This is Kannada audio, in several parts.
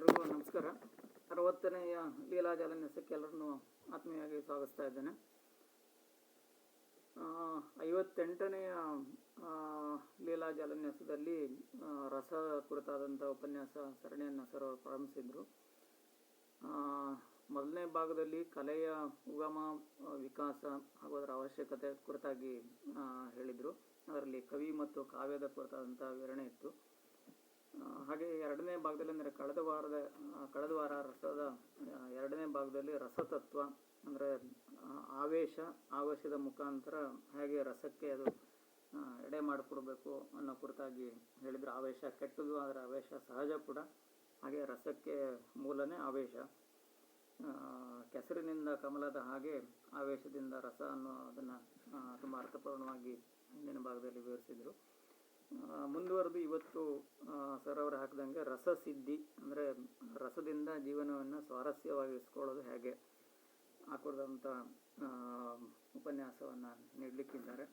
ಎಲ್ರಿಗೂ ನಮಸ್ಕಾರ. 60ನೇಯ ಲೀಲಾಜಾಲನ್ಯಾಸಕ್ಕೆ ಎಲ್ಲರನ್ನೂ ಆತ್ಮೀಯವಾಗಿ ಸ್ವಾಗತಿಸ್ತಾ ಇದ್ದೇನೆ. 58ನೇಯ ಲೀಲಾಜಾಲನ್ಯಾಸದಲ್ಲಿ ರಸ ಕುರಿತಾದಂಥ ಉಪನ್ಯಾಸ ಸರಣಿಯನ್ನು ಸರ್ ಅವರು ಪ್ರಾರಂಭಿಸಿದರು. ಮೊದಲನೇ ಭಾಗದಲ್ಲಿ ಕಲೆಯ ಉಗಮ, ವಿಕಾಸ ಹಾಗೂ ಅದರ ಅವಶ್ಯಕತೆ ಕುರಿತಾಗಿ ಹೇಳಿದರು. ಅದರಲ್ಲಿ ಕವಿ ಮತ್ತು ಕಾವ್ಯದ ಕುರಿತಾದಂಥ ವಿವರಣೆ ಇತ್ತು. ಹಾಗೆ ಎರಡನೇ ಭಾಗದಲ್ಲಿ ಅಂದರೆ ಕಳೆದ ವಾರ ರಸದ ಎರಡನೇ ಭಾಗದಲ್ಲಿ ರಸತತ್ವ ಅಂದರೆ ಆವೇಶದ ಮುಖಾಂತರ ಹೇಗೆ ರಸಕ್ಕೆ ಅದು ಎಡೆ ಮಾಡಿಕೊಡ್ಬೇಕು ಅನ್ನೋ ಕುರಿತಾಗಿ ಹೇಳಿದ್ರು. ಆವೇಶ ಕೆಟ್ಟದು, ಆದರೆ ಆವೇಶ ಸಹಜ ಕೂಡ. ಹಾಗೆ ರಸಕ್ಕೆ ಮೂಲನೇ ಆವೇಶ. ಕೆಸರಿನಿಂದ ಕಮಲದ ಹಾಗೆ ಆವೇಶದಿಂದ ರಸ ಅನ್ನೋ ಅದನ್ನು ತುಂಬ ಅರ್ಥಪೂರ್ಣವಾಗಿ ಹಿಂದಿನ ಭಾಗದಲ್ಲಿ ವಿವರಿಸಿದರು. ಮುಂದುವರೆದು ಇವತ್ತು ಸರ್ ಅವರು ಹಾಕಿದಂಗೆ ರಸಸಿದ್ಧಿ ಅಂದರೆ ರಸದಿಂದ ಜೀವನವನ್ನು ಸ್ವಾರಸ್ಯವಾಗಿಸ್ಕೊಳ್ಳೋದು ಹೇಗೆ ಹಾಕೋದಂಥ ಉಪನ್ಯಾಸವನ್ನು ನೀಡಲಿಕ್ಕಿದ್ದಾರೆ.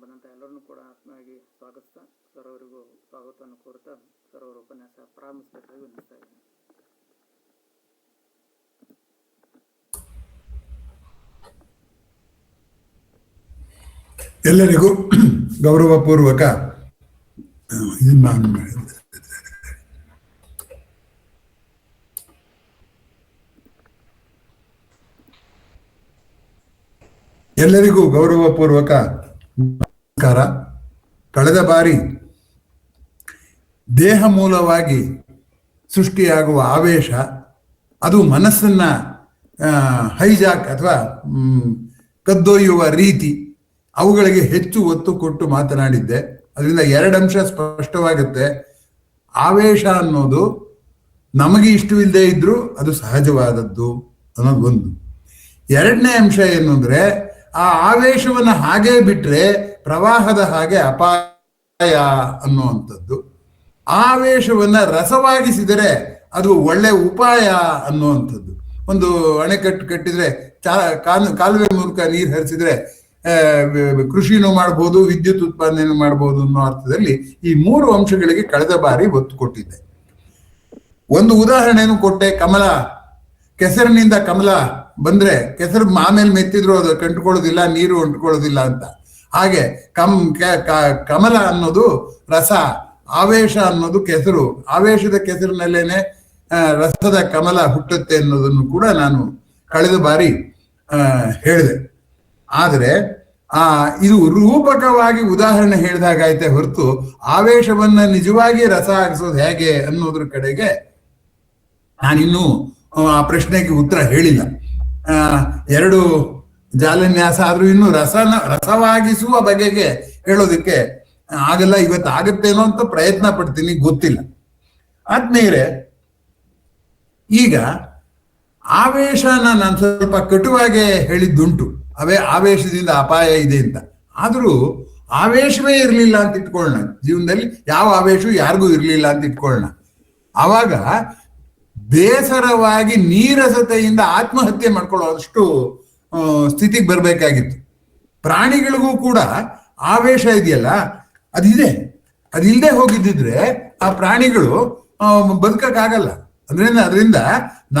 ಬಂದಂಥ ಎಲ್ಲರನ್ನೂ ಕೂಡ ಆತ್ಮೀಯವಾಗಿ ಸ್ವಾಗತಿಸ್ತಾ ಸರ್ ಅವರಿಗೂ ಸ್ವಾಗತವನ್ನು ಕೋರ್ತಾ ಸರ್ ಅವರ ಉಪನ್ಯಾಸ ಪ್ರಾರಂಭಿಸಬೇಕಾಗಿ ವಿನಿಸ್ತಾ ಇದ್ದೀನಿ. ಎಲ್ಲರಿಗೂ ಗೌರವಪೂರ್ವಕ ನಮಸ್ಕಾರ. ಕಳೆದ ಬಾರಿ ದೇಹ ಮೂಲವಾಗಿ ಸೃಷ್ಟಿಯಾಗುವ ಆವೇಶ, ಅದು ಮನಸ್ಸನ್ನ ಹೈಜಾಕ್ ಅಥವಾ ಕದ್ದೊಯ್ಯುವ ರೀತಿ, ಅವುಗಳಿಗೆ ಹೆಚ್ಚು ಒತ್ತು ಕೊಟ್ಟು ಮಾತನಾಡಿದ್ದೆ. ಅದರಿಂದ ಎರಡು ಅಂಶ ಸ್ಪಷ್ಟವಾಗುತ್ತೆ. ಆವೇಶ ಅನ್ನೋದು ನಮಗೆ ಇಷ್ಟವಿಲ್ಲದೆ ಇದ್ರೂ ಅದು ಸಹಜವಾದದ್ದು ಅನ್ನೋದು ಒಂದು. ಎರಡನೇ ಅಂಶ ಏನು ಅಂದ್ರೆ, ಆ ಆವೇಶವನ್ನು ಹಾಗೇ ಬಿಟ್ರೆ ಪ್ರವಾಹದ ಹಾಗೆ ಅಪಾಯ ಅನ್ನುವಂಥದ್ದು. ಆವೇಶವನ್ನ ರಸವಾಗಿಸಿದರೆ ಅದು ಒಳ್ಳೆ ಉಪಾಯ ಅನ್ನುವಂಥದ್ದು. ಒಂದು ಅಣೆಕಟ್ಟು ಕಟ್ಟಿದ್ರೆ ಕಾಲುವೆ ಮೂಲಕ ನೀರು ಹರಿಸಿದ್ರೆ ಕೃಷಿನೂ ಮಾಡ್ಬೋದು, ವಿದ್ಯುತ್ ಉತ್ಪಾದನೆ ಮಾಡ್ಬೋದು ಅನ್ನೋ ಅರ್ಥದಲ್ಲಿ ಈ ಮೂರು ಅಂಶಗಳಿಗೆ ಕಳೆದ ಬಾರಿ ಒತ್ತು ಕೊಟ್ಟಿದ್ದೆ. ಒಂದು ಉದಾಹರಣೆನೂ ಕೊಟ್ಟೆ. ಕೆಸರಿನಿಂದ ಕಮಲ ಬಂದ್ರೆ ಕೆಸರು ಆಮೇಲೆ ಮೆತ್ತಿದ್ರು ಅದು ಕಂಡುಕೊಳ್ಳೋದಿಲ್ಲ, ನೀರು ಅಂಟ್ಕೊಳ್ಳೋದಿಲ್ಲ ಅಂತ. ಹಾಗೆ ಕಮಲ ಅನ್ನೋದು ರಸ, ಆವೇಶ ಅನ್ನೋದು ಕೆಸರು. ಆವೇಶದ ಕೆಸರಿನಲ್ಲೇನೆ ರಸದ ಕಮಲ ಹುಟ್ಟುತ್ತೆ ಅನ್ನೋದನ್ನು ಕೂಡ ನಾನು ಕಳೆದ ಬಾರಿ ಹೇಳಿದೆ. ಆದರೆ ಇದು ರೂಪಕವಾಗಿ ಉದಾಹರಣೆ ಹೇಳಿದಾಗೈತೆ ಹೊರತು ಆವೇಶವನ್ನ ನಿಜವಾಗಿ ರಸ ಆಗಿಸೋದು ಹೇಗೆ ಅನ್ನೋದ್ರ ಕಡೆಗೆ ನಾನಿನ್ನೂ ಆ ಪ್ರಶ್ನೆಗೆ ಉತ್ತರ ಹೇಳಿಲ್ಲ. ಎರಡು ಜಾಲನ್ಯಾಸ ಆದ್ರೂ ಇನ್ನು ರಸವಾಗಿಸುವ ಬಗೆಗೆ ಹೇಳೋದಕ್ಕೆ ಆಗಲ್ಲ. ಇವತ್ತು ಆಗುತ್ತೇನೋ ಅಂತ ಪ್ರಯತ್ನ ಪಡ್ತೀನಿ, ಗೊತ್ತಿಲ್ಲ. ಆದ್ಮೇಲೆ ಈಗ ಆವೇಶನ ನಾನು ಸ್ವಲ್ಪ ಕಟುವಾಗೆ ಹೇಳಿದ್ದುಂಟು. ಆವೇಶದಿಂದ ಅಪಾಯ ಇದೆ ಅಂತ. ಆದ್ರೂ ಆವೇಶವೇ ಇರಲಿಲ್ಲ ಅಂತ ಇಟ್ಕೊಳ್ಳೋಣ. ಜೀವನದಲ್ಲಿ ಯಾವ ಆವೇಶವೂ ಯಾರಿಗೂ ಇರಲಿಲ್ಲ ಅಂತ ಇಟ್ಕೊಳ್ಳೋಣ. ಆವಾಗ ಬೇಸರವಾಗಿ ನೀರಸತೆಯಿಂದ ಆತ್ಮಹತ್ಯೆ ಮಾಡ್ಕೊಳ್ಳೋಷ್ಟು ಸ್ಥಿತಿಗೆ ಬರ್ಬೇಕಾಗಿತ್ತು. ಪ್ರಾಣಿಗಳಿಗೂ ಕೂಡ ಆವೇಶ ಇದೆಯಲ್ಲ, ಅದಿದೆ. ಅದಿಲ್ಲದೆ ಹೋಗಿದ್ದಿದ್ರೆ ಆ ಪ್ರಾಣಿಗಳು ಬದುಕಕ್ಕಾಗಲ್ಲ. ಅದರಿಂದ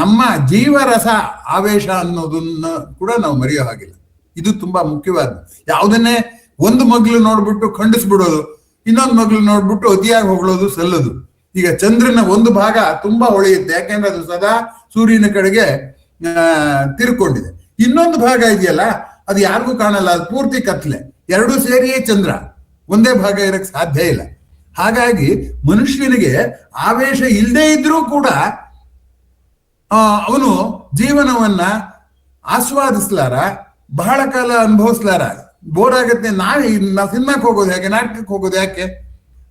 ನಮ್ಮ ಜೀವರಸ ಆವೇಶ ಅನ್ನೋದನ್ನ ಕೂಡ ನಾವು ಮರೆಯೋ ಹಾಗಿಲ್ಲ. ಇದು ತುಂಬಾ ಮುಖ್ಯವಾದ. ಯಾವುದನ್ನೇ ಒಂದು ಮಗ್ಲು ನೋಡ್ಬಿಟ್ಟು ಖಂಡಿಸ್ಬಿಡೋದು, ಇನ್ನೊಂದು ಮಗ್ಲು ನೋಡ್ಬಿಟ್ಟು ಅತಿಯಾಗಿ ಹೊಗಳೋದು ಸಲ್ಲದು. ಈಗ ಚಂದ್ರನ ಒಂದು ಭಾಗ ತುಂಬಾ ಹೊಳೆಯುತ್ತೆ, ಯಾಕೆಂದ್ರೆ ಅದು ಸದಾ ಸೂರ್ಯನ ಕಡೆಗೆ ತಿರ್ಕೊಂಡಿದೆ. ಇನ್ನೊಂದು ಭಾಗ ಇದೆಯಲ್ಲ, ಅದು ಯಾರಿಗೂ ಕಾಣಲ್ಲ, ಅದು ಪೂರ್ತಿ ಕತ್ಲೆ. ಎರಡೂ ಸೇರಿಯೇ ಚಂದ್ರ, ಒಂದೇ ಭಾಗ ಇರಕ್ ಸಾಧ್ಯ ಇಲ್ಲ. ಹಾಗಾಗಿ ಮನುಷ್ಯನಿಗೆ ಆವೇಶ ಇಲ್ಲದೆ ಇದ್ರೂ ಕೂಡ ಅವನು ಜೀವನವನ್ನ ಆಸ್ವಾದಿಸ್ಲಾರ, ಬಹಳ ಕಾಲ ಅನುಭವಿಸ್ಲಾರ. ಬೋರ್ ಆಗತ್ತೆ. ನಾವು ಸಿನಿಮಾಕ್ಕೆ ಹೋಗೋದು ಯಾಕೆ, ನಾಟಕಕ್ಕೆ ಹೋಗೋದು ಯಾಕೆ?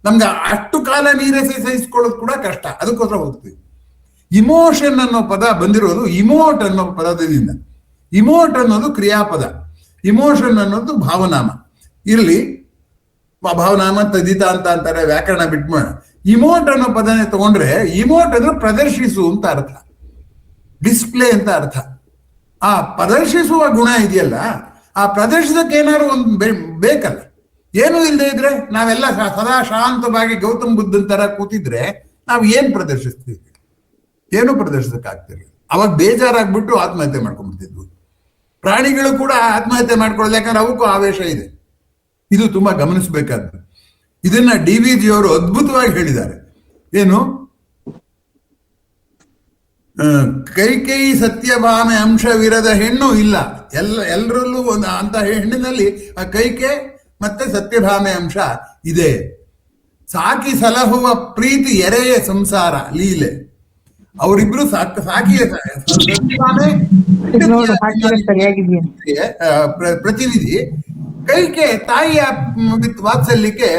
ನಮ್ಗೆ ಅಷ್ಟು ಕಾಲ ನೀರಸೆ ಸಹಿಸ್ಕೊಳ್ಳೋದು ಕೂಡ ಕಷ್ಟ. ಅದಕ್ಕೋಸ್ಕರ ಹೋಗ್ತೀವಿ. ಇಮೋಷನ್ ಅನ್ನೋ ಪದ ಬಂದಿರೋದು ಇಮೋಟ್ ಅನ್ನೋ ಪದದಿಂದ. ಇಮೋಟ್ ಅನ್ನೋದು ಕ್ರಿಯಾಪದ, ಇಮೋಷನ್ ಅನ್ನೋದು ಭಾವನಾಮ. ಇರ್ಲಿ, ಭಾವನಾಮ ತದಿತ ಅಂತ ಅಂತಾರೆ, ವ್ಯಾಕರಣ ಬಿಟ್ಮಾಡ. ಇಮೋಟ್ ಅನ್ನೋ ಪದನೇ ತಗೊಂಡ್ರೆ ಇಮೋಟ್ ಅಂದ್ರೆ ಪ್ರದರ್ಶಿಸು ಅಂತ ಅರ್ಥ, ಡಿಸ್ಪ್ಲೇ ಅಂತ ಅರ್ಥ. ಆ ಪ್ರದರ್ಶಿಸುವ ಗುಣ ಇದೆಯಲ್ಲ, ಆ ಪ್ರದರ್ಶನಕ್ಕೆ ಏನಾದ್ರು ಒಂದು ಬೇಕಲ್ಲ. ಏನು ಇಲ್ಲದೆ ಇದ್ರೆ ನಾವೆಲ್ಲ ಸದಾ ಶಾಂತವಾಗಿ ಗೌತಮ್ ಬುದ್ಧನ್ ತರ ಕೂತಿದ್ರೆ ನಾವು ಏನ್ ಪ್ರದರ್ಶಿಸ್ತೀವಿ? ಏನೂ ಪ್ರದರ್ಶಿಸಕ್ಕಾಗ್ತಿರ್ಲಿಲ್ಲ. ಅವಾಗ ಬೇಜಾರಾಗ್ಬಿಟ್ಟು ಆತ್ಮಹತ್ಯೆ ಮಾಡ್ಕೊಂಡ್ಬಿಡ್ತಿದ್ವು. ಪ್ರಾಣಿಗಳು ಕೂಡ ಆತ್ಮಹತ್ಯೆ ಮಾಡ್ಕೊಳ್ಳೋದು, ಯಾಕಂದ್ರೆ ಅವಕ್ಕೂ ಆವೇಶ ಇದೆ. ಇದು ತುಂಬಾ ಗಮನಿಸಬೇಕಾದ್ದು. ಇದನ್ನ DVG ಅವರು ಅದ್ಭುತವಾಗಿ ಹೇಳಿದ್ದಾರೆ. ಏನು, ಕೈಕೇಯಿ ಸತ್ಯಭಾಮೆ ಅಂಶವಿರದ ಹೆಣ್ಣು ಇಲ್ಲ, ಎಲ್ಲರಲ್ಲೂ ಒಂದು ಅಂತ ಹೆಣ್ಣಿನಲ್ಲಿ ಆ ಕೈಕೆ ಮತ್ತೆ ಸತ್ಯಭಾಮೆ ಅಂಶ ಇದೆ. ಸಾಕಿ ಸಲಹುವ ಪ್ರೀತಿ ಎರೆಯ ಸಂಸಾರ ಲೀಲೆ. ಅವರಿಬ್ರು ಸಾಕಿ ಪ್ರತಿನಿಧಿ, ಕೈಕೆ ತಾಯಿಯ ವಾತ್ಸಲ್ಯಕ್ಕೆ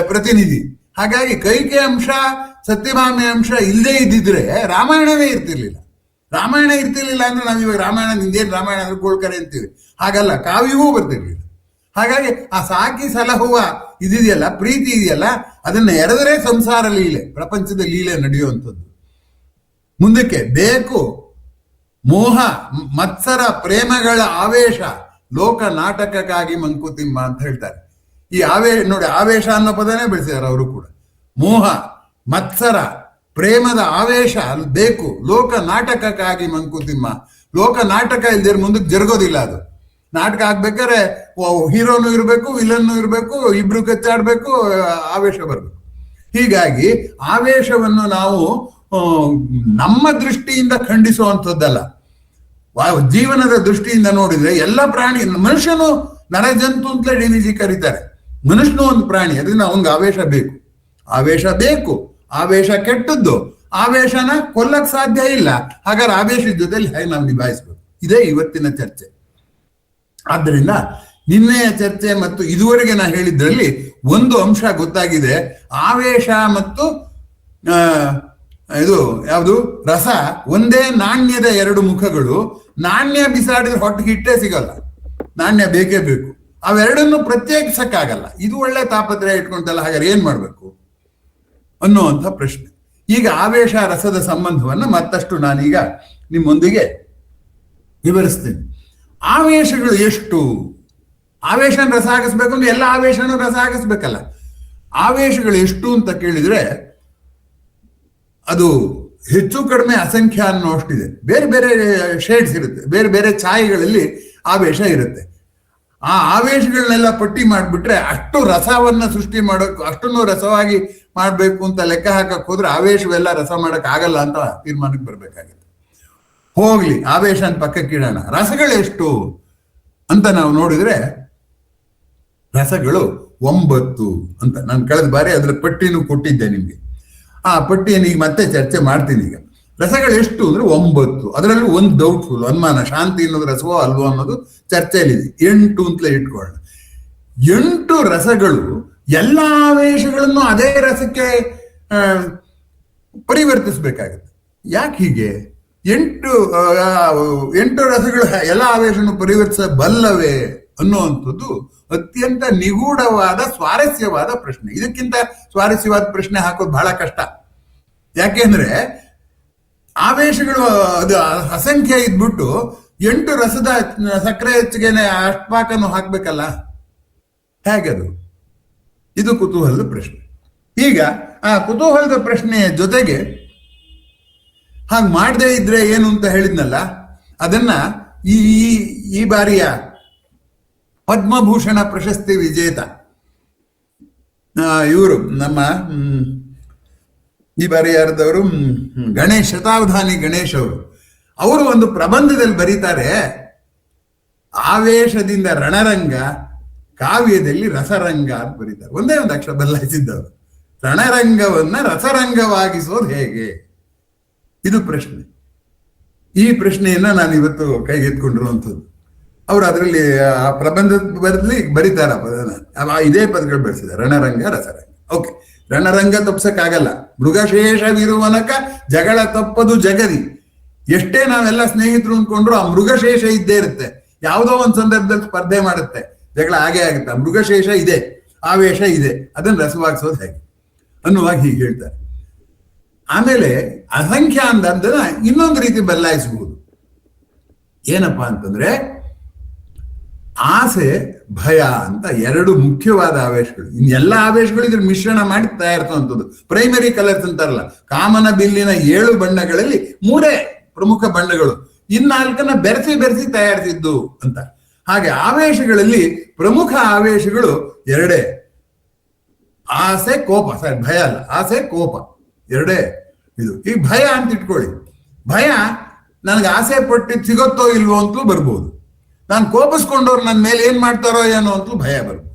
ಪ್ರತಿನಿಧಿ. ಹಾಗಾಗಿ ಕೈಕೆ ಅಂಶ ಸತ್ಯಭಾಮೆ ಅಂಶ ಇಲ್ಲದೆ ಇದ್ದಿದ್ರೆ ರಾಮಾಯಣವೇ ಇರ್ತಿರ್ಲಿಲ್ಲ. ರಾಮಾಯಣ ಇರ್ತಿರ್ಲಿಲ್ಲ ಅಂದ್ರೆ ನಾವಿವಾಗ ರಾಮಾಯಣ, ನಿಂದೇನು ರಾಮಾಯಣ ಅಂದ್ರೆ ಗೋಳ್ಕರೆ ಅಂತೀವಿ. ಹಾಗಲ್ಲ, ಕಾವ್ಯವೂ ಬರ್ತಿರ್ಲಿಲ್ಲ. ಹಾಗಾಗಿ ಆ ಸಾಕಿ ಸಲಹುವ ಇದೆಯಲ್ಲ, ಪ್ರೀತಿ ಇದೆಯಲ್ಲ, ಅದನ್ನ ಎರೆದರೆ ಸಂಸಾರ ಲೀಲೆ, ಪ್ರಪಂಚದ ಲೀಲೆ ನಡೆಯುವಂಥದ್ದು. ಮುಂದಕ್ಕೆ ಬೇಕು ಮೋಹ ಮತ್ಸರ ಪ್ರೇಮಗಳ ಆವೇಶ ಲೋಕ ನಾಟಕಕ್ಕಾಗಿ ಮಂಕುತಿಮ್ಮ ಅಂತ ಹೇಳ್ತಾರೆ. ಈ ನೋಡಿ, ಆವೇಶ ಅನ್ನೋ ಪದನೇ ಬೆಳೆಸಿದ್ದಾರೆ ಅವರು ಕೂಡ. ಮೋಹ ಮತ್ಸರ ಪ್ರೇಮದ ಆವೇಶ ಬೇಕು ಲೋಕ ನಾಟಕಕ್ಕಾಗಿ ಮಂಕುತಿಮ್ಮ. ಲೋಕ ನಾಟಕ ಇಲ್ದಿರ ಮುಂದಕ್ಕೆ ಜರುಗೋದಿಲ್ಲ. ಅದು ನಾಟಕ ಆಗ್ಬೇಕಾದ್ರೆ ಹೀರೋನು ಇರಬೇಕು, ವಿಲನ್ನು ಇರಬೇಕು, ಇಬ್ರು ಕಚ್ಚಾಡ್ಬೇಕು, ಆವೇಶ ಬರಬೇಕು. ಹೀಗಾಗಿ ಆವೇಶವನ್ನು ನಾವು ನಮ್ಮ ದೃಷ್ಟಿಯಿಂದ ಖಂಡಿಸುವಂಥದ್ದಲ್ಲ, ಜೀವನದ ದೃಷ್ಟಿಯಿಂದ ನೋಡಿದ್ರೆ ಎಲ್ಲ ಪ್ರಾಣಿ, ಮನುಷ್ಯನು ನರಜಂತು ಅಂತಲೇ DVG ಕರೀತಾರೆ. ಮನುಷ್ಯನು ಒಂದು ಪ್ರಾಣಿ, ಅದರಿಂದ ಅವನಿಗೆ ಆವೇಶ ಬೇಕು. ಆವೇಶ ಬೇಕು, ಆವೇಶ ಕೆಟ್ಟದ್ದು. ಆವೇಶನ ಕೊಲ್ಲಕ್ ಸಾಧ್ಯ ಇಲ್ಲ. ಹಾಗಾದ್ರೆ ಆವೇಶದ ಜೊತೆಲಿ ಹೇಗೆ ನಾವು ನಿಭಾಯಿಸ್ಬೇಕು, ಇದೇ ಇವತ್ತಿನ ಚರ್ಚೆ. ಆದ್ದರಿಂದ ನಿನ್ನೆಯ ಚರ್ಚೆ ಮತ್ತು ಇದುವರೆಗೆ ನಾ ಹೇಳಿದ್ರಲ್ಲಿ ಒಂದು ಅಂಶ ಗೊತ್ತಾಗಿದೆ. ಆವೇಶ ಮತ್ತು ಇದು ಯಾವುದು ರಸ ಒಂದೇ ನಾಣ್ಯದ ಎರಡು ಮುಖಗಳು. ನಾಣ್ಯ ಬಿಸಾಡಿದ್ರೆ ಹೊಟ್ಟೆಗೆ ಹಿಟ್ಟೇ ಸಿಗಲ್ಲ, ನಾಣ್ಯ ಬೇಕೇ ಬೇಕು. ಅವೆರಡನ್ನು ಪ್ರತ್ಯೇಕಿಸಕ್ಕಾಗಲ್ಲ. ಇದು ಒಳ್ಳೆ ತಾಪತ್ರಯ ಇಟ್ಕೊಂತಲ್ಲ, ಹಾಗಾದ್ರೆ ಏನ್ ಮಾಡ್ಬೇಕು ಅನ್ನುವಂಥ ಪ್ರಶ್ನೆ. ಈಗ ಆವೇಶ ರಸದ ಸಂಬಂಧವನ್ನ ಮತ್ತಷ್ಟು ನಾನೀಗ ನಿಮ್ಮೊಂದಿಗೆ ವಿವರಿಸ್ತೀನಿ. ಆವೇಶಗಳು ಎಷ್ಟು? ಆವೇಶನ ರಸ ಹಾಕಿಸ್ಬೇಕು ಅಂದ್ರೆ ಎಲ್ಲ ಆವೇಶನೂ ರಸ ಹಾಕಿಸ್ಬೇಕಲ್ಲ. ಆವೇಶಗಳು ಎಷ್ಟು ಅಂತ ಕೇಳಿದ್ರೆ ಅದು ಹೆಚ್ಚು ಕಡಿಮೆ ಅಸಂಖ್ಯ ಅನ್ನೋ ಅಷ್ಟಿದೆ. ಬೇರೆ ಬೇರೆ ಶೇಡ್ಸ್ ಇರುತ್ತೆ, ಬೇರೆ ಬೇರೆ ಛಾಯೆಗಳಲ್ಲಿ ಆವೇಶ ಇರುತ್ತೆ. ಆ ಆವೇಶಗಳನ್ನೆಲ್ಲ ಪಟ್ಟಿ ಮಾಡಿಬಿಟ್ರೆ ಅಷ್ಟು ರಸವನ್ನ ಸೃಷ್ಟಿ ಮಾಡೋಕೆ, ಅಷ್ಟನ್ನು ರಸವಾಗಿ ಮಾಡಬೇಕು ಅಂತ ಲೆಕ್ಕ ಹಾಕಕ್ ಹೋದ್ರೆ ಆವೇಶವೆಲ್ಲ ರಸ ಮಾಡಕ್ ಆಗಲ್ಲ ಅಂತ ತೀರ್ಮಾನಕ್ಕೆ ಬರ್ಬೇಕಾಗುತ್ತೆ. ಹೋಗ್ಲಿ, ಆವೇಶನ ಪಕ್ಕಕ್ಕೆ ಇಡೋಣ. ರಸಗಳು ಎಷ್ಟು ಅಂತ ನಾವು ನೋಡಿದ್ರೆ ರಸಗಳು 9 ಅಂತ ನಾನು ಕಳೆದ ಬಾರಿ ಅದ್ರ ಪಟ್ಟಿನೂ ಕೊಟ್ಟಿದ್ದೆ ನಿಮ್ಗೆ. ಆ ಪಟ್ಟಿಯನ್ನು ಈಗ ಮತ್ತೆ ಚರ್ಚೆ ಮಾಡ್ತೀನಿ. ಈಗ ರಸಗಳು ಎಷ್ಟು ಅಂದ್ರೆ 9. ಅದರಲ್ಲೂ ಒಂದು ಡೌಟ್ಫುಲ್, ಅನುಮಾನ, ಶಾಂತಿ ಅನ್ನೋದು ರಸವೋ ಅಲ್ವೋ ಅನ್ನೋದು ಚರ್ಚೆಯಲ್ಲಿದೆ. 8 ಅಂತಲೇ ಇಟ್ಕೊಳ್ಳೋಣ. 8 ರಸಗಳು ಎಲ್ಲ ಆವೇಶಗಳನ್ನು ಅದೇ ರಸಕ್ಕೆ ಪರಿವರ್ತಿಸ್ಬೇಕಾಗುತ್ತೆ. ಯಾಕೆ ಹೀಗೆ? 8 ರಸಗಳು ಎಲ್ಲ ಆವೇಶವನ್ನು ಪರಿವರ್ತಿಸಬಲ್ಲವೇ ಅನ್ನುವಂಥದ್ದು ಅತ್ಯಂತ ನಿಗೂಢವಾದ ಸ್ವಾರಸ್ಯವಾದ ಪ್ರಶ್ನೆ. ಇದಕ್ಕಿಂತ ಸ್ವಾರಸ್ಯವಾದ ಪ್ರಶ್ನೆ ಹಾಕೋದು ಬಹಳ ಕಷ್ಟ. ಯಾಕೆಂದ್ರೆ ಆವೇಶಗಳು ಅದು ಅಸಂಖ್ಯ ಇದ್ಬಿಟ್ಟು 8 ರಸದ ಸಕ್ಕರೆ ಹೆಚ್ಚಿಗೆನೆ ಅಷ್ಟ್ಪಾಕನ್ನು ಹಾಕ್ಬೇಕಲ್ಲ, ಹೇಗದು? ಇದು ಕುತೂಹಲದ ಪ್ರಶ್ನೆ. ಈಗ ಆ ಕುತೂಹಲದ ಪ್ರಶ್ನೆಯ ಜೊತೆಗೆ ಹಾಗೆ ಮಾಡದೇ ಇದ್ರೆ ಏನು ಅಂತ ಹೇಳಿದ್ನಲ್ಲ, ಅದನ್ನ ಈ ಬಾರಿಯ ಪದ್ಮಭೂಷಣ ಪ್ರಶಸ್ತಿ ವಿಜೇತ ಇವರು ನಮ್ಮ ಈ ಬಾರಿ ಯಾರದವರು ಗಣೇಶ್, ಶತಾವಧಾನಿ ಗಣೇಶ್ ಅವರು ಒಂದು ಪ್ರಬಂಧದಲ್ಲಿ ಬರೀತಾರೆ, ಆವೇಶದಿಂದ ರಣರಂಗ, ಕಾವ್ಯದಲ್ಲಿ ರಸರಂಗ ಅಂತ ಬರೀತಾರೆ. ಒಂದೇ ಒಂದು ಅಕ್ಷರ ಬದಲಾಯಿಸಿದ್ದವರು. ರಣರಂಗವನ್ನ ರಸರಂಗವಾಗಿಸೋದು ಹೇಗೆ? ಇದು ಪ್ರಶ್ನೆ. ಈ ಪ್ರಶ್ನೆಯನ್ನ ನಾನು ಇವತ್ತು ಕೈಗೆತ್ಕೊಂಡಿರುವಂಥದ್ದು. ಅವರು ಅದರಲ್ಲಿ ಆ ಪ್ರಬಂಧದ ಬರೀತಾರ ಪದನ, ಇದೇ ಪದಗಳು ಬಳಸಿದ್ದಾರೆ, ರಣರಂಗ ರಸರಂಗ. ಓಕೆ, ರಣರಂಗ ತಪ್ಸಕ್ಕಾಗಲ್ಲ. ಮೃಗಶೇಷವಿರುವನಕ ಜಗಳ ತಪ್ಪದು ಜಗದಿ. ಎಷ್ಟೇ ನಾವೆಲ್ಲ ಸ್ನೇಹಿತರು ಅಂದ್ಕೊಂಡ್ರು ಆ ಮೃಗಶೇಷ ಇದ್ದೇ ಇರುತ್ತೆ. ಯಾವುದೋ ಒಂದು ಸಂದರ್ಭದಲ್ಲಿ ಸ್ಪರ್ಧೆ ಮಾಡುತ್ತೆ, ಜಗಳ ಹಾಗೆ ಆಗುತ್ತೆ. ಮೃಗಶೇಷ ಇದೆ, ಆವೇಶ ಇದೆ, ಅದನ್ನ ರಸವಾಗಿಸೋದು ಹೇಗೆ ಅನ್ನುವಾಗ ಹೀಗೆ ಹೇಳ್ತಾರೆ. ಆಮೇಲೆ ಅಸಂಖ್ಯ ಅಂದನ್ನ ಇನ್ನೊಂದು ರೀತಿ ಬದಲಾಯಿಸಬಹುದು. ಏನಪ್ಪಾ ಅಂತಂದ್ರೆ ಆಸೆ ಭಯ ಅಂತ ಎರಡು ಮುಖ್ಯವಾದ ಆವೇಶಗಳು. ಇನ್ನೆಲ್ಲ ಆವೇಶಗಳು ಇದ್ರ ಮಿಶ್ರಣ ಮಾಡಿ ತಯಾರಿಸುವಂಥದ್ದು. ಪ್ರೈಮರಿ ಕಲರ್ಸ್ ಅಂತಾರಲ್ಲ, ಕಾಮನ ಬಿಲ್ಲಿನ 7 ಬಣ್ಣಗಳಲ್ಲಿ 3 ಪ್ರಮುಖ ಬಣ್ಣಗಳು, ಇನ್ನಾಲ್ಕನ್ನ ಬೆರೆಸಿ ತಯಾರಿಸಿದ್ದು ಅಂತ. ಹಾಗೆ ಆವೇಶಗಳಲ್ಲಿ ಪ್ರಮುಖ ಆವೇಶಗಳು 2: ಆಸೆ ಕೋಪ. ಭಯ ಅಲ್ಲ, ಆಸೆ ಕೋಪ 2 ಇದು. ಈ ಭಯ ಅಂತ ಇಟ್ಕೊಳ್ಳಿ. ಭಯ ನನಗೆ ಆಸೆ ಪಟ್ಟಿದ್ದು ಸಿಗುತ್ತೋ ಇಲ್ವೋ ಅಂತಲೂ ಬರ್ಬೋದು. ನಾನು ಕೋಪಿಸ್ಕೊಂಡವ್ರು ನನ್ನ ಮೇಲೆ ಏನ್ ಮಾಡ್ತಾರೋ ಏನೋ ಅಂತಲೂ ಭಯ ಬರ್ಬೋದು.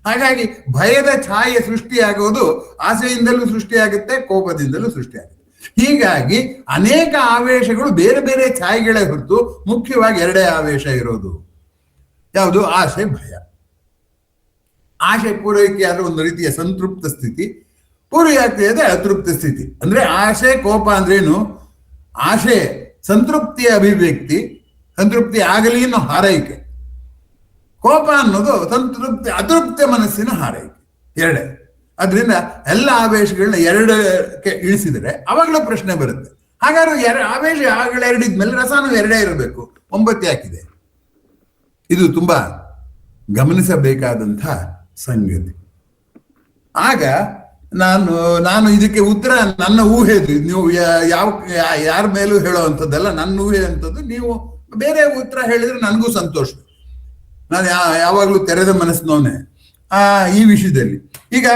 ಹಾಗಾಗಿ ಭಯದ ಛಾಯೆ ಸೃಷ್ಟಿಯಾಗೋದು ಆಸೆಯಿಂದಲೂ ಸೃಷ್ಟಿಯಾಗುತ್ತೆ, ಕೋಪದಿಂದಲೂ ಸೃಷ್ಟಿಯಾಗುತ್ತೆ. ಹೀಗಾಗಿ ಅನೇಕ ಆವೇಶಗಳು ಬೇರೆ ಬೇರೆ ಛಾಯೆಗಳೇ ಹೊರತು ಮುಖ್ಯವಾಗಿ 2 ಆವೇಶ ಇರೋದು. ಯಾವುದು? ಆಸೆ ಭಯ. ಆಸೆ ಪೂರೈಕೆ ಆದ್ರೆ ಒಂದು ರೀತಿಯ ಸಂತೃಪ್ತ ಸ್ಥಿತಿ, ಪೂರೈಕೆ ಆದ್ರೆ ಅತೃಪ್ತ ಸ್ಥಿತಿ. ಅಂದ್ರೆ ಆಸೆ ಕೋಪ ಅಂದ್ರೇನು? ಆಸೆ ಸಂತೃಪ್ತಿಯ ಅಭಿವ್ಯಕ್ತಿ, ಸಂತೃಪ್ತಿ ಆಗಲಿ ಅನ್ನೋ ಹಾರೈಕೆ. ಕೋಪ ಅನ್ನೋದು ಅತೃಪ್ತ ಮನಸ್ಸಿನ ಹಾರೈಕೆ. 2. ಅದರಿಂದ ಎಲ್ಲ ಆವೇಶಗಳನ್ನ 2ಕ್ಕೆ ಇಳಿಸಿದರೆ ಅವಾಗಲೂ ಪ್ರಶ್ನೆ ಬರುತ್ತೆ. ಹಾಗಾದ್ರೆ ಆವೇಶ ಆಗಳ 2 ಇದ್ಮೇಲೆ ರಸನೂ 2 ಇರಬೇಕು, 9 ಯಾಕಿದೆ? ಇದು ತುಂಬಾ ಗಮನಿಸಬೇಕಾದಂಥ ಸಂಗತಿ. ಆಗ ನಾನು ಇದಕ್ಕೆ ಉತ್ತರ ನನ್ನ ಊಹೆದು, ನೀವು ಯಾರ ಮೇಲೂ ಹೇಳೋ ಅಂಥದ್ದಲ್ಲ, ನನ್ನ ಊಹೆ ಅಂಥದ್ದು. ನೀವು ಬೇರೆ ಉತ್ತರ ಹೇಳಿದ್ರೆ ನನಗೂ ಸಂತೋಷ. ನಾನು ಯಾವಾಗಲೂ ತೆರೆದ ಮನಸ್ಸಿನವನೇ ಈ ವಿಷಯದಲ್ಲಿ. ಈಗ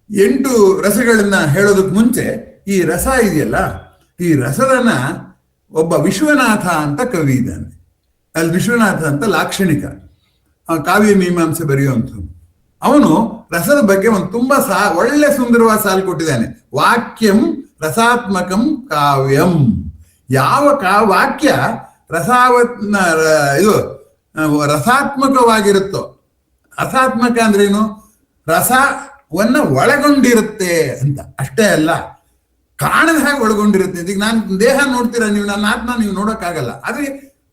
8 ರಸಗಳನ್ನ ಹೇಳೋದಕ್ಕೆ ಮುಂಚೆ ಈ ರಸ ಇದೆಯಲ್ಲ, ಈ ರಸದನ್ನ ಒಬ್ಬ ವಿಶ್ವನಾಥ ಅಂತ ಕವಿ ಇದ್ದಾನೆ. ಅಲ್ಲಿ ವಿಶ್ವನಾಥ ಅಂತ ಲಾಕ್ಷಣಿಕ ಕಾವ್ಯ ಮೀಮಾಂಸೆ ಬರೆಯುವಂಥದ್ದು. ಅವನು ರಸದ ಬಗ್ಗೆ ಒಂದು ತುಂಬಾ ಒಳ್ಳೆ ಸುಂದರವಾದ ಸಾಲು ಕೊಟ್ಟಿದ್ದಾನೆ. ವಾಕ್ಯಂ ರಸಾತ್ಮಕಂ ಕಾವ್ಯಂ. ಯಾವ ವಾಕ್ಯ ರಸಾತ್ಮಕವಾಗಿರುತ್ತೋ. ರಸಾತ್ಮಕ ಅಂದ್ರೇನು? ರಸವನ್ನ ಒಳಗೊಂಡಿರುತ್ತೆ ಅಂತ. ಅಷ್ಟೇ ಅಲ್ಲ, ಕಾಣದ ಹಾಗೆ ಒಳಗೊಂಡಿರುತ್ತೆ. ಈಗ ನಾನು ದೇಹ ನೋಡ್ತೀರಾ ನೀವು, ನನ್ನ ಆತ್ಮ ನೀವು ನೋಡೋಕ್ಕಾಗಲ್ಲ. ಆದ್ರೆ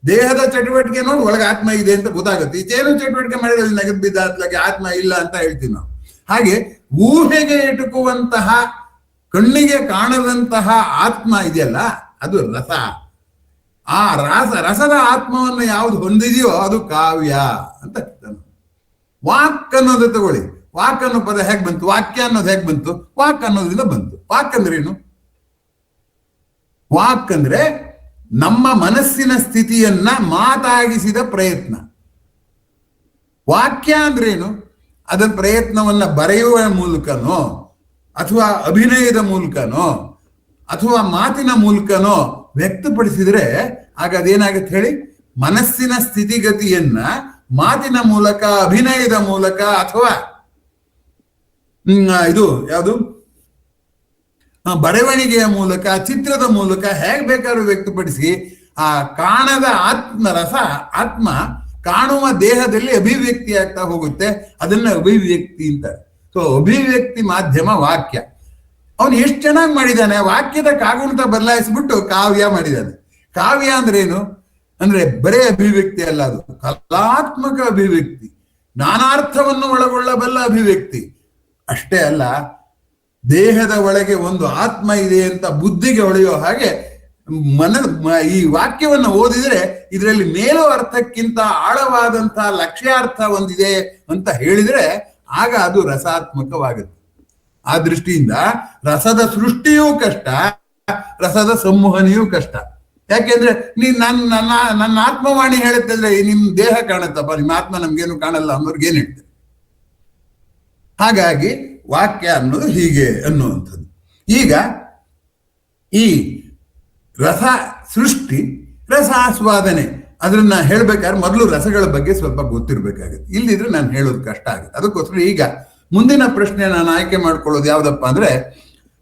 ದೇಹದ ಚಟುವಟಿಕೆ ನೋಡಿ ಒಳಗೆ ಆತ್ಮ ಇದೆ ಅಂತ ಗೊತ್ತಾಗುತ್ತೆ. ಈಚೇನು ಚಟುವಟಿಕೆ ಮಾಡಿದ್ರೆ ನಗದ್ ಬಿದ್ದ ಅತ್ಲಾಗೆ ಆತ್ಮ ಇಲ್ಲ ಅಂತ ಹೇಳ್ತೀವಿ ನಾವು. ಹಾಗೆ ಊಹೆಗೆ ಇಟುಕುವಂತಹ, ಕಣ್ಣಿಗೆ ಕಾಣದಂತಹ ಆತ್ಮ ಇದೆಯಲ್ಲ, ಅದು ರಸ. ಆ ರಸದ ಆತ್ಮವನ್ನು ಯಾವುದು ಹೊಂದಿದೆಯೋ ಅದು ಕಾವ್ಯ ಅಂತ. ವಾಕ್ ಅನ್ನೋದು ತಗೊಳ್ಳಿ. ವಾಕ್ ಅನ್ನೋ ಪದ ಹೇಗೆ ಬಂತು? ವಾಕ್ಯ ಅನ್ನೋದು ಹೇಗೆ ಬಂತು? ವಾಕ್ ಅನ್ನೋದ್ರಿಂದ ಬಂತು. ವಾಕ್ ಅಂದ್ರೆ ಏನು? ವಾಕ್ ಅಂದ್ರೆ ನಮ್ಮ ಮನಸ್ಸಿನ ಸ್ಥಿತಿಯನ್ನ ಮಾತಾಗಿಸಿದ ಪ್ರಯತ್ನ. ವಾಕ್ಯ ಅಂದ್ರೇನು? ಅದರ ಪ್ರಯತ್ನವನ್ನ ಬರೆಯುವ ಮೂಲಕನೋ ಅಥವಾ ಅಭಿನಯದ ಮೂಲಕನೋ ಅಥವಾ ಮಾತಿನ ಮೂಲಕನೋ ವ್ಯಕ್ತಪಡಿಸಿದ್ರೆ ಆಗ ಅದೇನಾಗತ್ತೆ ಹೇಳಿ? ಮನಸ್ಸಿನ ಸ್ಥಿತಿಗತಿಯನ್ನ ಮಾತಿನ ಮೂಲಕ, ಅಭಿನಯದ ಮೂಲಕ ಅಥವಾ ಇದು ಯಾವುದು ಬರವಣಿಗೆಯ ಮೂಲಕ, ಚಿತ್ರದ ಮೂಲಕ ಹೇಗೆ ಬೇಕಾದ್ರೂ ವ್ಯಕ್ತಪಡಿಸಿ ಆ ಕಾಣದ ಆತ್ಮ ಕಾಣುವ ದೇಹದಲ್ಲಿ ಅಭಿವ್ಯಕ್ತಿ ಆಗ್ತಾ ಹೋಗುತ್ತೆ. ಅದನ್ನ ಅಭಿವ್ಯಕ್ತಿ ಅಂತ. ಸೊ ಅಭಿವ್ಯಕ್ತಿ ಮಾಧ್ಯಮ ವಾಕ್ಯ. ಅವನು ಎಷ್ಟು ಚೆನ್ನಾಗಿ ಮಾಡಿದ್ದಾನೆ. ವಾಕ್ಯದ ಕಾಗುಣಿತ ಬದಲಾಯಿಸ್ಬಿಟ್ಟು ಕಾವ್ಯ ಮಾಡಿದ್ದಾನೆ. ಕಾವ್ಯ ಅಂದ್ರೇನು? ಅಂದ್ರೆ ಬರೇ ಅಭಿವ್ಯಕ್ತಿ ಅಲ್ಲ, ಅದು ಕಲಾತ್ಮಕ ಅಭಿವ್ಯಕ್ತಿ, ನಾನಾರ್ಥವನ್ನು ಒಳಗೊಳ್ಳಬಲ್ಲ ಅಭಿವ್ಯಕ್ತಿ. ಅಷ್ಟೇ ಅಲ್ಲ, ದೇಹದ ಒಳಗೆ ಒಂದು ಆತ್ಮ ಇದೆ ಅಂತ ಬುದ್ಧಿಗೆ ಹೊಳೆಯೋ ಹಾಗೆ ಈ ವಾಕ್ಯವನ್ನು ಓದಿದ್ರೆ ಇದರಲ್ಲಿ ಮೇಲೋ ಅರ್ಥಕ್ಕಿಂತ ಆಳವಾದಂತಹ ಲಕ್ಷ್ಯಾರ್ಥ ಒಂದಿದೆ ಅಂತ ಹೇಳಿದ್ರೆ ಆಗ ಅದು ರಸಾತ್ಮಕವಾಗುತ್ತೆ. ಆ ದೃಷ್ಟಿಯಿಂದ ರಸದ ಸೃಷ್ಟಿಯೂ ಕಷ್ಟ, ರಸದ ಸಂವಹನೆಯೂ ಕಷ್ಟ. ಯಾಕೆಂದ್ರೆ ನನ್ನ ಆತ್ಮವಾಣಿ ಹೇಳುತ್ತಂದ್ರೆ ನಿಮ್ ದೇಹ ಕಾಣುತ್ತಪ್ಪ, ನಿಮ್ಮ ಆತ್ಮ ನಮ್ಗೇನು ಕಾಣಲ್ಲ ಅನ್ನೋರ್ಗೇನ್ ಹೇಳ್ತಾರೆ. ಹಾಗಾಗಿ ವಾಕ್ಯ ಅನ್ನೋದು ಹೀಗೆ ಅನ್ನುವಂಥದ್ದು. ಈಗ ಈ ರಸ ಸೃಷ್ಟಿ, ರಸಾಸ್ವಾದನೆ, ಅದನ್ನ ಹೇಳ್ಬೇಕಾದ್ರೆ ಮೊದಲು ರಸಗಳ ಬಗ್ಗೆ ಸ್ವಲ್ಪ ಗೊತ್ತಿರ್ಬೇಕಾಗುತ್ತೆ. ಇಲ್ಲಿದ್ರೆ ನಾನು ಹೇಳೋದು ಕಷ್ಟ ಆಗುತ್ತೆ. ಅದಕ್ಕೋಸ್ಕರ ಈಗ ಮುಂದಿನ ಪ್ರಶ್ನೆ ನಾನು ಆಯ್ಕೆ ಮಾಡ್ಕೊಳ್ಳೋದು ಯಾವ್ದಪ್ಪ ಅಂದ್ರೆ,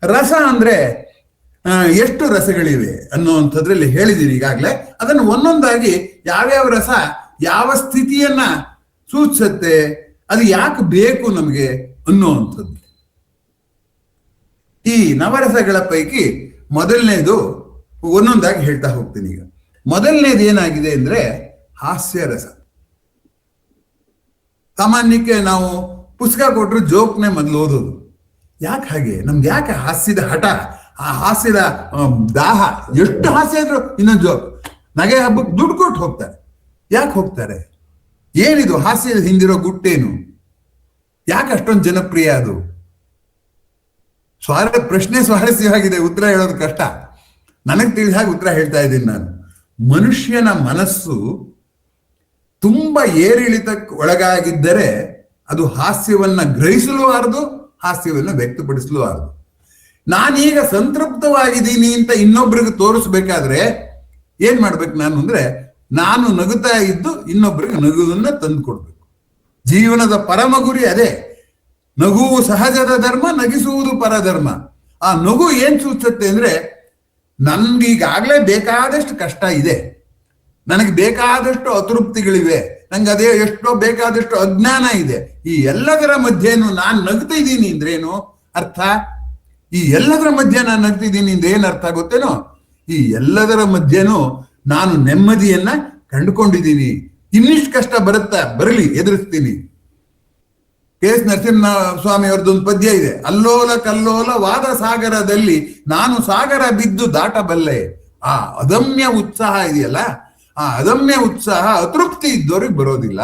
ರಸ ಅಂದ್ರೆ ಎಷ್ಟು ರಸಗಳಿವೆ ಅನ್ನುವಂಥದ್ರಲ್ಲಿ ಹೇಳಿದೀನಿ ಈಗಾಗಲೇ. ಅದನ್ನು ಒಂದೊಂದಾಗಿ ಯಾವ್ಯಾವ ರಸ ಯಾವ ಸ್ಥಿತಿಯನ್ನ ಸೂಚಿಸುತ್ತೆ, ಅದು ಯಾಕೆ ಬೇಕು ನಮಗೆ ಅನ್ನುವಂಥದ್ದು. ಈ ನವರಸಗಳ ಪೈಕಿ ಮೊದಲನೇದು ಒಂದೊಂದಾಗಿ ಹೇಳ್ತಾ ಹೋಗ್ತೀನಿ. ಈಗ ಮೊದಲನೇದು ಏನಾಗಿದೆ ಅಂದ್ರೆ ಹಾಸ್ಯರಸ. ಸಾಮಾನ್ಯಕ್ಕೆ ನಾವು ಪುಸ್ತಕ ಕೊಟ್ಟರು ಜೋಕ್ನೆ ಮೊದಲು ಓದೋದು. ಯಾಕೆ ಹಾಗೆ? ನಮ್ಗೆ ಯಾಕೆ ಹಾಸ್ಯದ ಹಠ, ಆ ಹಾಸ್ಯದ ದಾಹ? ಎಷ್ಟು ಹಾಸ್ಯ ಇದ್ರು ಇನ್ನೊಂದು ಜೋಕ್. ನಗೆ ಹಬ್ಬಕ್ಕೆ ದುಡ್ಡು ಕೊಟ್ಟು ಹೋಗ್ತಾರೆ. ಯಾಕೆ ಹೋಗ್ತಾರೆ? ಏನಿದು ಹಾಸ್ಯದ ಹಿಂದಿರೋ ಗುಟ್ಟೇನು? ಯಾಕೆ ಅಷ್ಟೊಂದು ಜನಪ್ರಿಯ ಅದು? ಪ್ರಶ್ನೆ ಸ್ವಾರಸ್ಯವಾಗಿದೆ, ಉತ್ತರ ಹೇಳೋದು ಕಷ್ಟ. ನನಗೆ ತಿಳಿದ ಹಾಗೆ ಉತ್ತರ ಹೇಳ್ತಾ ಇದ್ದೀನಿ ನಾನು. ಮನುಷ್ಯನ ಮನಸ್ಸು ತುಂಬಾ ಏರಿಳಿತಕ್ಕೆ ಒಳಗಾಗಿದ್ದರೆ ಅದು ಹಾಸ್ಯವನ್ನ ಗ್ರಹಿಸಲೂಬಾರದು, ಹಾಸ್ಯವನ್ನ ವ್ಯಕ್ತಪಡಿಸಲೂಬಾರದು. ನಾನೀಗ ಸಂತೃಪ್ತವಾಗಿದ್ದೀನಿ ಅಂತ ಇನ್ನೊಬ್ರಿಗೆ ತೋರಿಸ್ಬೇಕಾದ್ರೆ ಏನ್ ಮಾಡ್ಬೇಕು ನಾನು ಅಂದ್ರೆ, ನಾನು ನಗುತ್ತಾ ಇದ್ದು ಇನ್ನೊಬ್ರಿಗೆ ನಗುವನ್ನ ತಂದು ಕೊಡ್ಬೇಕು. ಜೀವನದ ಪರಮ ಗುರಿ ಅದೇ. ನಗುವು ಸಹಜದ ಧರ್ಮ, ನಗಿಸುವುದು ಪರಧರ್ಮ. ಆ ನಗು ಏನ್ ಸೂಚಿಸುತ್ತೆ ಅಂದ್ರೆ, ನನ್ಗೀಗಾಗ್ಲೇ ಬೇಕಾದಷ್ಟು ಕಷ್ಟ ಇದೆ, ನನಗೆ ಬೇಕಾದಷ್ಟು ಅತೃಪ್ತಿಗಳಿವೆ, ನಂಗೆ ಅದೇ ಎಷ್ಟೋ ಬೇಕಾದಷ್ಟು ಅಜ್ಞಾನ ಇದೆ. ಈ ಎಲ್ಲದರ ಮಧ್ಯೆನು ನಾನು ನಗ್ತಾ ಇದ್ದೀನಿ ಅಂದ್ರೇನು ಅರ್ಥ? ಈ ಎಲ್ಲದರ ಮಧ್ಯೆ ನಾನು ನಗ್ತಿದ್ದೀನಿ ಅಂದ್ರೆ ಏನ್ ಅರ್ಥ ಗೊತ್ತೇನೋ? ಈ ಎಲ್ಲದರ ಮಧ್ಯೆನೂ ನಾನು ನೆಮ್ಮದಿಯನ್ನ ಕಂಡುಕೊಂಡಿದ್ದೀನಿ. ಇನ್ನಿಷ್ಟು ಕಷ್ಟ ಬರಲಿ, ಎದುರಿಸ್ತೀನಿ. ಕೆ.ಎಸ್. ನರಸಿಂಹಸ್ವಾಮಿ ಅವ್ರದ್ದೊಂದು ಪದ್ಯ ಇದೆ, ಅಲ್ಲೋಲ ಕಲ್ಲೋಲ ವಾದ ಸಾಗರದಲ್ಲಿ ನಾನು ಸಾಗರ ಬಿದ್ದು ದಾಟಬಲ್ಲೆ. ಆ ಅದಮ್ಯ ಉತ್ಸಾಹ ಇದೆಯಲ್ಲ, ಆ ಅದಮ್ಯ ಉತ್ಸಾಹ ಅತೃಪ್ತಿ ಇದ್ದವ್ರಿಗೆ ಬರೋದಿಲ್ಲ,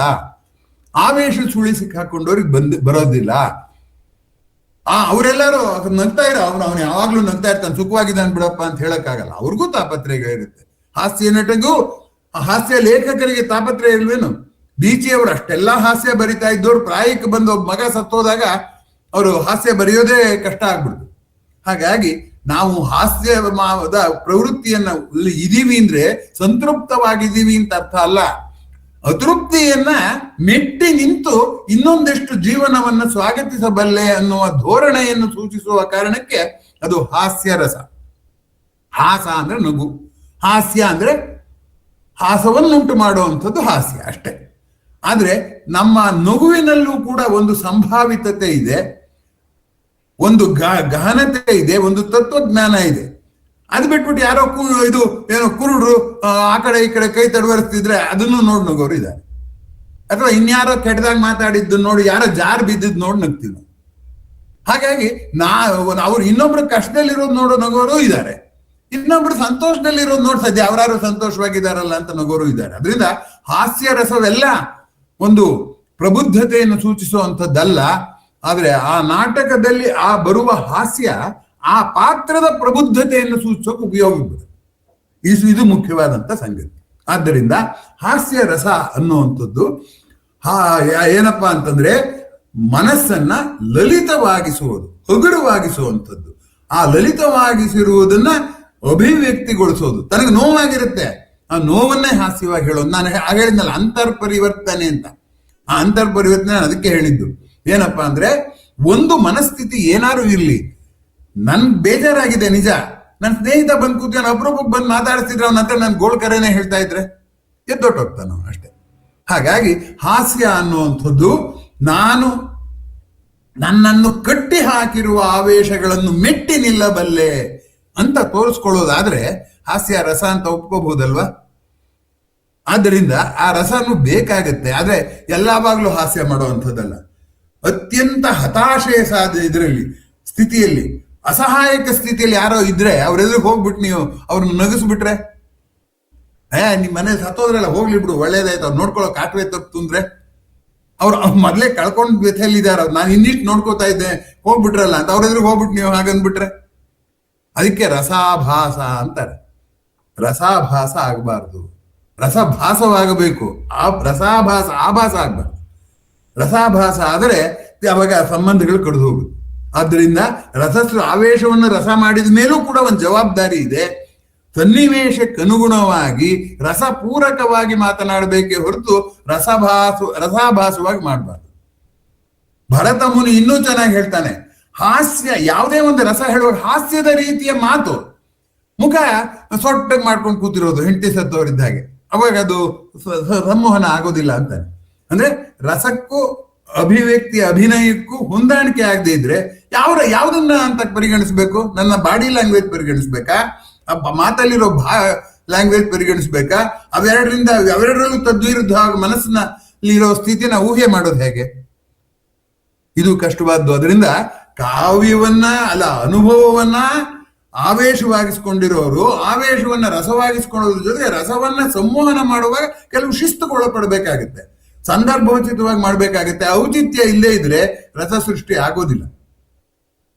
ಆವೇಶ ಸುಳಿ ಸಿಕ್ಕಾಕೊಂಡವ್ರಿಗೆ ಬರೋದಿಲ್ಲ. ಅವರೆಲ್ಲರೂ ನಗ್ತಾ ಇರೋ, ಅವನು ಯಾವಾಗ್ಲೂ ನಗ್ತಾ ಇರ್ತಾನೆ, ಸುಖವಾಗಿದ್ದಾನೆ ಬಿಡಪ್ಪ ಅಂತ ಹೇಳಕ್ಕಾಗಲ್ಲ. ಅವ್ರಿಗೂ ತಾಪತ್ರಯಗಳಿರುತ್ತೆ. ಹಾಸ್ಯ ನಟಗೂ ಹಾಸ್ಯ ಲೇಖಕರಿಗೆ ತಾಪತ್ರಯ ಇಲ್ವೇನು? ಬೀಚಿಯವರು ಅಷ್ಟೆಲ್ಲ ಹಾಸ್ಯ ಬರಿತಾ ಇದ್ದವ್ರು ಪ್ರಾಯಕ್ಕೆ ಬಂದು ಒಬ್ಬ ಮಗ ಸತ್ತೋದಾಗ ಅವರು ಹಾಸ್ಯ ಬರೆಯೋದೇ ಕಷ್ಟ ಆಗ್ಬಿಡ್ತು. ಹಾಗಾಗಿ ನಾವು ಹಾಸ್ಯ ಪ್ರವೃತ್ತಿಯನ್ನ ಇದೀವಿ ಅಂದ್ರೆ ಸಂತೃಪ್ತವಾಗಿದ್ದೀವಿ ಅಂತ ಅರ್ಥ ಅಲ್ಲ. ಅತೃಪ್ತಿಯನ್ನ ಮೆಟ್ಟಿ ನಿಂತು ಇನ್ನೊಂದಷ್ಟು ಜೀವನವನ್ನ ಸ್ವಾಗತಿಸಬಲ್ಲೆ ಅನ್ನುವ ಧೋರಣೆಯನ್ನು ಸೂಚಿಸುವ ಕಾರಣಕ್ಕೆ ಅದು ಹಾಸ್ಯ ರಸ. ಹಾಸ ಅಂದ್ರೆ ನಗು, ಹಾಸ್ಯ ಅಂದ್ರೆ ಹಾಸವನ್ನುಂಟು ಮಾಡುವಂಥದ್ದು ಹಾಸ್ಯ ಅಷ್ಟೇ. ಆದ್ರೆ ನಮ್ಮ ನಗುವಿನಲ್ಲೂ ಕೂಡ ಒಂದು ಸಂಭಾವಿತತೆ ಇದೆ, ಒಂದು ಗಹನತೆ ಇದೆ, ಒಂದು ತತ್ವಜ್ಞಾನ ಇದೆ. ಅದು ಬಿಟ್ಬಿಟ್ಟು ಯಾರೋ ಇದು ಏನೋ ಕುರುಡ್ರು ಆ ಕಡೆ ಈ ಕಡೆ ಕೈ ತಡವರಿಸ್ತಿದ್ರೆ ಅದನ್ನು ನೋಡಿ ನಗೋರು ಇದ್ದಾರೆ. ಅಥವಾ ಇನ್ಯಾರೋ ಕೆಟ್ಟದಾಗ ಮಾತಾಡಿದ್ದು ನೋಡಿ, ಯಾರೋ ಜಾರ್ ಬಿದ್ದಿದ್ದು ನೋಡಿ ನಗ್ತೀವಿ. ಹಾಗಾಗಿ ಅವ್ರು ಇನ್ನೊಬ್ರು ಕಷ್ಟದಲ್ಲಿರೋದು ನೋಡೋ ನಗೋರು ಇದ್ದಾರೆ, ಇನ್ನೊಬ್ರು ಸಂತೋಷದಲ್ಲಿರೋದು ನೋಡಿ ಸದ್ಯ ಅವರಾರು ಸಂತೋಷವಾಗಿದ್ದಾರಲ್ಲ ಅಂತ ನಗೋರು ಇದ್ದಾರೆ. ಅದರಿಂದ ಹಾಸ್ಯ ರಸವೆಲ್ಲ ಒಂದು ಪ್ರಬುದ್ಧತೆಯನ್ನು ಸೂಚಿಸುವಂಥದ್ದಲ್ಲ. ಆದ್ರೆ ಆ ನಾಟಕದಲ್ಲಿ ಆ ಬರುವ ಹಾಸ್ಯ ಆ ಪಾತ್ರದ ಪ್ರಬುದ್ಧತೆಯನ್ನು ಸೂಚಿಸೋಕೆ ಉಪಯೋಗ ಬರುತ್ತೆ. ಇದು ಮುಖ್ಯವಾದಂತ ಸಂಗತಿ. ಆದ್ದರಿಂದ ಹಾಸ್ಯ ರಸ ಅನ್ನುವಂಥದ್ದು ಏನಪ್ಪಾ ಅಂತಂದ್ರೆ ಮನಸ್ಸನ್ನ ಲಲಿತವಾಗಿಸುವುದು, ಹಗುರವಾಗಿಸುವಂಥದ್ದು. ಆ ಲಲಿತವಾಗಿಸಿರುವುದನ್ನ ಅಭಿವ್ಯಕ್ತಿಗೊಳಿಸೋದು. ತನಗೆ ನೋವಾಗಿರುತ್ತೆ, ಆ ನೋವನ್ನೇ ಹಾಸ್ಯವಾಗಿ ಹೇಳೋದು. ನಾನು ಹೇಳಿದ್ನಲ್ಲ ಅಂತರ್ಪರಿವರ್ತನೆ ಅಂತ. ಆ ಅಂತರ್ಪರಿವರ್ತನೆ ಅದಕ್ಕೆ ಹೇಳಿದ್ದು. ಏನಪ್ಪಾ ಅಂದ್ರೆ, ಒಂದು ಮನಸ್ಥಿತಿ ಏನಾರು ಇರ್ಲಿ, ನನ್ ಬೇಜಾರಾಗಿದೆ ನಿಜ, ನನ್ನ ಸ್ನೇಹಿತ ಬಂದು ಕೂತ್ಕೊಂಡು ಅಪರೂಪಕ್ಕೆ ಬಂದು ಮಾತಾಡ್ತಿದ್ರೆ ಅವನ ಹತ್ರ ನನ್ ಗೋಳ್ಕರೇನೆ ಹೇಳ್ತಾ ಇದ್ರೆ ಎದ್ದೊಟ್ಟೋಗ್ತಾನ ಅವನು ಅಷ್ಟೇ. ಹಾಗಾಗಿ ಹಾಸ್ಯ ಅನ್ನುವಂಥದ್ದು ನಾನು ನನ್ನನ್ನು ಕಟ್ಟಿ ಹಾಕಿರುವ ಆವೇಶಗಳನ್ನು ಮೆಟ್ಟಿ ನಿಲ್ಲಬಲ್ಲೆ ಅಂತ ತೋರಿಸ್ಕೊಳ್ಳೋದಾದ್ರೆ ಹಾಸ್ಯ ರಸ ಅಂತ ಒಪ್ಕೋಬಹುದಲ್ವಾ? ಆದ್ದರಿಂದ ಆ ರಸನು ಬೇಕಾಗತ್ತೆ. ಆದ್ರೆ ಎಲ್ಲಾವಾಗ್ಲೂ ಹಾಸ್ಯ ಮಾಡುವಂಥದ್ದಲ್ಲ. ಅತ್ಯಂತ ಹತಾಶೆಯ ಇದರಲ್ಲಿ ಸ್ಥಿತಿಯಲ್ಲಿ, ಅಸಹಾಯಕ ಸ್ಥಿತಿಯಲ್ಲಿ ಯಾರೋ ಇದ್ರೆ ಅವ್ರ ಎದುರಿಗೆ ಹೋಗ್ಬಿಟ್ಟು ನೀವು ಅವ್ರನ್ನ ನಗಿಸ್ಬಿಟ್ರೆ, ನಿಮ್ ಮನೆ ಸತ್ತೋದ್ರಲ್ಲ ಹೋಗ್ಲಿ ಬಿಡು ಒಳ್ಳೇದಾಯ್ತು, ಅವ್ರು ನೋಡ್ಕೊಳ್ಳೋ ಕಾಟುವೆ ತಪ್ಪು ಅಂದ್ರೆ ಅವ್ರು ಮೊದ್ಲೇ ಕಳ್ಕೊಂಡ್ ವ್ಯಥೆಯಲ್ಲಿದ್ದಾರೆ, ಅವ್ರು ನಾನು ಇನ್ನಿಟ್ಟು ನೋಡ್ಕೋತಾ ಇದ್ದೆ ಹೋಗ್ಬಿಟ್ರಲ್ಲ ಅಂತ ಅವ್ರ ಎದುರಿಗೆ ಹೋಗ್ಬಿಟ್ಟು ನೀವು ಹಾಗನ್ಬಿಟ್ರೆ, ಅದಕ್ಕೆ ರಸಾಭಾಸ ಅಂತಾರೆ. ರಸಾಭಾಸ ಆಗಬಾರ್ದು, ರಸಭಾಸವಾಗಬೇಕು. ಆ ರಸಾಭಾಸ ಆಭಾಸ ಆಗ್ಬಾರ್ದು. ರಸಾಭಾಸ ಆದರೆ ಅವಾಗ ಸಂಬಂಧಗಳು ಕಡಿದು ಹೋಗುದು. ಆದ್ದರಿಂದ ಆವೇಶವನ್ನು ರಸ ಮಾಡಿದ ಮೇಲೂ ಕೂಡ ಒಂದು ಜವಾಬ್ದಾರಿ ಇದೆ. ಸನ್ನಿವೇಶಕ್ಕನುಗುಣವಾಗಿ ರಸಪೂರಕವಾಗಿ ಮಾತನಾಡಬೇಕೇ ಹೊರತು ರಸಾಭಾಸವಾಗಿ ಮಾಡಬಾರ್ದು. ಭರತ ಮುನಿ ಇನ್ನೂ ಚೆನ್ನಾಗಿ ಹೇಳ್ತಾನೆ, ಹಾಸ್ಯ ಯಾವುದೇ ಒಂದು ರಸ ಹೇಳುವಾಗ ಹಾಸ್ಯದ ರೀತಿಯ ಮಾತು, ಮುಖ ಸೊಟ್ಟಾಗಿ ಮಾಡ್ಕೊಂಡು ಕೂತಿರೋದು ಹೆಂಡತಿ ಸತ್ತವರಿದ್ದಾಗೆ, ಅವಾಗ ಅದು ಸಂಮೋಹನ ಆಗೋದಿಲ್ಲ ಅಂತಾನೆ. ಅಂದ್ರೆ ರಸಕ್ಕೂ ಅಭಿವ್ಯಕ್ತಿ ಅಭಿನಯಕ್ಕೂ ಹೊಂದಾಣಿಕೆ ಆಗದೆ ಇದ್ರೆ ಯಾವುದನ್ನ ಅಂತ ಪರಿಗಣಿಸ್ಬೇಕು? ನನ್ನ ಬಾಡಿ ಲ್ಯಾಂಗ್ವೇಜ್ ಪರಿಗಣಿಸ್ಬೇಕಾ, ಮಾತಲ್ಲಿರೋ ಲ್ಯಾಂಗ್ವೇಜ್ ಪರಿಗಣಿಸ್ಬೇಕಾ? ಅವೆರಡರಲ್ಲೂ ತದ್ವಿರುದ್ಧ ಮನಸ್ಸಿನಲ್ಲಿರೋ ಸ್ಥಿತಿನ ಊಹೆ ಮಾಡೋದು ಹೇಗೆ? ಇದು ಕಷ್ಟವಾದ್ದು. ಅದರಿಂದ ಕಾವ್ಯವನ್ನ ಅನುಭವವನ್ನ ಆವೇಶವಾಗಿಸ್ಕೊಂಡಿರೋರು ಆವೇಶವನ್ನ ರಸವಾಗಿಸ್ಕೊಳ್ಳೋದ್ರ ಜೊತೆ ರಸವನ್ನ ಸಂಮೋಹನ ಮಾಡುವಾಗ ಕೆಲವು ಶಿಸ್ತುಗಳು ಒಳಪಡಬೇಕಾಗುತ್ತೆ, ಸಂದರ್ಭೋಚಿತವಾಗಿ ಮಾಡ್ಬೇಕಾಗುತ್ತೆ. ಔಚಿತ್ಯ ಇಲ್ಲೇ ಇದ್ರೆ ರಸ ಸೃಷ್ಟಿ ಆಗೋದಿಲ್ಲ.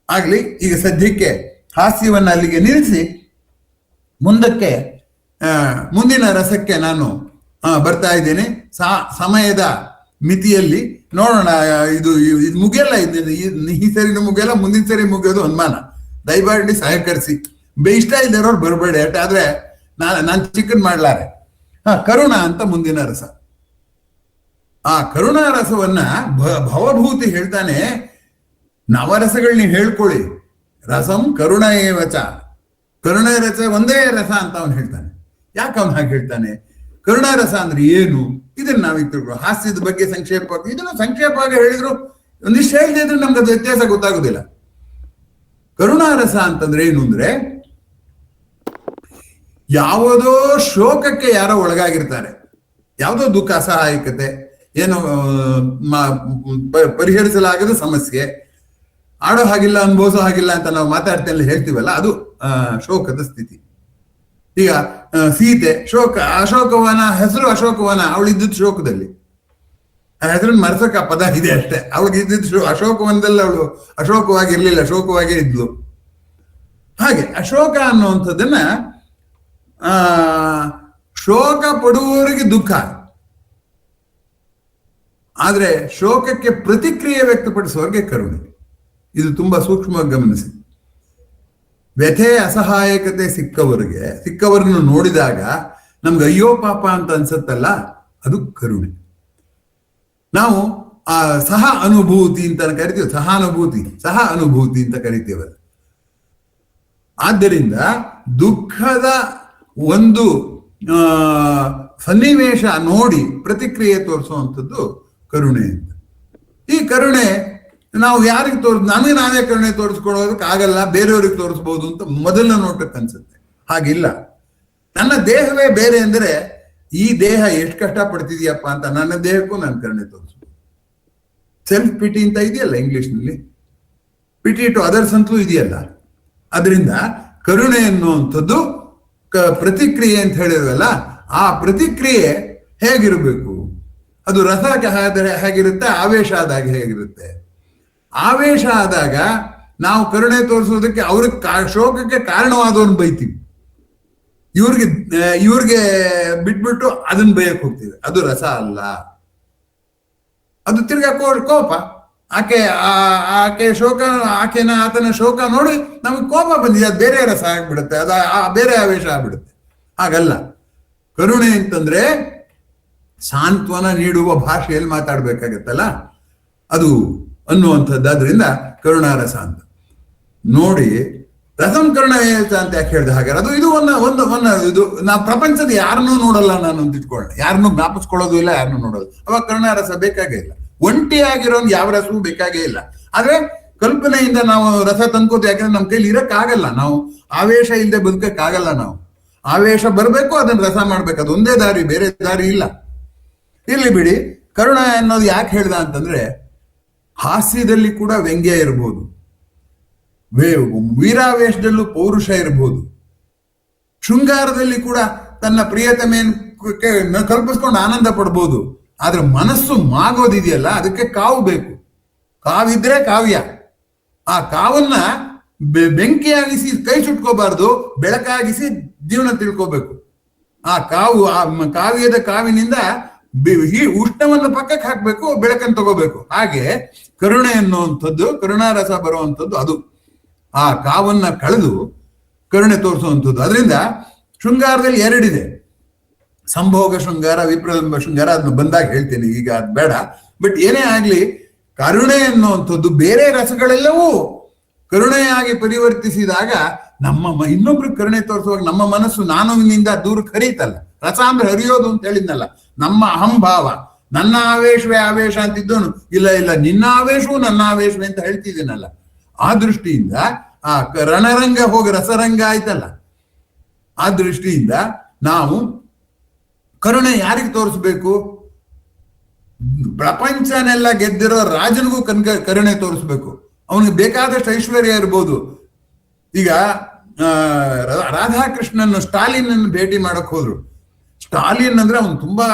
ಆಗ್ಲಿ, ಈಗ ಸದ್ಯಕ್ಕೆ ಹಾಸ್ಯವನ್ನ ಅಲ್ಲಿಗೆ ನಿಲ್ಲಿಸಿ ಮುಂದಕ್ಕೆ ಮುಂದಿನ ರಸಕ್ಕೆ ನಾನು ಬರ್ತಾ ಇದ್ದೇನೆ. ಸಮಯದ ಮಿತಿಯಲ್ಲಿ ನೋಡೋಣ. ಇದು ಮುಗಿಯಲ್ಲ, ಈ ಸರಿ ಮುಗಿಯಲ್ಲ, ಮುಂದಿನ ಸರಿ ಮುಗಿಯೋದು ಅನುಮಾನ. ದಯಮಾಡಿ ಸಹಕರಿಸಿ. ಇಷ್ಟ ಇಲ್ಲದಿರೋರು ಬರಬೇಡಿ. ಆದ್ರೆ ನಾನು ಚಿಕ್ಕನ್ ಮಾಡ್ಲಾರೆ. ಕರುಣ ಅಂತ ಮುಂದಿನ ರಸ. ಆ ಕರುಣಾ ರಸವನ್ನ ಭವಭೂತಿ ಹೇಳ್ತಾನೆ. ನವರಸಗಳನ್ನ ಹೇಳ್ಕೊಳ್ಳಿ, ರಸಂ ಕರುಣ ಏವಚ, ಕರುಣ ರಸ ಒಂದೇ ರಸ ಅಂತ ಅವನು ಹೇಳ್ತಾನೆ. ಯಾಕೆ ಅವನು ಹಾಗೆ ಹೇಳ್ತಾನೆ? ಕರುಣಾ ರಸ ಅಂದ್ರೆ ಏನು? ಇದನ್ನ ನಾವೀಗ ತಿಳ್ಕೊಳ್ಳೋ. ಹಾಸ್ಯದ ಬಗ್ಗೆ ಸಂಕ್ಷೇಪವಾಗಿ ಇದನ್ನು ಸಂಕ್ಷೇಪವಾಗಿ ಹೇಳಿದ್ರು, ಒಂದಿಷ್ಟು ಹೇಳಿದ್ರೆ ಇದ್ರೆ ನಮ್ಗೆ ಅದು ವ್ಯತ್ಯಾಸ ಗೊತ್ತಾಗುದಿಲ್ಲ. ಕರುಣಾ ರಸ ಅಂತಂದ್ರೆ ಏನು ಅಂದ್ರೆ, ಯಾವುದೋ ಶೋಕಕ್ಕೆ ಯಾರೋ ಒಳಗಾಗಿರ್ತಾರೆ, ಯಾವುದೋ ದುಃಖ, ಅಸಹಾಯಕತೆ, ಏನೋ ಪರಿಹರಿಸಲಾಗದ ಸಮಸ್ಯೆ, ಆಡೋ ಹಾಗಿಲ್ಲ, ಅನುಭವಿಸೋ ಹಾಗಿಲ್ಲ ಅಂತ ನಾವು ಮಾತಾಡ್ತೇನೆ ಹೇಳ್ತೀವಲ್ಲ, ಅದು ಶೋಕದ ಸ್ಥಿತಿ. ಈಗ ಸೀತೆ ಅಶೋಕವನ ಹೆಸರು ಅಶೋಕವನ, ಅವಳಿದ್ದದ್ದು ಶೋಕದಲ್ಲಿ. ಆ ಹೆಸರನ್ನ ಮರ್ಸಕ್ ಆ ಪದ ಇದೆ ಅಷ್ಟೇ. ಅವಳಿಗೆ ಇದ್ದಿದ್ದು ಅಶೋಕವನದಲ್ಲಿ ಅವಳು ಅಶೋಕವಾಗಿರ್ಲಿಲ್ಲ, ಶೋಕವಾಗೇ ಇದ್ಲು. ಹಾಗೆ ಅಶೋಕ ಅನ್ನುವಂಥದ್ದನ್ನ ಶೋಕ ಪಡುವವರಿಗೆ ದುಃಖ, ಆದ್ರೆ ಶೋಕಕ್ಕೆ ಪ್ರತಿಕ್ರಿಯೆ ವ್ಯಕ್ತಪಡಿಸುವವರಿಗೆ ಕರುಣೆ. ಇದು ತುಂಬಾ ಸೂಕ್ಷ್ಮವಾಗಿ ಗಮನಿಸಿ. ವ್ಯಥೆ ಅಸಹಾಯಕತೆ ಸಿಕ್ಕವರನ್ನು ನೋಡಿದಾಗ ನಮ್ಗೆ ಅಯ್ಯೋ ಪಾಪ ಅಂತ ಅನ್ಸತ್ತಲ್ಲ, ಅದು ಕರುಣೆ. ನಾವು ಆ ಸಹ ಅನುಭೂತಿ ಅಂತ ಕರಿತೀವಿ, ಸಹ ಅನುಭೂತಿ ಅಂತ ಕರಿತೇವಲ್ಲ. ಆದ್ದರಿಂದ ದುಃಖದ ಒಂದು ಸನ್ನಿವೇಶ ನೋಡಿ ಪ್ರತಿಕ್ರಿಯೆ ತೋರಿಸುವಂಥದ್ದು ಕರುಣೆ ಅಂತ. ಈ ಕರುಣೆ ನಾವು ಯಾರಿಗೆ ನಮಗೆ ನಾವೇ ಕರುಣೆ ತೋರಿಸ್ಕೊಳ್ಳೋದಕ್ಕೆ ಆಗಲ್ಲ, ಬೇರೆಯವ್ರಿಗೆ ತೋರಿಸ್ಬೋದು ಅಂತ ಮೊದಲನೇ ನೋಟಕ್ಕೆ ಅನ್ಸುತ್ತೆ. ಹಾಗಿಲ್ಲ. ನನ್ನ ದೇಹವೇ ಬೇರೆ ಅಂದ್ರೆ ಈ ದೇಹ ಎಷ್ಟು ಕಷ್ಟ ಪಡ್ತಿದ್ಯಪ್ಪ ಅಂತ ನನ್ನ ದೇಹಕ್ಕೂ ನಾನು ಕರುಣೆ ತೋರಿಸ್ಬೋದು. ಸೆಲ್ಫ್ ಪಿಟಿ ಅಂತ ಇದೆಯಲ್ಲ ಇಂಗ್ಲಿಷ್ನಲ್ಲಿ, ಪಿಟಿ ಟು ಅದರ್ಸ್ ಅಂತಲೂ ಇದೆಯಲ್ಲ. ಅದರಿಂದ ಕರುಣೆ ಅನ್ನುವಂಥದ್ದು ಪ್ರತಿಕ್ರಿಯೆ ಅಂತ ಹೇಳಿದ್ವಲ್ಲ, ಆ ಪ್ರತಿಕ್ರಿಯೆ ಹೇಗಿರಬೇಕು? ಅದು ರಸ ಹೇಗಿರುತ್ತೆ, ಆವೇಶ ಆದಾಗ ಹೇಗಿರುತ್ತೆ? ಆವೇಶ ಆದಾಗ ನಾವು ಕರುಣೆ ತೋರಿಸೋದಕ್ಕೆ ಅವ್ರಿಗೆ ಶೋಕಕ್ಕೆ ಕಾರಣವಾದವನ್ನ ಬೈತೀವಿ, ಇವ್ರಿಗೆ ಬಿಟ್ಬಿಟ್ಟು ಅದನ್ನ ಬೈಯಕ್ ಹೋಗ್ತೀವಿ. ಅದು ರಸ ಅಲ್ಲ, ಅದು ತಿರ್ಗಾ ಕೋಪ. ಆಕೆ ಶೋಕ, ಆತನ ಶೋಕ ನೋಡಿ ನಮಗೆ ಕೋಪ ಬಂದಿದೆ, ಅದು ಬೇರೆ ರಸ ಆಗ್ಬಿಡುತ್ತೆ, ಅದು ಬೇರೆ ಆವೇಶ ಆಗ್ಬಿಡುತ್ತೆ. ಹಾಗಲ್ಲ. ಕರುಣೆ ಅಂತಂದ್ರೆ ಸಾಂತ್ವನ ನೀಡುವ ಭಾಷೆಯಲ್ಲಿ ಮಾತಾಡ್ಬೇಕಾಗತ್ತಲ್ಲ, ಅದು ಅನ್ನುವಂಥದ್ದು. ಆದ್ರಿಂದ ಕರುಣಾರಸ ಅಂತ ನೋಡಿ. ರಸಂ ಕರುಣ ಅಂತ ಯಾಕೆ ಹೇಳಿದೆ ಹಾಗಾದ್ರೆ? ಅದು ಇದು ಇದು ನಾ ಪ್ರಪಂಚದ ಯಾರನ್ನೂ ನೋಡಲ್ಲ ನಾನು ಅಂತ ಇಟ್ಕೊಳ್ಳೋಣ, ಯಾರನ್ನೂ ಜ್ಞಾಪಿಸ್ಕೊಳ್ಳೋದು ಇಲ್ಲ, ಯಾರನ್ನೂ ನೋಡೋದು. ಅವಾಗ ಕರುಣಾರಸ ಬೇಕಾಗೇ ಇಲ್ಲ. ಒಂಟಿಯಾಗಿರೋನ್ ಯಾವ ರಸವೂ ಬೇಕಾಗೇ ಇಲ್ಲ. ಆದ್ರೆ ಕಲ್ಪನೆಯಿಂದ ನಾವು ರಸ ತಂದ್ಕೋದು, ಯಾಕಂದ್ರೆ ನಮ್ಮ ಕೈಲಿ ಇರಕ್ಕಾಗಲ್ಲ. ನಾವು ಆವೇಶ ಇಲ್ಲದೆ ಬದುಕಕ್ಕಾಗಲ್ಲ. ನಾವು ಆವೇಶ ಬರಬೇಕು, ಅದನ್ನ ರಸ ಮಾಡ್ಬೇಕು. ಅದು ಒಂದೇ ದಾರಿ, ಬೇರೆ ದಾರಿ ಇಲ್ಲ. ಇರ್ಲಿ ಬಿಡಿ. ಕರುಣ ಅನ್ನೋದು ಯಾಕೆ ಹೇಳ್ದ ಅಂತಂದ್ರೆ, ಹಾಸ್ಯದಲ್ಲಿ ಕೂಡ ವ್ಯಂಗ್ಯ ಇರ್ಬೋದು, ವೀರಾವೇಶದಲ್ಲೂ ಪೌರುಷ ಇರ್ಬೋದು, ಶೃಂಗಾರದಲ್ಲಿ ಕೂಡ ತನ್ನ ಪ್ರಿಯತಮೆಯನ್ನು ಕಲ್ಪಿಸ್ಕೊಂಡು ಆನಂದ ಪಡ್ಬೋದು. ಆದ್ರೆ ಮನಸ್ಸು ಮಾಗೋದಿದೆಯಲ್ಲ, ಅದಕ್ಕೆ ಕಾವು ಬೇಕು. ಕಾವಿದ್ರೆ ಕಾವ್ಯ. ಆ ಕಾವನ್ನ ಬೆಂಕಿಯಾಗಿಸಿ ಕೈ ಸುಟ್ಕೋಬಾರ್ದು, ಬೆಳಕಾಗಿಸಿ ಜೀವನ ತಿಳ್ಕೋಬೇಕು. ಆ ಕಾವು, ಆ ಕಾವ್ಯದ ಕಾವಿನಿಂದ ಉಷ್ಣವನ್ನು ಪಕ್ಕಕ್ಕೆ ಹಾಕ್ಬೇಕು, ಬೆಳಕನ್ನು ತಗೋಬೇಕು. ಹಾಗೆ ಕರುಣೆ ಅನ್ನುವಂಥದ್ದು, ಕರುಣಾರಸ ಬರುವಂಥದ್ದು ಅದು. ಆ ಕಾವನ್ನ ಕಳೆದು ಕರುಣೆ ತೋರಿಸುವಂಥದ್ದು. ಅದರಿಂದ ಶೃಂಗಾರದಲ್ಲಿ ಎರಡಿದೆ, ಸಂಭೋಗ ಶೃಂಗಾರ, ವಿಪ್ರಲಂಬ ಶೃಂಗಾರ. ಅದನ್ನ ಬಂದಾಗ ಹೇಳ್ತೇನೆ, ಈಗ ಅದು ಬೇಡ. ಬಟ್ ಏನೇ ಆಗ್ಲಿ, ಕರುಣೆ ಅನ್ನುವಂಥದ್ದು ಬೇರೆ ರಸಗಳೆಲ್ಲವೂ ಕರುಣೆಯಾಗಿ ಪರಿವರ್ತಿಸಿದಾಗ ಇನ್ನೊಬ್ರಿಗೆ ಕರುಣೆ ತೋರಿಸುವಾಗ ನಮ್ಮ ಮನಸ್ಸು ನಾನುವಿನಿಂದ ದೂರಕ್ಕೆ ಹರಿಯುತ್ತಲ್ಲ. ರಸ ಅಂದ್ರೆ ಹರಿಯೋದು ಅಂತ ಹೇಳಿದ್ನಲ್ಲ. ನಮ್ಮ ಅಹಂಭಾವ, ನನ್ನ ಆವೇಶವೇ ಆವೇಶ ಅಂತಿದ್ದೋನು, ಇಲ್ಲ ನಿನ್ನ ಆವೇಶವು ನನ್ನ ಆವೇಶವೇ ಅಂತ ಹೇಳ್ತಿದ್ದೀನಲ್ಲ. ಆ ದೃಷ್ಟಿಯಿಂದ ಆ ರಣರಂಗ ಹೋಗಿ ರಸರಂಗ ಆಯ್ತಲ್ಲ. ಆ ದೃಷ್ಟಿಯಿಂದ ನಾವು ಕರುಣೆ ಯಾರಿಗೆ ತೋರಿಸ್ಬೇಕು? ಪ್ರಪಂಚನೆಲ್ಲ ಗೆದ್ದಿರೋ ರಾಜನಿಗೂ ಕರುಣೆ ತೋರಿಸ್ಬೇಕು. ಅವನಿಗೆ ಬೇಕಾದಷ್ಟು ಐಶ್ವರ್ಯ ಇರ್ಬೋದು. ಈಗ ರಾಧಾಕೃಷ್ಣನ್ ಸ್ಟಾಲಿನ್ ಅನ್ನು ಭೇಟಿ ಮಾಡಕ್ ಹೋದ್ರು. ಸ್ಟಾಲಿನ್ ಅಂದ್ರೆ ಅವನು ತುಂಬಾ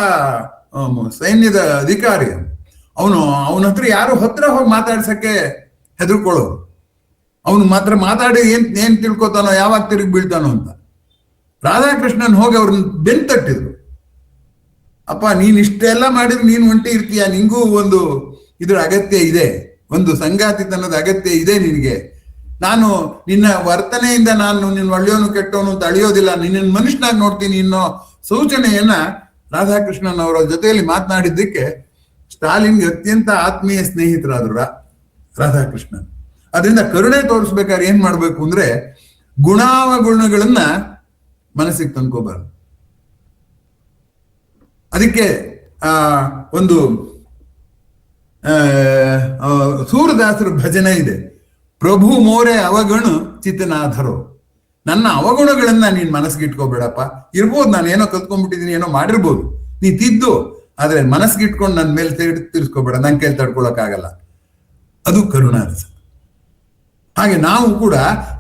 ಸೈನ್ಯದ ಅಧಿಕಾರಿ. ಅವನ ಹತ್ರ ಯಾರು ಹತ್ರ ಹೋಗಿ ಮಾತಾಡ್ಸಕ್ಕೆ ಹೆದರ್ಕೊಳ್ಳೋರು. ಅವನು ಮಾತ್ರ ಮಾತಾಡಿ ಏನ್ ತಿಳ್ಕೊತಾನೋ, ಯಾವಾಗ ತಿರುಗಿ ಬೀಳ್ತಾನೋ ಅಂತ. ರಾಧಾಕೃಷ್ಣನ್ ಹೋಗಿ ಅವ್ರನ್ನ ಬೆನ್ ತಟ್ಟಿದ್ರು. ಅಪ್ಪ, ನೀನ್ ಇಷ್ಟೆಲ್ಲ ಮಾಡಿದ್ರೆ ನೀನ್ ಒಂಟಿ ಇರ್ತೀಯ, ನಿಂಗೂ ಒಂದು ಇದ್ರ ಅಗತ್ಯ ಇದೆ, ಒಂದು ಸಂಗಾತಿತನದ ಅಗತ್ಯ ಇದೆ ನಿನಗೆ. ನಾನು ನಿನ್ನ ವರ್ತನೆಯಿಂದ ನಾನು ನಿನ್ನ ಒಳ್ಳೆಯವನು ಕೆಟ್ಟವನು ಅಂತ ಅಳಿಯೋದಿಲ್ಲ, ನಿನ್ನ ಮನುಷ್ಯನಾಗಿ ನೋಡ್ತೀನಿ ಅನ್ನೋ ಸೂಚನೆಯನ್ನ ರಾಧಾಕೃಷ್ಣನ್ ಅವರ ಜೊತೆಯಲ್ಲಿ ಮಾತನಾಡಿದ್ದಕ್ಕೆ ಸ್ಟಾಲಿನ್ಗೆ ಅತ್ಯಂತ ಆತ್ಮೀಯ ಸ್ನೇಹಿತರಾದ್ರು ರಾಧಾಕೃಷ್ಣನ್. ಅದರಿಂದ ಕರುಣೆ ತೋರಿಸ್ಬೇಕಾದ್ರೆ ಏನ್ ಮಾಡ್ಬೇಕು ಅಂದ್ರೆ ಗುಣಾವಗುಣಗಳನ್ನ ಮನಸ್ಸಿಗೆ ತಂದ್ಕೋಬಾರ್ದು. ಅದಕ್ಕೆ ಒಂದು ಸೂರದಾಸರ ಭಜನೆ ಇದೆ, ಪ್ರಭು ಮೋರೆ ಅವಗುಣ ಚಿತ್ತನಾಧರೋ. ನನ್ನ ಅವಗುಣಗಳನ್ನ ನೀನ್ ಮನಸ್ಸಿಗೆ ಇಟ್ಕೋಬೇಡಪ್ಪ. ಇರ್ಬೋದು, ನಾನು ಏನೋ ಕಲ್ತ್ಕೊಂಡ್ಬಿಟ್ಟಿದೀನಿ, ಏನೋ ಮಾಡಿರ್ಬೋದು, ನೀ ತಿದ್ದು, ಆದ್ರೆ ಮನಸ್ಸಿಗೆ ಇಟ್ಕೊಂಡು ನನ್ನ ಮೇಲೆ ತಿರ್ಸ್ಕೋಬೇಡ, ನನ್ ಕೈಲಿ ತಡ್ಕೊಳಕ್ಕಾಗಲ್ಲ. ಅದು ಕರುಣಾರಸ. ಹಾಗೆ ನಾವು ಕೂಡ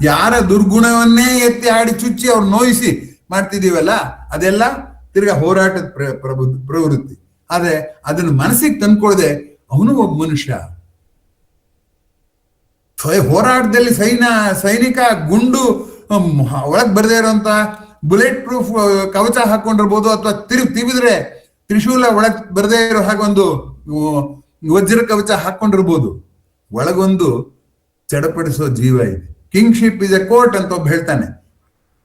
ಯಾರ ದುರ್ಗುಣವನ್ನೇ ಎತ್ತಿ ಆಡಿ ಚುಚ್ಚಿ ಅವ್ರು ನೋಯಿಸಿ ಮಾಡ್ತಿದೀವಲ್ಲ, ಅದೆಲ್ಲ ತಿರ್ಗಾ ಹೋರಾಟದ ಪ್ರವೃತ್ತಿ. ಆದ್ರೆ ಅದನ್ನು ಮನಸ್ಸಿಗೆ ತಂದ್ಕೊಳ್ಳದೆ ಅವನು ಒಬ್ಬ ಮನುಷ್ಯ. ಹೋರಾಟದಲ್ಲಿ ಸೈನಿಕ ಗುಂಡು ಒಳಗ್ ಬರ್ದೇ ಇರೋಂತ ಬುಲೆಟ್ ಪ್ರೂಫ್ ಕವಚ ಹಾಕೊಂಡಿರ್ಬೋದು, ಅಥವಾ ತಿವಿದ್ರೆ ತ್ರಿಶೂಲ ಒಳಗ್ ಬರ್ದೇ ಇರೋ ಹಾಗೊಂದು ವಜ್ರ ಕವಚ ಹಾಕೊಂಡಿರ್ಬೋದು. ಒಳಗೊಂದು ಚಡಪಡಿಸೋ ಜೀವ ಇದೆ. ಕಿಂಗ್ಶಿಪ್ ಇಸ್ ಎ ಕೋರ್ಟ್ ಅಂತ ಒಬ್ಬ ಹೇಳ್ತಾನೆ.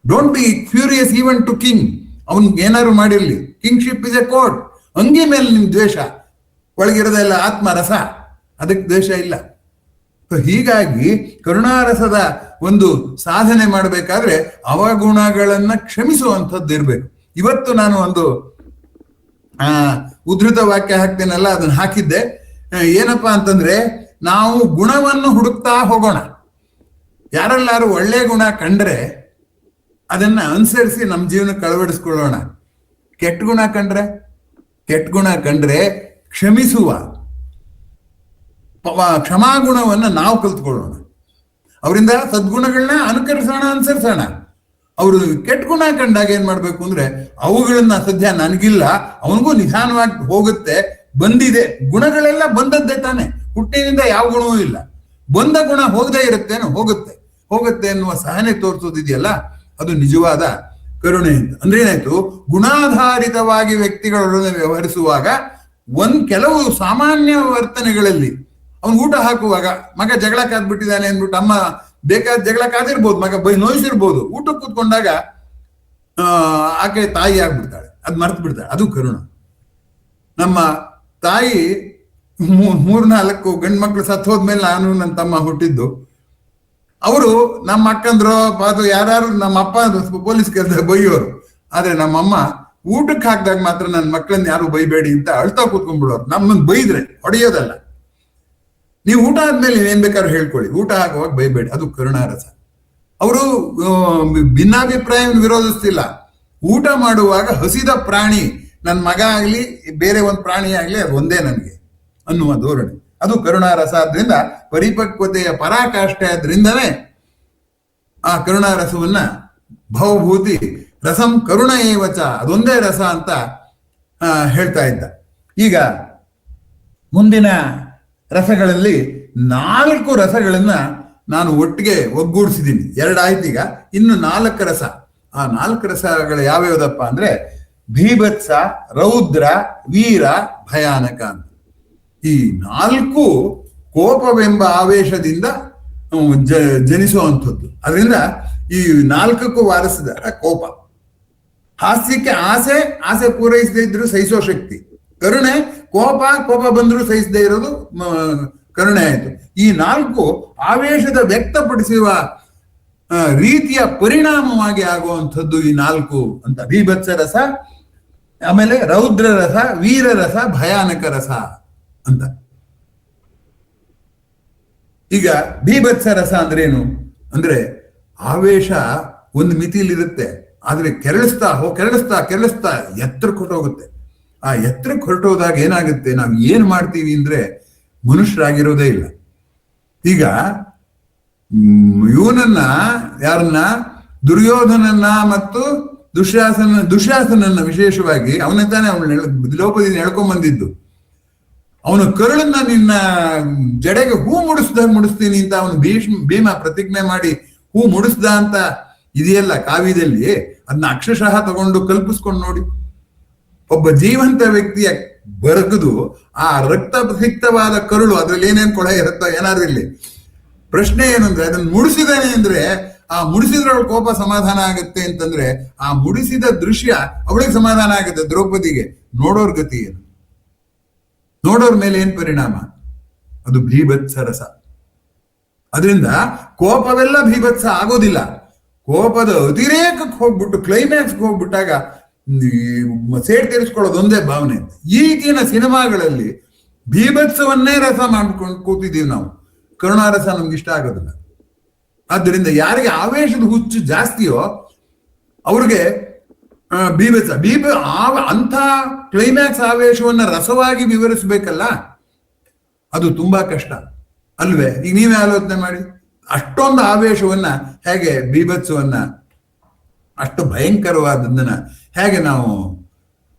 Don't be furious even to king. ಅವನ್ ಏನಾದ್ರು ಮಾಡಿರ್ಲಿ, ಕಿಂಗ್ಶಿಪ್ ಇಸ್ ಎ ಕೋರ್ಟ್. ಅಂಗಿ ಮೇಲೆ ನಿಮ್ ದ್ವೇಷ, ಒಳಗಿರೋದೆಲ್ಲ ಆತ್ಮರಸ, ಅದಕ್ಕೆ ದ್ವೇಷ ಇಲ್ಲ. ಹೀಗಾಗಿ ಕರುಣಾರಸದ ಒಂದು ಸಾಧನೆ ಮಾಡಬೇಕಾದ್ರೆ ಅವಗುಣಗಳನ್ನ ಕ್ಷಮಿಸುವಂಥದ್ದು ಇರ್ಬೇಕು. ಇವತ್ತು ನಾನು ಒಂದು ಉದ್ಧೃತ ವಾಕ್ಯ ಹಾಕ್ತೇನಲ್ಲ, ಅದನ್ನ ಹಾಕಿದ್ದೆ. ಏನಪ್ಪಾ ಅಂತಂದ್ರೆ, ನಾವು ಗುಣವನ್ನು ಹುಡುಕ್ತಾ ಹೋಗೋಣ. ಯಾರೆಲ್ಲಾರು ಒಳ್ಳೆ ಗುಣ ಕಂಡ್ರೆ ಅದನ್ನ ಅನುಸರಿಸಿ ನಮ್ಮ ಜೀವನಕ್ಕೆ ಅಳವಡಿಸ್ಕೊಳ್ಳೋಣ. ಕೆಟ್ಟ ಗುಣ ಕಂಡ್ರೆ ಕ್ಷಮಿಸುವ ಕ್ಷಮಾಗುಣವನ್ನ ನಾವು ಕಲ್ತ್ಕೊಳ್ಳೋಣ. ಅವರಿಂದ ಸದ್ಗುಣಗಳನ್ನ ಅನುಸರಿಸೋಣ. ಅವರು ಕೆಟ್ಟ ಗುಣ ಕಂಡಾಗ ಏನ್ ಮಾಡ್ಬೇಕು ಅಂದ್ರೆ, ಅವುಗಳನ್ನ ಸದ್ಯ ನನಗಿಲ್ಲ, ಅವನಿಗೂ ನಿಧಾನವಾಗಿ ಹೋಗುತ್ತೆ, ಬಂದಿದೆ. ಗುಣಗಳೆಲ್ಲ ಬಂದದ್ದೇ ತಾನೆ, ಹುಟ್ಟಿನಿಂದ ಯಾವ ಗುಣವೂ ಇಲ್ಲ. ಬಂದ ಗುಣ ಹೋಗದೇ ಇರುತ್ತೇನೋ, ಹೋಗುತ್ತೆ ಎನ್ನುವ ಸಹನೆ ತೋರಿಸೋದಿದೆಯಲ್ಲ, ಅದು ನಿಜವಾದ ಕರುಣೆ ಅಂತ. ಅಂದ್ರೆ ಏನಾಯ್ತು, ಗುಣಾಧಾರಿತವಾಗಿ ವ್ಯಕ್ತಿಗಳೊಡನೆ ವ್ಯವಹರಿಸುವಾಗ ಕೆಲವು ಸಾಮಾನ್ಯ ವರ್ತನೆಗಳಲ್ಲಿ, ಅವನು ಊಟ ಹಾಕುವಾಗ ಮಗ ಜಗಳ ಕಾದ್ಬಿಟ್ಟಿದ್ದಾನೆ ಅಂದ್ಬಿಟ್ಟು ಅಮ್ಮ ಬೇಕಾದ ಜಗಳ ಕಾದಿರ್ಬೋದು, ಮಗ ನೋಯಿಸಿರ್ಬೋದು. ಊಟಕ್ಕೆ ಕೂತ್ಕೊಂಡಾಗ ಆಕೆ ತಾಯಿ ಆಗ್ಬಿಡ್ತಾಳೆ, ಅದ್ ಮರ್ತು ಬಿಡ್ತಾಳೆ. ಅದು ಕರುಣ. ನಮ್ಮ ತಾಯಿ 3-4 ಗಂಡು ಮಕ್ಳು ಸತ್ತು ಹೋದ್ಮೇಲೆ ನಾನು ನನ್ನ ತಮ್ಮ ಹುಟ್ಟಿದ್ದು. ಅವರು ನಮ್ಮ ಅಕ್ಕಂದ್ರು ಅದು ಯಾರು ನಮ್ಮ ಅಪ್ಪ ಪೊಲೀಸ್ ಕೆಲಸ ಬೈಯೋರು. ಆದ್ರೆ ನಮ್ಮಮ್ಮ ಊಟಕ್ಕೆ ಹಾಕಿದಾಗ ಮಾತ್ರ ನನ್ನ ಮಕ್ಕಳನ್ನ ಯಾರು ಬೈಬೇಡಿ ಅಂತ ಅಳ್ತಾ ಕೂತ್ಕೊಂಡ್ಬಿಡೋರು. ನಮ್ಮನ್ನ ಬೈದ್ರೆ ಹೊಡೆಯೋದಲ್ಲ. ನೀವು ಊಟ ಆದ್ಮೇಲೆ ಏನ್ ಬೇಕಾದ್ರೂ ಹೇಳ್ಕೊಳ್ಳಿ, ಊಟ ಹಾಕುವಾಗ ಬೈಬೇಡಿ. ಅದು ಕರುಣಾರಸ. ಅವರು ಭಿನ್ನಾಭಿಪ್ರಾಯವನ್ನು ವಿರೋಧಿಸ್ತಿಲ್ಲ. ಊಟ ಮಾಡುವಾಗ ಹಸಿದ ಪ್ರಾಣಿ, ನನ್ನ ಮಗ ಆಗ್ಲಿ ಬೇರೆ ಒಂದು ಪ್ರಾಣಿ ಆಗ್ಲಿ, ಅದು ಒಂದೇ ನನಗೆ ಅನ್ನುವ ಧೋರಣೆ, ಅದು ಕರುಣಾರಸ. ಆದ್ರಿಂದ ಪರಿಪಕ್ವತೆಯ ಪರಾಕಾಷ್ಠೆ ಆದ್ರಿಂದನೇ ಆ ಕರುಣಾರಸವನ್ನ ಭವಭೂತಿ ರಸಂ ಕರುಣ ಏವಚ, ಅದೊಂದೇ ರಸ ಅಂತ ಹೇಳ್ತಾ ಇದ್ದ. ಈಗ ಮುಂದಿನ ರಸಗಳಲ್ಲಿ 4 ರಸಗಳನ್ನ ನಾನು ಒಟ್ಟಿಗೆ ಒಗ್ಗೂಡಿಸಿದ್ದೀನಿ. 2 ಆಯ್ತು, ಈಗ ಇನ್ನು 4 ರಸ. ಆ 4 ರಸಗಳು ಯಾವ್ಯಾವ್ದಪ್ಪ ಅಂದ್ರೆ ಭೀಭತ್ಸ, ರೌದ್ರ, ವೀರ, ಭಯಾನಕ ಅಂತ. ಈ 4 ಕೋಪವೆಂಬ ಆವೇಶದಿಂದ ಜನಿಸುವಂಥದ್ದು. ಅದರಿಂದ ಈ 4ಕ್ಕೂ ವಾರಸಿದ ಕೋಪ. ಹಾಸ್ಯಕ್ಕೆ ಆಸೆ ಪೂರೈಸದೇ ಇದ್ರು ಸಹಿಸೋ ಶಕ್ತಿ. ಕರುಣೆ ಕೋಪ ಬಂದ್ರು ಸಹಿಸದೇ ಇರೋದು ಕರುಣೆ ಆಯ್ತು. ಈ 4 ಆವೇಶದ ವ್ಯಕ್ತಪಡಿಸುವ ರೀತಿಯ ಪರಿಣಾಮವಾಗಿ ಆಗುವಂಥದ್ದು ಈ 4 ಅಂತ. ಭೀಭತ್ಸ ರಸ, ಆಮೇಲೆ ರೌದ್ರ ರಸ, ವೀರ ರಸ, ಭಯಾನಕ ರಸ ಅಂತ. ಈಗ ಭೀಭತ್ಸ ರಸ ಅಂದ್ರೆ ಏನು ಅಂದ್ರೆ, ಆವೇಶ ಒಂದು ಮಿತಿಲಿರುತ್ತೆ, ಆದ್ರೆ ಕೆರಳಿಸ್ತಾ ಎತ್ತರಕ್ಕೆ ಹೊರಟೋಗುತ್ತೆ. ಆ ಎತ್ತರಕ್ಕೆ ಹೊರಟೋದಾಗ ಏನಾಗುತ್ತೆ, ನಾವು ಏನ್ ಮಾಡ್ತೀವಿ ಅಂದ್ರೆ ಮನುಷ್ಯರಾಗಿರೋದೇ ಇಲ್ಲ. ಈಗ ಇವನನ್ನ ಯಾರನ್ನ ದುರ್ಯೋಧನನ್ನ ಮತ್ತು ದುಶ್ಯಾಸನನ್ನ ವಿಶೇಷವಾಗಿ ಅವನೇ ತಾನೇ ಅವಳು ದ್ರೌಪದಿ ಎಳ್ಕೊಂಡ್ ಬಂದಿದ್ದು. ಅವನು ಕರುಳನ್ನ ನಿನ್ನ ಜಡೆಗೆ ಹೂ ಮುಡಿಸ್ತೀನಿ ಅಂತ ಅವನು ಭೀಮ ಪ್ರತಿಜ್ಞೆ ಮಾಡಿ ಹೂ ಮುಡಿಸ್ದ ಅಂತ ಇದೆಯಲ್ಲ ಕಾವ್ಯದಲ್ಲಿ, ಅದನ್ನ ಅಕ್ಷರಶಃ ತಗೊಂಡು ಕಲ್ಪಿಸ್ಕೊಂಡು ನೋಡಿ. ಒಬ್ಬ ಜೀವಂತ ವ್ಯಕ್ತಿಯ ಬರಗದು ಆ ರಕ್ತಸಿಕ್ತವಾದ ಕರುಳು, ಅದ್ರಲ್ಲಿ ಏನೇನ್ ಕೊಳೆ ಇರುತ್ತೋ ಏನಾದ್ರು ಇಲ್ಲಿ. ಪ್ರಶ್ನೆ ಏನಂದ್ರೆ ಅದನ್ನ ಮುಡಿಸಿದಾನೆ ಅಂದ್ರೆ ಆ ಮುಡಿಸಿದ್ರವಳ ಕೋಪ ಸಮಾಧಾನ ಆಗುತ್ತೆ ಅಂತಂದ್ರೆ ಆ ಮುಡಿಸಿದ ದೃಶ್ಯ ಅವಳಿಗೆ ಸಮಾಧಾನ ಆಗುತ್ತೆ, ದ್ರೌಪದಿಗೆ. ನೋಡೋರ್ ಗತಿ ಏನು? ನೋಡೋರ್ ಮೇಲೆ ಏನ್ ಪರಿಣಾಮ? ಅದು ಭೀಭತ್ಸ ರಸ. ಅದರಿಂದ ಕೋಪವೆಲ್ಲ ಭೀಭತ್ಸ ಆಗೋದಿಲ್ಲ. ಕೋಪದ ಅತಿರೇಕಕ್ಕೆ ಹೋಗ್ಬಿಟ್ಟು ಕ್ಲೈಮ್ಯಾಕ್ಸ್ಗೆ ಹೋಗ್ಬಿಟ್ಟಾಗ ಸೇಡ್ ತೀರಿಸ್ಕೊಳ್ಳೋದು ಒಂದೇ ಭಾವನೆ. ಈಗಿನ ಸಿನಿಮಾಗಳಲ್ಲಿ ಭೀಭತ್ಸವನ್ನೇ ರಸ ಮಾಡ್ಕೊಂಡು ಕೂತಿದ್ದೀವಿ ನಾವು. ಕರುಣಾರಸ ನಮ್ಗೆ ಇಷ್ಟ ಆಗೋದಿಲ್ಲ. ಆದ್ದರಿಂದ ಯಾರಿಗೆ ಆವೇಶದ ಹುಚ್ಚು ಜಾಸ್ತಿಯೋ ಅವ್ರಿಗೆ ಭೀಭತ್ಸ ಅಂಥ ಕ್ಲೈಮ್ಯಾಕ್ಸ್ ಆವೇಶವನ್ನ ರಸವಾಗಿ ವಿವರಿಸ್ಬೇಕಲ್ಲ, ಅದು ತುಂಬಾ ಕಷ್ಟ ಅಲ್ವೇ? ಈಗ ನೀವೇ ಆಲೋಚನೆ ಮಾಡಿ, ಅಷ್ಟೊಂದು ಆವೇಶವನ್ನ ಹೇಗೆ, ಭೀಭತ್ಸವನ್ನ ಅಷ್ಟು ಭಯಂಕರವಾದದ್ದನ್ನ ಹೇಗೆ ನಾವು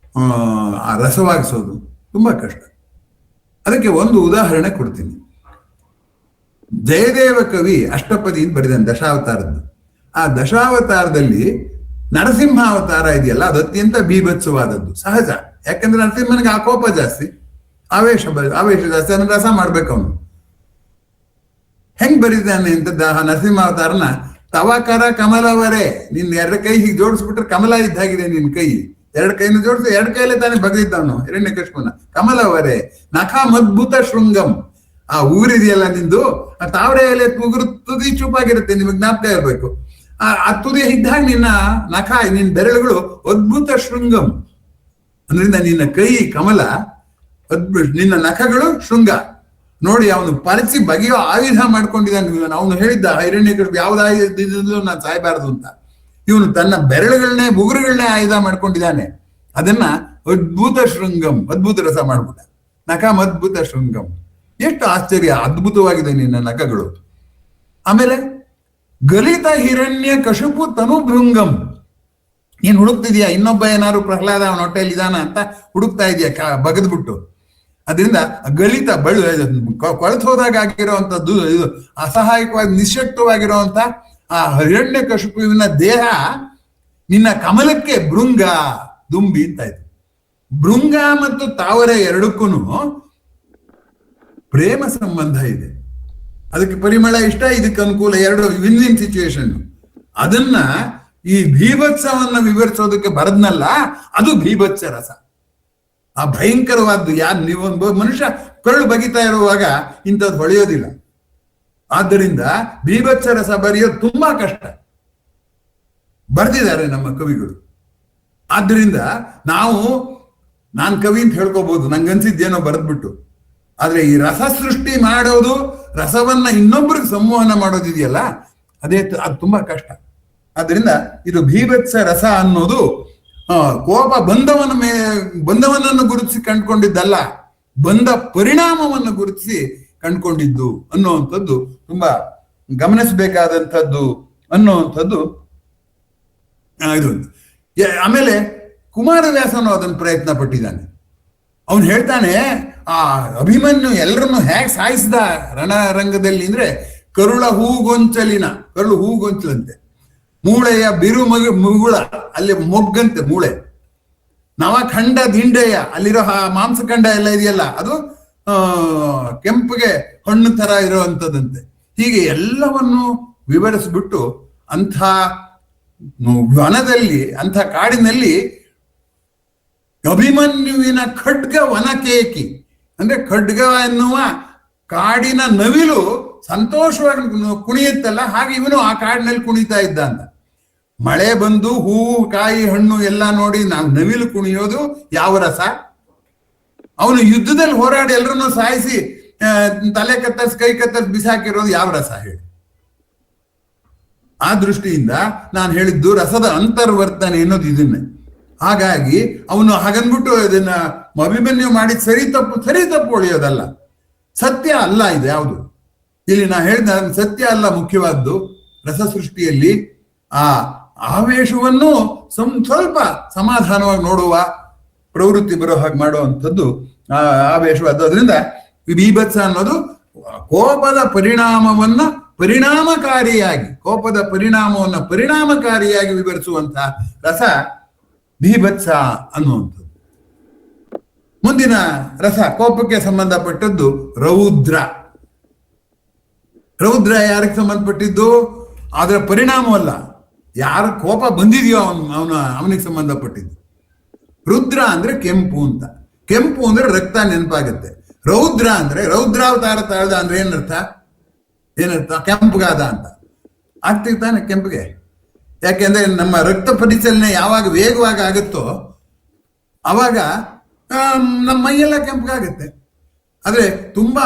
ಆ ರಸವಾಗಿಸೋದು ತುಂಬಾ ಕಷ್ಟ. ಅದಕ್ಕೆ ಒಂದು ಉದಾಹರಣೆ ಕೊಡ್ತೀನಿ. ಜಯದೇವ ಕವಿ ಅಷ್ಟಪದಿ ಬರೆದಾನೆ ದಶಾವತಾರದ್ದು. ಆ ದಶಾವತಾರದಲ್ಲಿ ನರಸಿಂಹಾವತಾರ ಇದೆಯಲ್ಲ, ಅದು ಅತ್ಯಂತ ಭೀಭತ್ಸವಾದದ್ದು ಸಹಜ. ಯಾಕಂದ್ರೆ ನರಸಿಂಹನಿಗೆ ಆ ಕೋಪ ಜಾಸ್ತಿ, ಆವೇಶ ಜಾಸ್ತಿ, ಅದನ್ನ ರಸ ಮಾಡ್ಬೇಕು ಅವನು. ಹೆಂಗ್ ಬರೀತಾನೆ ಅಂತ ನರಸಿಂಹಾವತಾರನ, ತವಕರ ಕಮಲವರೇ, ನಿನ್ ಎರಡು ಕೈ ಹೀಗೆ ಜೋಡಿಸ್ಬಿಟ್ರೆ ಕಮಲ ಇದ್ದಾಗಿದೆ ನಿನ್ ಕೈ, ಎರಡು ಕೈನ ಜೋಡಿಸಿ ಎರಡು ಕೈಯಲ್ಲೇ ತಾನೇ ಬಗ್ದಿದ್ದವನು ಹಿರಣ್ಯಕಶ್ಯಪನ. ಕಮಲವರೇ ನಖ ಮದ್ಭುತ ಶೃಂಗಂ, ಆ ಊರಿದೆಯಲ್ಲ ನಿಂದು, ಆ ತಾವರೆ ಎಲೆ ಉಗುರು ತುದಿ ಚೂಪಾಗಿರುತ್ತೆ, ನಿಮಗೆ ಜ್ಞಾಪಕ ಇರ್ಬೇಕು. ಆ ತುದಿ ಇದ್ದಾಗ ನಿನ್ನ ನಖ, ನಿನ್ನ ಬೆರಳುಗಳು ಅದ್ಭುತ ಶೃಂಗಂ, ಅಂದ್ರಿಂದ ನಿನ್ನ ಕೈ ಕಮಲ, ನಿನ್ನ ನಖಗಳು ಶೃಂಗ. ನೋಡಿ, ಅವನು ಪರಿಚಿ ಬಗೆಯೋ ಆಯುಧ ಮಾಡ್ಕೊಂಡಿದ್ದಾನೆ. ಅವನು ಹೇಳಿದ್ದ ಹಿರಣ್ಯಕಶ್ಯಪ ಯಾವ್ದು ಆಯುಧ ನಾನು ಸಾಯ್ಬಾರದು ಅಂತ. ಇವನು ತನ್ನ ಬೆರಳುಗಳನ್ನೇ ಉಗುರುಗಳನ್ನೇ ಆಯುಧ ಮಾಡ್ಕೊಂಡಿದ್ದಾನೆ. ಅದನ್ನ ಅದ್ಭುತ ಶೃಂಗಂ, ಅದ್ಭುತ ರಸ ಮಾಡ್ಬಿಟ್ಟ. ನಖ ಅದ್ಭುತ ಶೃಂಗಂ. ಎಷ್ಟು ಆಶ್ಚರ್ಯ, ಅದ್ಭುತವಾಗಿದೆ ನಿನ್ನ ನಖಗಳು. ಆಮೇಲೆ ಗಲಿತ ಹಿರಣ್ಯ ಕಶುಪು ತನು ಭೃಂಗಂ, ನೀನ್ ಹುಡುಕ್ತಿದ್ಯಾ ಇನ್ನೊಬ್ಬ ಏನಾದ್ರು ಪ್ರಹ್ಲಾದ ಅವನ ಹೊಟ್ಟೆಯಲ್ಲಿ ಇದಾನ ಅಂತ ಹುಡುಕ್ತಾ ಇದೆಯಾ ಬಗದ್ಬಿಟ್ಟು. ಅದರಿಂದ ಗಲಿತ ಕೊಳತು ಹೋದಾಗ ಆಗಿರುವಂತದ್ದು, ಇದು ಅಸಹಾಯಕವಾಗಿ ನಿಶಕ್ತವಾಗಿರುವಂತ ಆ ಹಿರಣ್ಯ ಕಶುಪುವಿನ ದೇಹ ನಿನ್ನ ಕಮಲಕ್ಕೆ ಭೃಂಗ, ದುಂಬಿ ಅಂತ ಇತ್ತು. ಭೃಂಗ ಮತ್ತು ತಾವರೆ ಎರಡಕ್ಕೂ ಪ್ರೇಮ ಸಂಬಂಧ ಇದೆ. ಅದಕ್ಕೆ ಪರಿಮಳ ಇಷ್ಟ, ಇದಕ್ಕೆ ಅನುಕೂಲ, ಎರಡು ವಿನ್ ವಿನ್ ಸಿಚುವೇಶನ್. ಅದನ್ನ ಈ ಭೀಭತ್ಸವನ್ನ ವಿವರಿಸೋದಕ್ಕೆ ಬರದ್ನಲ್ಲ, ಅದು ಭೀಭತ್ಸ ರಸ. ಆ ಭಯಂಕರವಾದ್ದು ನೀವೊಂದು ಮನುಷ್ಯ ಕರುಳು ಬಗಿತಾ ಇರುವಾಗ ಇಂಥದ್ದು ಹೊಳೆಯೋದಿಲ್ಲ. ಆದ್ದರಿಂದ ಭೀಭತ್ಸ ರಸ ಬರೆಯೋದು ತುಂಬಾ ಕಷ್ಟ. ಬರೆದಿದ್ದಾರೆ ನಮ್ಮ ಕವಿಗಳು. ಆದ್ರಿಂದ ನಾನು ಕವಿ ಅಂತ ಹೇಳ್ಕೋಬಹುದು, ನಂಗನ್ಸಿದ್ದೇನೋ ಬರೆದ್ಬಿಟ್ಟು. ಆದ್ರೆ ಈ ರಸ ಸೃಷ್ಟಿ ಮಾಡೋದು, ರಸವನ್ನ ಇನ್ನೊಬ್ರಿಗೆ ಸಂವಹನ ಮಾಡೋದಿದೆಯಲ್ಲ, ಅದು ತುಂಬಾ ಕಷ್ಟ. ಆದ್ರಿಂದ ಇದು ಭೀಭತ್ಸ ರಸ ಅನ್ನೋದು ಕೋಪ ಬಂಧವನನ್ನು ಗುರುತಿಸಿ ಕಂಡುಕೊಂಡಿದ್ದಲ್ಲ, ಬಂದ ಪರಿಣಾಮವನ್ನು ಗುರುತಿಸಿ ಕಂಡುಕೊಂಡಿದ್ದು ಅನ್ನುವಂಥದ್ದು ತುಂಬಾ ಗಮನಿಸಬೇಕಾದಂಥದ್ದು ಅನ್ನುವಂಥದ್ದು ಇದು. ಆಮೇಲೆ ಕುಮಾರವ್ಯಾಸನು ಅದನ್ನು ಪ್ರಯತ್ನ ಪಟ್ಟಿದ್ದಾನೆ. ಅವನು ಹೇಳ್ತಾನೆ, ಆ ಅಭಿಮನ್ಯು ಎಲ್ಲರನ್ನು ಹೇಗೆ ಸಾಯಿಸಿದ ರಣರಂಗದಲ್ಲಿ ಅಂದ್ರೆ, ಕರುಳು ಹೂಗೊಂಚಲಂತೆ, ಮೂಳೆಯ ಮುಗುಳ ಅಲ್ಲಿ ಮೊಗ್ಗಂತೆ ಮೂಳೆ, ನವಖಂಡ ದಿಂಡೆಯ ಅಲ್ಲಿರೋ ಮಾಂಸಖಂಡ ಎಲ್ಲ ಇದೆಯಲ್ಲ ಅದು ಕೆಂಪಗೆ ಹಣ್ಣು ತರ ಇರುವಂತದಂತೆ. ಹೀಗೆ ಎಲ್ಲವನ್ನು ವಿವರಿಸ್ಬಿಟ್ಟು ಅಂಥ ವನದಲ್ಲಿ, ಅಂಥ ಕಾಡಿನಲ್ಲಿ ಅಭಿಮನ್ಯುವಿನ ಖಡ್ಗ ವನಕೇಕಿ ಅಂದ್ರೆ ಖಡ್ಗ ಎನ್ನುವ ಕಾಡಿನ ನವಿಲು ಸಂತೋಷವಾಗಿ ಕುಣಿಯುತ್ತಲ್ಲ, ಹಾಗೆ ಇವನು ಆ ಕಾಡಿನಲ್ಲಿ ಕುಣಿತಾ ಇದ್ದ ಅಂತ. ಮಳೆ ಬಂದು ಹೂವು ಕಾಯಿ ಹಣ್ಣು ಎಲ್ಲ ನೋಡಿ ನಾವು ನವಿಲು ಕುಣಿಯೋದು ಯಾವ ರಸ? ಅವನು ಯುದ್ಧದಲ್ಲಿ ಹೋರಾಡಿ ಎಲ್ಲರನ್ನೂ ಸಾಯಿಸಿ ತಲೆ ಕತ್ತರಿಸಿ ಕೈ ಕತ್ತರಿಸಿ ಬಿಸಾಕಿರೋದು ಯಾವ ರಸ ಹೇಳಿ? ಆ ದೃಷ್ಟಿಯಿಂದ ನಾನು ಹೇಳಿದ್ದು ರಸದ ಅಂತರ್ವರ್ತನೆ ಅನ್ನೋದು ಇದನ್ನೇ. ಹಾಗಾಗಿ ಅವನು ಹಾಗನ್ಬಿಟ್ಟು ಇದನ್ನ ಅಭಿಮನ್ಯು ಮಾಡಿದ ಸರಿ ತಪ್ಪು ಒಳೆಯೋದಲ್ಲ, ಸತ್ಯ ಅಲ್ಲ ಇದು ಯಾವುದು. ಇಲ್ಲಿ ನಾ ಹೇಳಿದ ಸತ್ಯ ಅಲ್ಲ ಮುಖ್ಯವಾದ್ದು ರಸ ಸೃಷ್ಟಿಯಲ್ಲಿ. ಆ ಆವೇಶವನ್ನು ಸ್ವಲ್ಪ ಸಮಾಧಾನವಾಗಿ ನೋಡುವ ಪ್ರವೃತ್ತಿ ಬರೋ ಹಾಗೆ ಮಾಡುವಂಥದ್ದು ಆವೇಶವಾದ. ಅದರಿಂದ ಬೀಭತ್ಸ ಅನ್ನೋದು ಕೋಪದ ಪರಿಣಾಮಕಾರಿಯಾಗಿ ವಿವರಿಸುವಂತಹ ರಸ ಬೀಭತ್ಸ ಅನ್ನುವಂಥದ್ದು. ಮುಂದಿನ ರಸ ಕೋಪಕ್ಕೆ ಸಂಬಂಧಪಟ್ಟದ್ದು ರೌದ್ರ. ರೌದ್ರ ಯಾರಿಗೆ ಸಂಬಂಧಪಟ್ಟಿದ್ದು? ಅದರ ಪರಿಣಾಮವಲ್ಲ, ಯಾರ ಕೋಪ ಬಂದಿದೆಯೋ ಅವನಿಗೆ ಸಂಬಂಧಪಟ್ಟಿದ್ದು. ರುದ್ರ ಅಂದ್ರೆ ಕೆಂಪು ಅಂತ. ಕೆಂಪು ಅಂದ್ರೆ ರಕ್ತ ನೆನಪಾಗುತ್ತೆ. ರೌದ್ರ ಅಂದ್ರೆ ರೌದ್ರಾವತಾರ ತಾಳ್ದ ಅಂದ್ರೆ ಏನರ್ಥ? ಕೆಂಪುಗಾದ ಅಂತ ಆಗ್ತಿರ್ತಾನೆ ಕೆಂಪಿಗೆ. ಯಾಕೆಂದ್ರೆ ನಮ್ಮ ರಕ್ತ ಪರಿಚಲನೆ ಯಾವಾಗ ವೇಗವಾಗಿ ಆಗುತ್ತೋ ಅವಾಗ ನಮ್ಮ ಮೈಯೆಲ್ಲ ಕೆಂಪಗಾಗುತ್ತೆ. ಆದ್ರೆ ತುಂಬಾ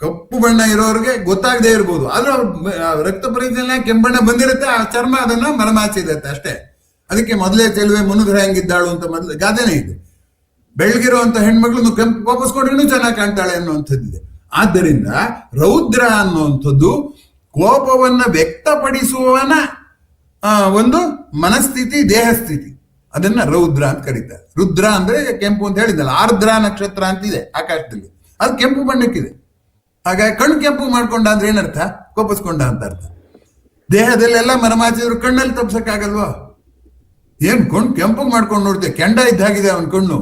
ಕಪ್ಪು ಬಣ್ಣ ಇರೋರಿಗೆ ಗೊತ್ತಾಗದೆ ಇರ್ಬೋದು, ಆದ್ರೆ ರಕ್ತ ಪರಿಚಲನೆ ಕೆಂಪು ಬಣ್ಣ ಬಂದಿರುತ್ತೆ, ಆ ಚರ್ಮ ಅದನ್ನ ಮರಮಾಚಿರುತ್ತೆ ಅಷ್ಟೇ. ಅದಕ್ಕೆ ಮೊದಲೇ ಚೆಲುವೆ ಮುನುಗ್ರ ಹೆಂಗಿದ್ದಾಳು ಅಂತ ಮೊದಲು ಗಾದೆನೇ ಇದೆ. ಬೆಳಗಿರುವಂತ ಹೆಣ್ಮಕ್ಳು ಕೆಂಪು ವಾಪಸ್ಕೊಂಡು ಇನ್ನೂ ಚೆನ್ನಾಗಿ ಕಾಣ್ತಾಳೆ ಅನ್ನುವಂಥದ್ದಿದೆ. ಆದ್ದರಿಂದ ರೌದ್ರ ಅನ್ನುವಂಥದ್ದು ಕೋಪವನ್ನ ವ್ಯಕ್ತಪಡಿಸುವವನ ಒಂದು ಮನಸ್ಥಿತಿ, ದೇಹಸ್ಥಿತಿ. ಅದನ್ನ ರೌದ್ರ ಅಂತ ಕರೀತಾರೆ. ರುದ್ರ ಅಂದ್ರೆ ಕೆಂಪು ಅಂತ ಹೇಳಿದಲ್ಲ. ಆರ್ದ್ರ ನಕ್ಷತ್ರ ಅಂತಿದೆ ಆಕಾಶದಲ್ಲಿ, ಅದು ಕೆಂಪು ಬಣ್ಣಕ್ಕಿದೆ. ಹಾಗಾಗಿ ಕಣ್ಣು ಕೆಂಪು ಮಾಡ್ಕೊಂಡ ಅಂದ್ರೆ ಏನರ್ಥ? ಕೋಪಿಸ್ಕೊಂಡ ಅಂತ ಅರ್ಥ. ದೇಹದಲ್ಲೆಲ್ಲ ಮರಮಾಚಿದ್ರು ಕಣ್ಣಲ್ಲಿ ತಪ್ಸಕ್ಕಾಗಲ್ವಾ? ಏನ್ ಕಣ್ಣು ಕೆಂಪು ಮಾಡ್ಕೊಂಡು ನೋಡ್ತೇವೆ, ಕೆಂಡ ಇದ್ದಾಗಿದೆ ಅವನ ಕಣ್ಣು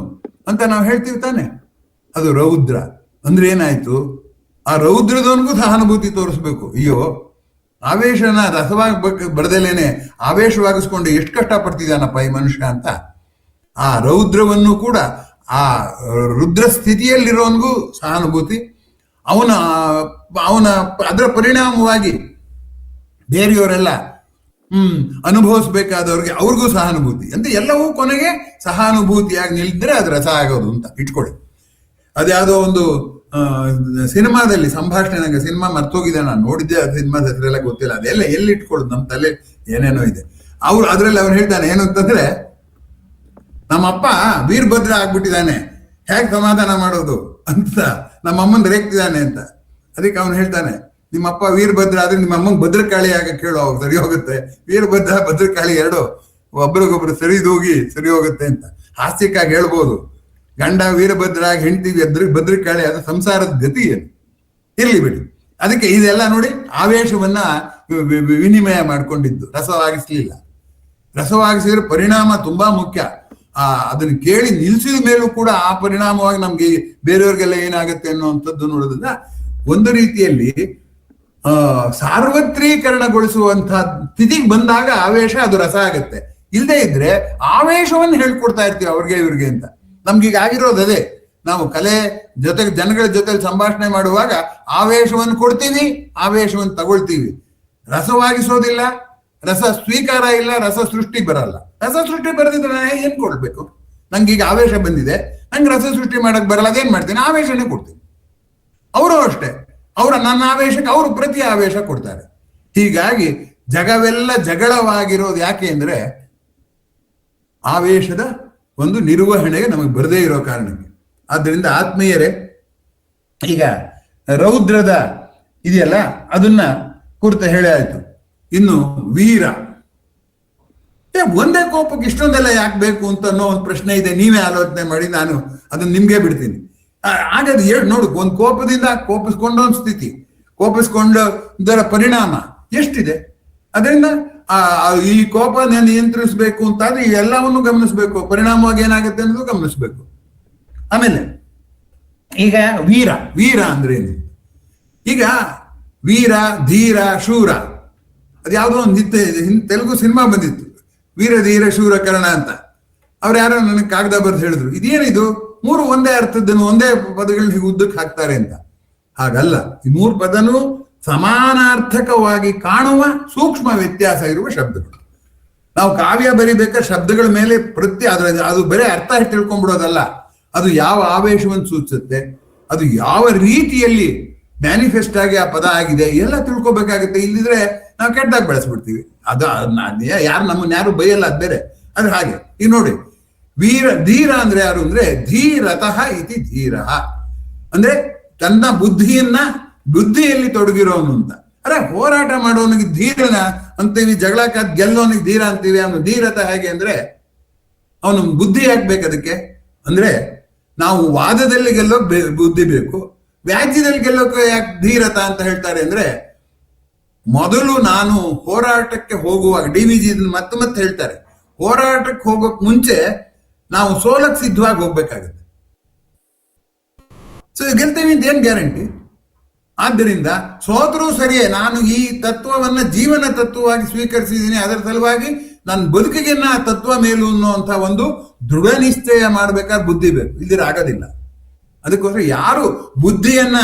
ಅಂತ ನಾವು ಹೇಳ್ತೀವಿ ತಾನೆ. ಅದು ರೌದ್ರ ಅಂದ್ರೆ ಏನಾಯ್ತು? ಆ ರೌದ್ರದವನಿಗೂ ಸಹಾನುಭೂತಿ ತೋರಿಸ್ಬೇಕು. ಅಯ್ಯೋ, ಆವೇಶನ ರಸವಾಗಿ ಬರದಲೇನೆ ಆವೇಶವಾಗಿಸ್ಕೊಂಡು ಎಷ್ಟು ಕಷ್ಟಪಡ್ತಿದ್ದಾನಪ್ಪ ಈ ಮನುಷ್ಯ ಅಂತ. ಆ ರೌದ್ರವನ್ನು ಕೂಡ ಆ ರುದ್ರ ಸ್ಥಿತಿಯಲ್ಲಿರೋನ್ಗೂ ಸಹಾನುಭೂತಿ, ಅವನ ಅದರ ಪರಿಣಾಮವಾಗಿ ಬೇರೆಯವರೆಲ್ಲ ಅನುಭವಿಸ್ಬೇಕಾದವ್ರಿಗೆ ಅವ್ರಿಗೂ ಸಹಾನುಭೂತಿ ಅಂತ ಎಲ್ಲವೂ ಕೊನೆಗೆ ಸಹಾನುಭೂತಿಯಾಗಿ ನಿಲ್ಲಿದ್ರೆ ಅದು ರಸ ಆಗೋದು ಅಂತ ಇಟ್ಕೊಳ್ಳಿ. ಅದ್ಯಾವುದೋ ಒಂದು ಸಿನಿಮಾದಲ್ಲಿ ಸಂಭಾಷಣೆ, ನಂಗೆ ಸಿನಿಮಾ ಮರ್ತೋಗಿದೆ, ನಾನು ನೋಡಿದ್ದೆ, ಅದು ಸಿನಿಮಾದ ಹೆಸರೆಲ್ಲ ಗೊತ್ತಿಲ್ಲ, ಅದೆಲ್ಲ ಎಲ್ಲಿ ಇಟ್ಕೊಳ್ಳೋದು, ನಮ್ಮ ತಲೆ ಏನೇನೋ ಇದೆ. ಅದ್ರಲ್ಲಿ ಅವ್ರು ಹೇಳ್ತಾನೆ ಏನು ಅಂತಂದ್ರೆ, ನಮ್ಮಪ್ಪ ವೀರಭದ್ರ ಆಗ್ಬಿಟ್ಟಿದ್ದಾನೆ, ಹೇಗೆ ಸಮಾಧಾನ ಮಾಡೋದು ಅಂತ ನಮ್ಮಮ್ಮನ್ ರೇಗ್ತಿದ್ದಾನೆ ಅಂತ. ಅದಕ್ಕೆ ಅವನು ಹೇಳ್ತಾನೆ, ನಿಮ್ಮಪ್ಪ ವೀರಭದ್ರ ಆದ್ರೆ ನಿಮ್ಮ ಅಮ್ಮಂಗೆ ಭದ್ರಕಾಳಿ ಆಗ ಕೇಳೋ, ಅವಾಗ ಸರಿ ಹೋಗುತ್ತೆ. ವೀರಭದ್ರ ಭದ್ರಕಾಳಿ ಎರಡು ಒಬ್ರಿಗೊಬ್ರು ಸರಿ ಹೋಗುತ್ತೆ ಅಂತ ಹಾಸ್ಯಕ್ಕಾಗಿ ಹೇಳ್ಬೋದು. ಗಂಡ ವೀರಭದ್ರ ಆಗಿ ಹೆಂಡತಿ ಭದ್ರಕಾಳಿ, ಅದು ಸಂಸಾರದ ಗತಿ ಏನು, ಇರ್ಲಿ ಬಿಡಿ. ಅದಕ್ಕೆ ಇದೆಲ್ಲ ನೋಡಿ ಆವೇಶವನ್ನ ವಿನಿಮಯ ಮಾಡ್ಕೊಂಡಿದ್ದು, ರಸವಾಗಿಸ್ಲಿಲ್ಲ. ರಸವಾಗಿಸಿದ್ರೆ ಪರಿಣಾಮ ತುಂಬಾ ಮುಖ್ಯ. ಅದನ್ನ ಕೇಳಿ ನಿಲ್ಸಿದ ಮೇಲೂ ಕೂಡ ಆ ಪರಿಣಾಮವಾಗಿ ನಮ್ಗೆ ಬೇರೆಯವ್ರಿಗೆಲ್ಲ ಏನಾಗುತ್ತೆ ಅನ್ನುವಂಥದ್ದು ನೋಡೋದನ್ನ ಒಂದು ರೀತಿಯಲ್ಲಿ ಸಾರ್ವತ್ರೀಕರಣಗೊಳಿಸುವಂತಹ ಸ್ಥಿತಿಗೆ ಬಂದಾಗ ಆವೇಶ ಅದು ರಸ ಆಗುತ್ತೆ. ಇಲ್ಲದೆ ಇದ್ರೆ ಆವೇಶವನ್ನು ಹೇಳ್ಕೊಡ್ತಾ ಇರ್ತೀವಿ ಅವ್ರಿಗೆ ಇವ್ರಿಗೆ ಅಂತ. ನಮ್ಗೀಗ ಆಗಿರೋದು ಅದೇ. ನಾವು ಕಲೆ ಜೊತೆಗೆ ಜನಗಳ ಜೊತೆ ಸಂಭಾಷಣೆ ಮಾಡುವಾಗ ಆವೇಶವನ್ನು ಕೊಡ್ತೀವಿ, ಆವೇಶವನ್ನು ತಗೊಳ್ತೀವಿ, ರಸವಾಗಿಸೋದಿಲ್ಲ, ರಸ ಸ್ವೀಕಾರ ಇಲ್ಲ, ರಸ ಸೃಷ್ಟಿ ಬರಲ್ಲ. ರಸ ಸೃಷ್ಟಿ ಬರದಿದ್ರೆ ನಾನು ಏನ್ ಕೊಡ್ಬೇಕು? ನಂಗೀಗ ಆವೇಶ ಬಂದಿದೆ, ನಂಗೆ ರಸ ಸೃಷ್ಟಿ ಮಾಡಕ್ ಬರಲ್ಲ, ಅದೇನ್ ಮಾಡ್ತೀನಿ? ಆವೇಶನೇ ಕೊಡ್ತೀನಿ. ಅವರು ಅಷ್ಟೇ, ನನ್ನ ಆವೇಶಕ್ಕೆ ಅವರು ಪ್ರತಿ ಆವೇಶ ಕೊಡ್ತಾರೆ. ಹೀಗಾಗಿ ಜಗವೆಲ್ಲ ಜಗಳವಾಗಿರೋದು ಯಾಕೆ ಅಂದ್ರೆ ಆವೇಶದ ಒಂದು ನಿರ್ವಹಣೆಗೆ ನಮಗೆ ಬರದೇ ಇರೋ ಕಾರಣಕ್ಕೆ. ಆದ್ದರಿಂದ ಆತ್ಮೀಯರೇ, ಈಗ ರೌದ್ರದ ಇದೆಯಲ್ಲ ಅದನ್ನ ಕುರಿತು ಹೇಳಿ ಆಯ್ತು. ಇನ್ನು ವೀರ, ಒಂದೇ ಕೋಪಕ್ಕೆ ಇಷ್ಟೊಂದೆಲ್ಲ ಯಾಕೆ ಬೇಕು ಅಂತ ಅನ್ನೋ ಒಂದು ಪ್ರಶ್ನೆ ಇದೆ. ನೀವೇ ಆಲೋಚನೆ ಮಾಡಿ, ನಾನು ಅದನ್ನ ನಿಮ್ಗೆ ಬಿಡ್ತೀನಿ. ಹಾಗಾದ್ರೆ ನೋಡು, ಒಂದು ಕೋಪದಿಂದ ಕೋಪಿಸ್ಕೊಂಡ ಒಂದು ಸ್ಥಿತಿ, ಕೋಪಿಸ್ಕೊಂಡದರ ಪರಿಣಾಮ ಎಷ್ಟಿದೆ. ಅದರಿಂದ ಈ ಕೋಪ ನಿಯಂತ್ರಿಸಬೇಕು ಅಂತಾದ್ರೆ ಇವೆಲ್ಲವನ್ನು ಗಮನಿಸ್ಬೇಕು, ಪರಿಣಾಮವಾಗಿ ಏನಾಗುತ್ತೆ ಅನ್ನೋದು ಗಮನಿಸ್ಬೇಕು. ಆಮೇಲೆ ಈಗ ವೀರ ಅಂದ್ರೆ ಏನು? ಈಗ ವೀರ, ಧೀರ, ಶೂರ, ಅದ್ಯಾವುದೋ ಒಂದು ತೆಲುಗು ಸಿನಿಮಾ ಬಂದಿತ್ತು, ವೀರ ಧೀರ ಶೂರ ಕರ್ಣ ಅಂತ. ಅವ್ರು ಯಾರೋ ನನಗೆ ಕಾಗದ ಬರೆದು ಹೇಳಿದ್ರು, ಇದೇನಿದು ಮೂರು ಒಂದೇ ಅರ್ಥದ್ದನ್ನು ಒಂದೇ ಪದಗಳನ್ನ ಹೀಗೆ ಉದ್ದಕ್ಕೆ ಹಾಕ್ತಾರೆ ಅಂತ. ಹಾಗಲ್ಲ, ಈ ಮೂರು ಪದನೂ ಸಮಾನಾರ್ಥಕವಾಗಿ ಕಾಣುವ ಸೂಕ್ಷ್ಮ ವ್ಯತ್ಯಾಸ ಇರುವ ಶಬ್ದಗಳು. ನಾವು ಕಾವ್ಯ ಬರಿಬೇಕಾದ್ರೆ ಶಬ್ದಗಳ ಮೇಲೆ ಅದು ಬರೀ ಅರ್ಥ ತಿಳ್ಕೊಂಡ್ಬಿಡೋದಲ್ಲ, ಅದು ಯಾವ ಆವೇಶವನ್ನು ಸೂಚಿಸುತ್ತೆ, ಅದು ಯಾವ ರೀತಿಯಲ್ಲಿ ಮ್ಯಾನಿಫೆಸ್ಟ್ ಆಗಿ ಆ ಪದ ಆಗಿದೆ ಎಲ್ಲ ತಿಳ್ಕೊಬೇಕಾಗುತ್ತೆ. ಇಲ್ಲಿದ್ರೆ ನಾವು ಕೆಟ್ಟದಾಗ ಬೆಳೆಸ್ಬಿಡ್ತೀವಿ. ಅದು ನಮ್ಮನ್ನ ಯಾರು ಬೈಯಲ್ಲ, ಅದು ಬೇರೆ. ಅದು ಹಾಗೆ ಈಗ ನೋಡಿ, ಧೀರ ಅಂದ್ರೆ ಯಾರು ಅಂದ್ರೆ ಧೀರತಃ ಇತಿ ಧೀರ ಅಂದ್ರೆ ತನ್ನ ಬುದ್ಧಿಯಲ್ಲಿ ತೊಡಗಿರೋನು ಅಂತ. ಹೋರಾಟ ಮಾಡೋನಿಗೆ ಧೀರನ ಅಂತೀವಿ, ಜಗಳಕ್ಕೆ ಗೆಲ್ಲೋನಿಗೆ ಧೀರ ಅಂತೀವಿ. ಅವನು ಧೀರತೆ ಹೇಗೆ ಅಂದ್ರೆ ಅವನು ಬುದ್ಧಿ ಹಾಕ್ಬೇಕು ಅದಕ್ಕೆ. ಅಂದ್ರೆ ನಾವು ವಾದದಲ್ಲಿ ಗೆಲ್ಲೋಕ್ ಬುದ್ಧಿ ಬೇಕು, ವ್ಯಾಜ್ಯದಲ್ಲಿ ಗೆಲ್ಲೋಕೆ ಯಾಕೆ ಧೀರತ ಅಂತ ಹೇಳ್ತಾರೆ ಅಂದ್ರೆ, ಮೊದಲು ನಾನು ಹೋರಾಟಕ್ಕೆ ಹೋಗುವಾಗ DVG ಮತ್ತೆ ಹೇಳ್ತಾರೆ, ಹೋರಾಟಕ್ಕೆ ಹೋಗೋಕ್ ಮುಂಚೆ ನಾವು ಸೋಲಕ್ ಸಿದ್ಧವಾಗಿ ಹೋಗ್ಬೇಕಾಗುತ್ತೆ. ಸೊ ಗೆಲ್ತೇವೆ ಅಂತ ಏನ್ ಗ್ಯಾರಂಟಿ? ಆದ್ದರಿಂದ ಸೋತರೂ ಸರಿಯೇ, ನಾನು ಈ ತತ್ವವನ್ನ ಜೀವನ ತತ್ವವಾಗಿ ಸ್ವೀಕರಿಸಿದ್ದೀನಿ, ಅದರ ಸಲುವಾಗಿ ನನ್ನ ಬದುಕಿಗೆ ಆ ತತ್ವ ಮೇಲು ಅನ್ನುವಂಥ ಒಂದು ದೃಢ ನಿಶ್ಚಯ ಮಾಡ್ಬೇಕಾದ್ರೆ ಬುದ್ಧಿ ಬೇಕು, ಇಲ್ದಿರ ಆಗೋದಿಲ್ಲ. ಅದಕ್ಕೋಸ್ಕರ ಯಾರು ಬುದ್ಧಿಯನ್ನ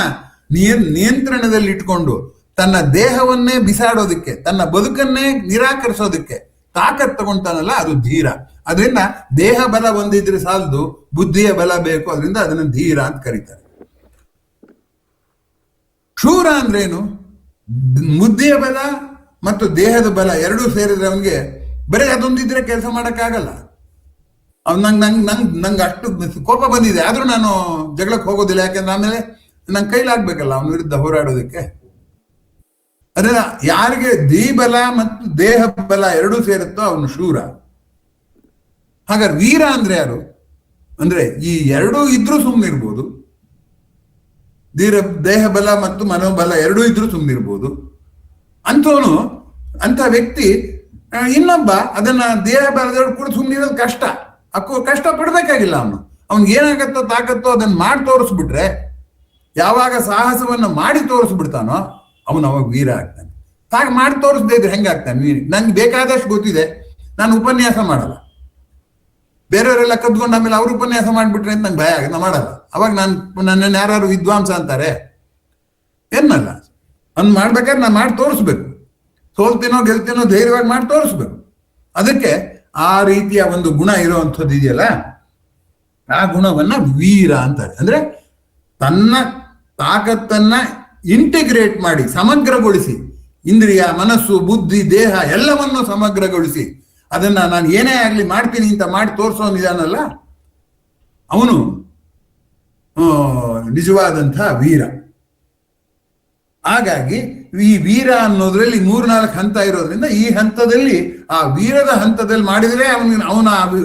ನಿಯಂತ್ರಣದಲ್ಲಿ ಇಟ್ಕೊಂಡು ತನ್ನ ದೇಹವನ್ನೇ ಬಿಸಾಡೋದಕ್ಕೆ, ತನ್ನ ಬದುಕನ್ನೇ ನಿರಾಕರಿಸೋದಕ್ಕೆ ತಾಕತ್ ತಗೊಂತಾನಲ್ಲ, ಅದು ಧೀರ. ಅದರಿಂದ ದೇಹ ಬಲ ಹೊಂದಿದ್ರೆ ಸಾಲದು, ಬುದ್ಧಿಯ ಬಲ ಬೇಕು. ಅದರಿಂದ ಅದನ್ನ ಧೀರ ಅಂತ ಕರೀತಾರೆ. ಶೂರ ಅಂದ್ರೇನು? ಬುದ್ಧಿಯ ಬಲ ಮತ್ತು ದೇಹದ ಬಲ ಎರಡೂ ಸೇರಿದ್ರೆ ಅವನಿಗೆ ಬರೀ ಅದೊಂದಿದ್ರೆ ಕೆಲಸ ಮಾಡಕ್ಕಾಗಲ್ಲ. ಅವ್ನು ನಂಗೆ ಅಷ್ಟು ಕೋಪ ಬಂದಿದೆ, ಆದ್ರೂ ನಾನು ಜಗಳಕ್ಕೆ ಹೋಗೋದಿಲ್ಲ. ಯಾಕೆಂದ್ರೆ ಆಮೇಲೆ ನಂಗೆ ಕೈಲಾಗ್ಬೇಕಲ್ಲ ಅವನ ವಿರುದ್ಧ ಹೋರಾಡೋದಕ್ಕೆ. ಅದನ್ನ ಯಾರಿಗೆ ಬಲ ಮತ್ತು ದೇಹ ಬಲ ಎರಡೂ ಸೇರುತ್ತೋ ಅವನು ಶೂರ. ಹಾಗಾದ್ರೆ ವೀರ ಅಂದ್ರೆ ಯಾರು ಅಂದ್ರೆ, ಈ ಎರಡೂ ಇದ್ರೂ ಸುಮ್ಮನಿರ್ಬೋದು, ದೇಹ ಬಲ ಮತ್ತು ಮನೋಬಲ ಎರಡೂ ಇದ್ರೂ ಸುಮ್ಮನಿರ್ಬೋದು ಅಂತವನು. ಅಂತ ವ್ಯಕ್ತಿ ಇನ್ನೊಬ್ಬ ಅದನ್ನ ದೇಹ ಬಲದವ್ರು ಕೂಡ ಸುಮ್ಮನಿರೋದು ಕಷ್ಟ, ಕಷ್ಟ ಪಡ್ಬೇಕಾಗಿಲ್ಲ. ಅವ್ನಿಗೆ ಏನಾಗತ್ತೋ ತಾಕತ್ತೋ ಅದನ್ನ ಮಾಡಿ ತೋರಿಸ್ಬಿಟ್ರೆ, ಯಾವಾಗ ಸಾಹಸವನ್ನ ಮಾಡಿ ತೋರಿಸ್ಬಿಡ್ತಾನೋ ಅವನು ಅವಾಗ ವೀರ ಆಗ್ತಾನೆ. ಹಾಗೆ ಮಾಡಿ ತೋರಿಸದೇ ಇದ್ರೆ ಹೆಂಗಾಗ್ತಾನೆ? ನಂಗೆ ಬೇಕಾದಷ್ಟು ಗೊತ್ತಿದೆ, ನಾನು ಉಪನ್ಯಾಸ ಮಾಡಲ್ಲ. ಬೇರೆಯವರೆಲ್ಲ ಕದ್ಕೊಂಡು ಆಮೇಲೆ ಅವ್ರು ಉಪನ್ಯಾಸ ಮಾಡ್ಬಿಟ್ರೆ ಅಂತ ನಂಗೆ ಭಯ ಆಗ, ನಾ ಮಾಡಲ್ಲ. ಅವಾಗ ನನ್ನನ್ನು ಯಾರು ವಿದ್ವಾಂಸ ಅಂತಾರೆ ಏನಲ್ಲ. ಅವ್ನು ಮಾಡ್ಬೇಕಾದ್ರೆ ನಾನು ಮಾಡಿ ತೋರಿಸ್ಬೇಕು, ಸೋಲ್ತೀನೋ ಗೆಲ್ತೀನೋ ಧೈರ್ಯವಾಗಿ ಮಾಡಿ ತೋರಿಸ್ಬೇಕು. ಅದಕ್ಕೆ ಆ ರೀತಿಯ ಒಂದು ಗುಣ ಇರುವಂಥದ್ದು ಇದೆಯಲ್ಲ, ಆ ಗುಣವನ್ನ ವೀರ ಅಂತಾರೆ. ಅಂದ್ರೆ ತನ್ನ ತಾಕತ್ತನ್ನ ಇಂಟಿಗ್ರೇಟ್ ಮಾಡಿ, ಸಮಗ್ರಗೊಳಿಸಿ, ಇಂದ್ರಿಯ, ಮನಸ್ಸು, ಬುದ್ಧಿ, ದೇಹ ಎಲ್ಲವನ್ನು ಸಮಗ್ರಗೊಳಿಸಿ ಅದನ್ನ ನಾನು ಏನೇ ಆಗ್ಲಿ ಮಾಡ್ತೀನಿ ಅಂತ ಮಾಡಿ ತೋರಿಸೋನಿದಾನಲ್ಲ, ಅವನು ನಿಜವಾದಂಥ ವೀರ. ಹಾಗಾಗಿ ಈ ವೀರ ಅನ್ನೋದ್ರಲ್ಲಿ 3-4 ಹಂತ ಇರೋದ್ರಿಂದ, ಈ ಹಂತದಲ್ಲಿ ಆ ವೀರದ ಹಂತದಲ್ಲಿ ಮಾಡಿದ್ರೆ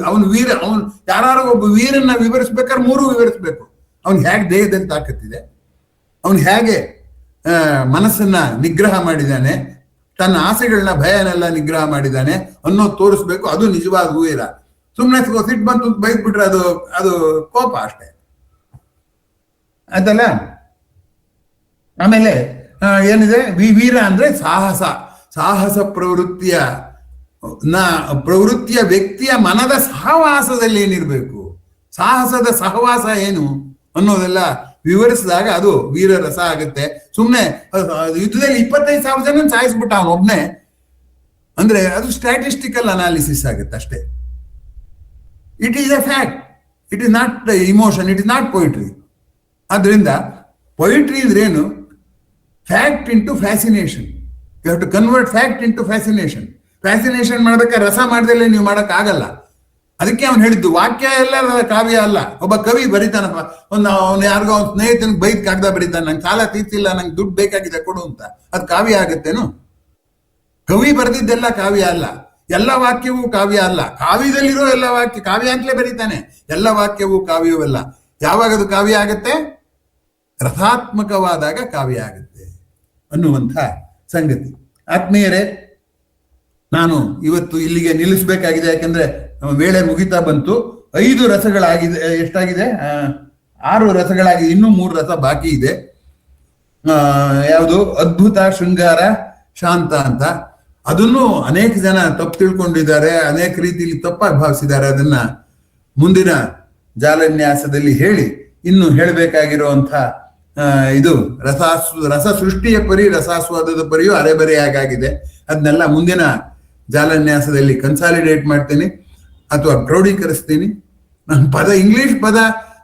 ಅವನು ವೀರ. ಅವನು ಯಾರು ಒಬ್ಬ ವೀರನ್ನ ವಿವರಿಸ್ಬೇಕಾದ್ರೆ 3 ವಿವರಿಸ್ಬೇಕು. ಅವನು ಹೇಗೆ ದೇಹದಲ್ಲಿ ತಾಕತ್ತಿದೆ, ಅವನು ಹೇಗೆ ಮನಸ್ಸನ್ನ ನಿಗ್ರಹ ಮಾಡಿದ್ದಾನೆ, ತನ್ನ ಆಸೆಗಳನ್ನ ಭಯನೆಲ್ಲ ನಿಗ್ರಹ ಮಾಡಿದ್ದಾನೆ ಅನ್ನೋದು ತೋರಿಸ್ಬೇಕು. ಅದು ನಿಜವಾದ ವೀರ. ಸುಮ್ಮನೆ ಸಿಟ್ಟು ಬಂತು ಬೈದ್ಬಿಟ್ರೆ ಅದು ಕೋಪ ಅಷ್ಟೇ, ಆಯ್ತಲ್ಲ. ಆಮೇಲೆ ಏನಿದೆ, ವೀರ ಅಂದ್ರೆ ಸಾಹಸ ಪ್ರವೃತ್ತಿಯ ವ್ಯಕ್ತಿಯ ಮನದ ಸಹವಾಸದಲ್ಲಿ ಏನಿರ್ಬೇಕು, ಸಾಹಸದ ಸಹವಾಸ ಏನು ಅನ್ನೋದೆಲ್ಲ ವಿವರಿಸಿದಾಗ ಅದು ವೀರ ರಸ ಆಗುತ್ತೆ. ಸುಮ್ಮನೆ ಯುದ್ಧದಲ್ಲಿ 25,000 ಜನ ಸಾಯಿಸ್ಬಿಟ್ಟ ಅವನೊಬ್ನೇ ಅಂದ್ರೆ ಅದು ಸ್ಟ್ಯಾಟಿಸ್ಟಿಕಲ್ ಅನಾಲಿಸಿಸ್ ಆಗುತ್ತೆ ಅಷ್ಟೇ. It is a fact, it is not emotion, it is not poetry. ಆದ್ರಿಂದ ಪೊಯಿಟ್ರಿ ಇದ್ರೇನು? Fact into fascination. You have to convert fact into fascination. Fascination ಮಾಡ್ಬೇಕಾದ್ರೆ ರಸ ಮಾಡ್ದಲ್ಲೇ ನೀವು ಮಾಡಕ್ ಆಗಲ್ಲ. ಅದಕ್ಕೆ ಅವ್ನು ಹೇಳಿದ್ದು ವಾಕ್ಯ ಎಲ್ಲ ಕಾವ್ಯ ಅಲ್ಲ. ಒಬ್ಬ ಕವಿ ಬರೀತಾನಪ್ಪ, ಅವ್ನು ಯಾರಿಗೋ ಅವ್ನ ಸ್ನೇಹಿತನಿಗೆ ಬೈದ್ ಕಾಗದ ಬರೀತಾನೆ, ನಂಗೆ ಸಾಲ ತೀರ್ಸಿಲ್ಲ, ನಂಗೆ ದುಡ್ಡು ಬೇಕಾಗಿದೆ ಕೊಡು ಅಂತ. ಅದು ಕಾವ್ಯ ಆಗತ್ತೇನು? ಕವಿ ಬರೆದಿದ್ದೆಲ್ಲ ಕಾವ್ಯ ಅಲ್ಲ, ಎಲ್ಲ ವಾಕ್ಯವೂ ಕಾವ್ಯ ಅಲ್ಲ. ಕಾವ್ಯದಲ್ಲಿರೋ ಎಲ್ಲ ವಾಕ್ಯ ಕಾವ್ಯ ಅಂತಲೇ ಬರೀತಾನೆ, ಎಲ್ಲ ವಾಕ್ಯವೂ ಕಾವ್ಯವಲ್ಲ. ಯಾವಾಗ ಅದು ಕಾವ್ಯ ಆಗತ್ತೆ? ರಸಾತ್ಮಕವಾದಾಗ ಕಾವ್ಯ ಆಗುತ್ತೆ ಅನ್ನುವಂಥ ಸಂಗತಿ. ಆತ್ಮೀಯರೇ, ನಾನು ಇವತ್ತು ಇಲ್ಲಿಗೆ ನಿಲ್ಲಿಸ್ಬೇಕಾಗಿದೆ. ಯಾಕೆಂದ್ರೆ ವೇಳೆ ಮುಗಿತಾ ಬಂತು. 5 ರಸಗಳಾಗಿದೆ. ಎಷ್ಟಾಗಿದೆ? 6 ರಸಗಳಾಗಿದೆ, ಇನ್ನೂ 3 ರಸ ಬಾಕಿ ಇದೆ. ಯಾವುದು? ಅದ್ಭುತ, ಶೃಂಗಾರ, ಶಾಂತ ಅಂತ. ಅದನ್ನು ಅನೇಕ ಜನ ತಪ್ಪು ತಿಳ್ಕೊಂಡಿದ್ದಾರೆ, ಅನೇಕ ರೀತಿಯಲ್ಲಿ ತಪ್ಪಾಗಿ ಭಾವಿಸಿದ್ದಾರೆ. ಅದನ್ನ ಮುಂದಿನ ಜಾಲನ್ಯಾಸದಲ್ಲಿ ಹೇಳಿ, ಇನ್ನು ಹೇಳಬೇಕಾಗಿರುವಂಥ ಇದು ರಸ ಸೃಷ್ಟಿಯ ಪರಿ, ರಸಾಸ್ವಾದದ ಪರಿಯೂ ಅರೆಬರೆಯಾಗಿದೆ. ಅದನ್ನೆಲ್ಲ ಮುಂದಿನ ಜಾಲನ್ಯಾಸದಲ್ಲಿ ಕನ್ಸಾಲಿಡೇಟ್ ಮಾಡ್ತೀನಿ ಅಥವಾ ಕ್ರೋಢೀಕರಿಸ್ತೀನಿ. ನಾನು ಇಂಗ್ಲಿಷ್ ಪದ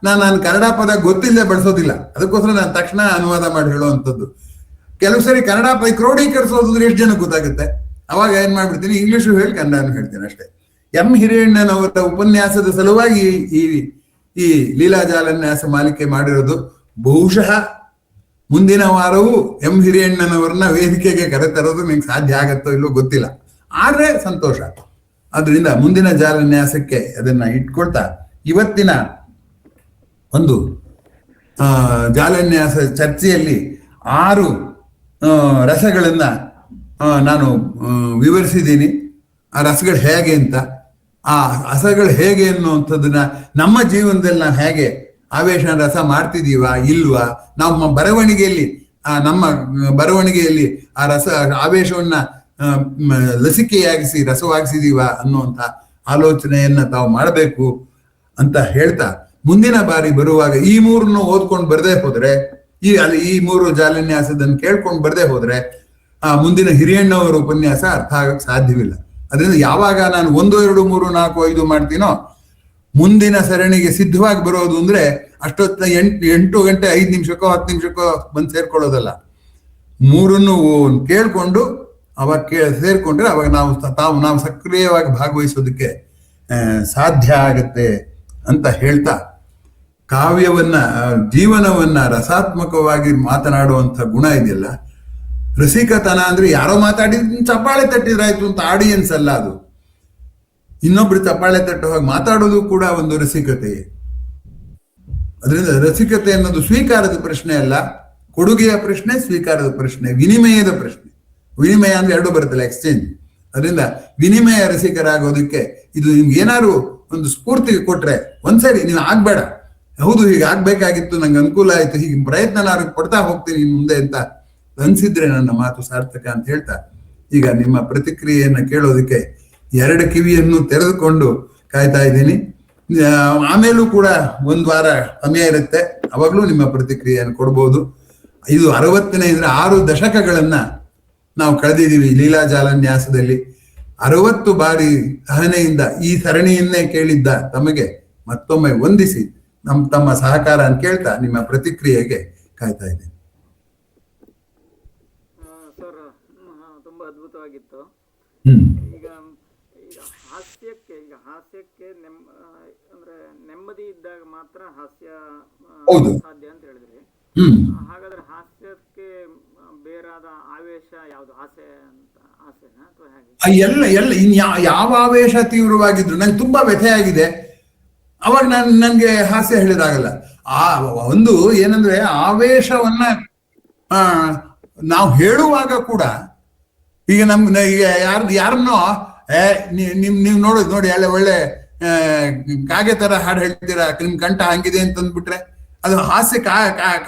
ನಾನು ಕನ್ನಡ ಪದ ಗೊತ್ತಿಲ್ಲದೆ ಬಳಸೋದಿಲ್ಲ. ಅದಕ್ಕೋಸ್ಕರ ನಾನು ತಕ್ಷಣ ಅನುವಾದ ಮಾಡಿ ಹೇಳುವಂಥದ್ದು. ಕೆಲವು ಸರಿ ಕನ್ನಡ ಪದ ಕ್ರೋಢೀಕರಿಸೋದ್ರೆ ಎಷ್ಟು ಜನಕ್ಕೆ ಗೊತ್ತಾಗುತ್ತೆ, ಅವಾಗ ಏನ್ ಮಾಡ್ಬಿಡ್ತೀನಿ, ಇಂಗ್ಲಿಷು ಹೇಳಿ ಕನ್ನಡನು ಹೇಳ್ತೀನಿ ಅಷ್ಟೇ. ಎಂ ಹಿರಿಯಣ್ಣನವರ ಉಪನ್ಯಾಸದ ಸಲುವಾಗಿ ಈ ಲೀಲಾಜಾಲನ್ಯಾಸ ಮಾಲಿಕೆ ಮಾಡಿರೋದು. ಬಹುಶಃ ಮುಂದಿನ ವಾರವೂ ಎಂ ಹಿರಿಯಣ್ಣನವರನ್ನ ವೇದಿಕೆಗೆ ಕರೆತರೋದು ನಿಂಗೆ ಸಾಧ್ಯ ಆಗತ್ತೋ ಇಲ್ಲೋ ಗೊತ್ತಿಲ್ಲ, ಆದ್ರೆ ಸಂತೋಷ. ಅದರಿಂದ ಮುಂದಿನ ಜಾಲನ್ಯಾಸಕ್ಕೆ ಅದನ್ನ ಇಟ್ಕೊಳ್ತಾ ಇವತ್ತಿನ ಒಂದು ಜಾಲನ್ಯಾಸ ಚರ್ಚೆಯಲ್ಲಿ 6 ರಸಗಳನ್ನ ನಾನು ವಿವರಿಸಿದ್ದೀನಿ. ಆ ರಸಗಳು ಹೇಗೆ ಅಂತ, ಆ ರಸಗಳು ಹೇಗೆ ಅನ್ನುವಂಥದ್ದನ್ನ ನಮ್ಮ ಜೀವನದಲ್ಲಿ ನಾವು ಹೇಗೆ ಆವೇಶ ರಸ ಮಾಡ್ತಿದೀವಾ ಇಲ್ವಾ, ನಮ್ಮ ಬರವಣಿಗೆಯಲ್ಲಿ ನಮ್ಮ ಬರವಣಿಗೆಯಲ್ಲಿ ಆ ಆವೇಶವನ್ನ ಲಸಿಕೆಯಾಗಿಸಿ ರಸವಾಗಿಸಿದೀವ ಅನ್ನುವಂಥ ಆಲೋಚನೆಯನ್ನ ತಾವು ಮಾಡಬೇಕು ಅಂತ ಹೇಳ್ತಾ, ಮುಂದಿನ ಬಾರಿ ಬರುವಾಗ ಈ 3 ಓದ್ಕೊಂಡು ಬರದೇ ಹೋದ್ರೆ, ಈ 3 ಜಾಲನ್ಯಾಸದನ್ನು ಕೇಳ್ಕೊಂಡು ಬರದೇ ಹೋದ್ರೆ ಮುಂದಿನ ಹಿರಿಯಣ್ಣವರ ಉಪನ್ಯಾಸ ಅರ್ಥ ಆಗಕ್ಕೆ ಸಾಧ್ಯವಿಲ್ಲ. ಅದರಿಂದ ಯಾವಾಗ ನಾನು 1, 2, 3, 4, 5 ಮಾಡ್ತೀನೋ ಮುಂದಿನ ಸರಣಿಗೆ ಸಿದ್ಧವಾಗಿ ಬರೋದು ಅಂದ್ರೆ ಅಷ್ಟೊತ್ತ 8 ಗಂಟೆ 5 ನಿಮಿಷಕ್ಕೋ 10 ನಿಮಿಷಕ್ಕೋ ಬಂದು ಸೇರ್ಕೊಳ್ಳೋದಲ್ಲ. 3 ಕೇಳ್ಕೊಂಡು ಅವಾಗ ಸೇರ್ಕೊಂಡ್ರೆ ಅವಾಗ ನಾವು ಸಕ್ರಿಯವಾಗಿ ಭಾಗವಹಿಸೋದಕ್ಕೆ ಸಾಧ್ಯ ಆಗತ್ತೆ ಅಂತ ಹೇಳ್ತಾ, ಕಾವ್ಯವನ್ನ ಜೀವನವನ್ನ ರಸಾತ್ಮಕವಾಗಿ ಮಾತನಾಡುವಂಥ ಗುಣ ಇದೆಯಲ್ಲ, ರಸಿಕತನ ಅಂದ್ರೆ ಯಾರೋ ಮಾತಾಡಿದ ಚಪ್ಪಾಳೆ ತಟ್ಟಿದ್ರಾಯ್ತು ಅಂತ ಆಡಿಯನ್ಸ್ ಅಲ್ಲ, ಅದು ಇನ್ನೊಬ್ರು ಚಪ್ಪಾಳೆ ತಟ್ಟು ಹೋಗಿ ಮಾತಾಡೋದು ಕೂಡ ಒಂದು ರಸಿಕತೆಯೇ. ಅದರಿಂದ ರಸಿಕತೆ ಅನ್ನೋದು ಸ್ವೀಕಾರದ ಪ್ರಶ್ನೆ ಅಲ್ಲ, ಕೊಡುಗೆಯ ಪ್ರಶ್ನೆ, ಸ್ವೀಕಾರದ ಪ್ರಶ್ನೆ, ವಿನಿಮಯದ ಪ್ರಶ್ನೆ. ವಿನಿಮಯ ಅಂದ್ರೆ 2 ಬರುತ್ತಲ್ಲ, ಎಕ್ಸ್ಚೇಂಜ್. ಅದರಿಂದ ವಿನಿಮಯ ರಸಿಕರಾಗೋದಕ್ಕೆ ಇದು ನಿಮ್ಗೆ ಏನಾದ್ರು ಒಂದು ಸ್ಫೂರ್ತಿ ಕೊಟ್ರೆ ಒಂದ್ಸರಿ ನೀವು ಆಗ್ಬೇಡ, ಹೌದು ಹೀಗೆ ಆಗ್ಬೇಕಾಗಿತ್ತು, ನಂಗೆ ಅನುಕೂಲ ಆಯ್ತು, ಹೀಗೆ ಪ್ರಯತ್ನ ನಾನು ಪಡ್ತಾ ಹೋಗ್ತೀನಿ ಮುಂದೆ ಅಂತ ಅನ್ಸಿದ್ರೆ ನನ್ನ ಮಾತು ಸಾರ್ಥಕ ಅಂತ ಹೇಳ್ತಾ, ಈಗ ನಿಮ್ಮ ಪ್ರತಿಕ್ರಿಯೆಯನ್ನ ಕೇಳೋದಕ್ಕೆ 2 ಕಿವಿಯನ್ನು ತೆರೆದುಕೊಂಡು ಕಾಯ್ತಾ ಇದ್ದೀನಿ. ಆಮೇಲೂ ಕೂಡ 1 ವಾರ ಸಮಯ ಇರುತ್ತೆ, ಅವಾಗ್ಲೂ ನಿಮ್ಮ ಪ್ರತಿಕ್ರಿಯೆಯನ್ನು ಕೊಡ್ಬೋದು. ಇದು 60ನೇ ಅಂದ್ರೆ 6 ದಶಕಗಳನ್ನ ನಾವು ಕಳೆದಿದ್ದೀವಿ ಲೀಲಾ ಜಾಲನ್ಯಾಸದಲ್ಲಿ. 60 ಬಾರಿ ಸಹನೆಯಿಂದ ಈ ಸರಣಿಯನ್ನೇ ಕೇಳಿದ್ದ ತಮಗೆ ಮತ್ತೊಮ್ಮೆ ವಂದಿಸಿ ತಮ್ಮ ಸಹಕಾರ ಅಂತ ಕೇಳ್ತಾ ನಿಮ್ಮ ಪ್ರತಿಕ್ರಿಯೆಗೆ ಕಾಯ್ತಾ ಇದ್ದೀನಿ. ಸರ್, ತುಂಬಾ ಅದ್ಭುತವಾಗಿತ್ತು. ಈಗ ಹಾಸ್ಯಕ್ಕೆ ಅಂದ್ರೆ ನೆಮ್ಮದಿ ಇದ್ದಾಗ ಮಾತ್ರ ಹಾಸ್ಯ ಸಾಧ್ಯ ಅಂತ ಹೇಳಿದ್ರಿ. ಹಾಗಾದ್ರೆ ಹಾಸ್ಯಕ್ಕೆ ಬೇರಾದ ಆವೇಶ ಯಾವುದು? ಆಸೆನಾ ಅಥವಾ ಹೇಗೆ? ಯಾವ ಆವೇಶ ತೀವ್ರವಾಗಿದ್ರು ನಂಗೆ ತುಂಬಾ ವ್ಯಥೆ ಆಗಿದೆ, ಅವಾಗ ನನ್ಗೆ ಹಾಸ್ಯ ಹೇಳಿದಾಗಲ್ಲ. ಒಂದು ಏನಂದ್ರೆ ಆವೇಶವನ್ನ ನಾವು ಹೇಳುವಾಗ ಕೂಡ, ಈಗ ಈಗ ಯಾರನ್ನೋ ನೀವು ನೋಡೋದು ನೋಡಿ, ಒಳ್ಳೆ ಕಾಗೆ ತರ ಹಾಡು ಹೇಳ್ತೀರಾ, ನಿಮ್ ಕಂಠ ಹಂಗಿದೆ ಅಂತಂದ್ಬಿಟ್ರೆ ಅದು ಹಾಸ್ಯ.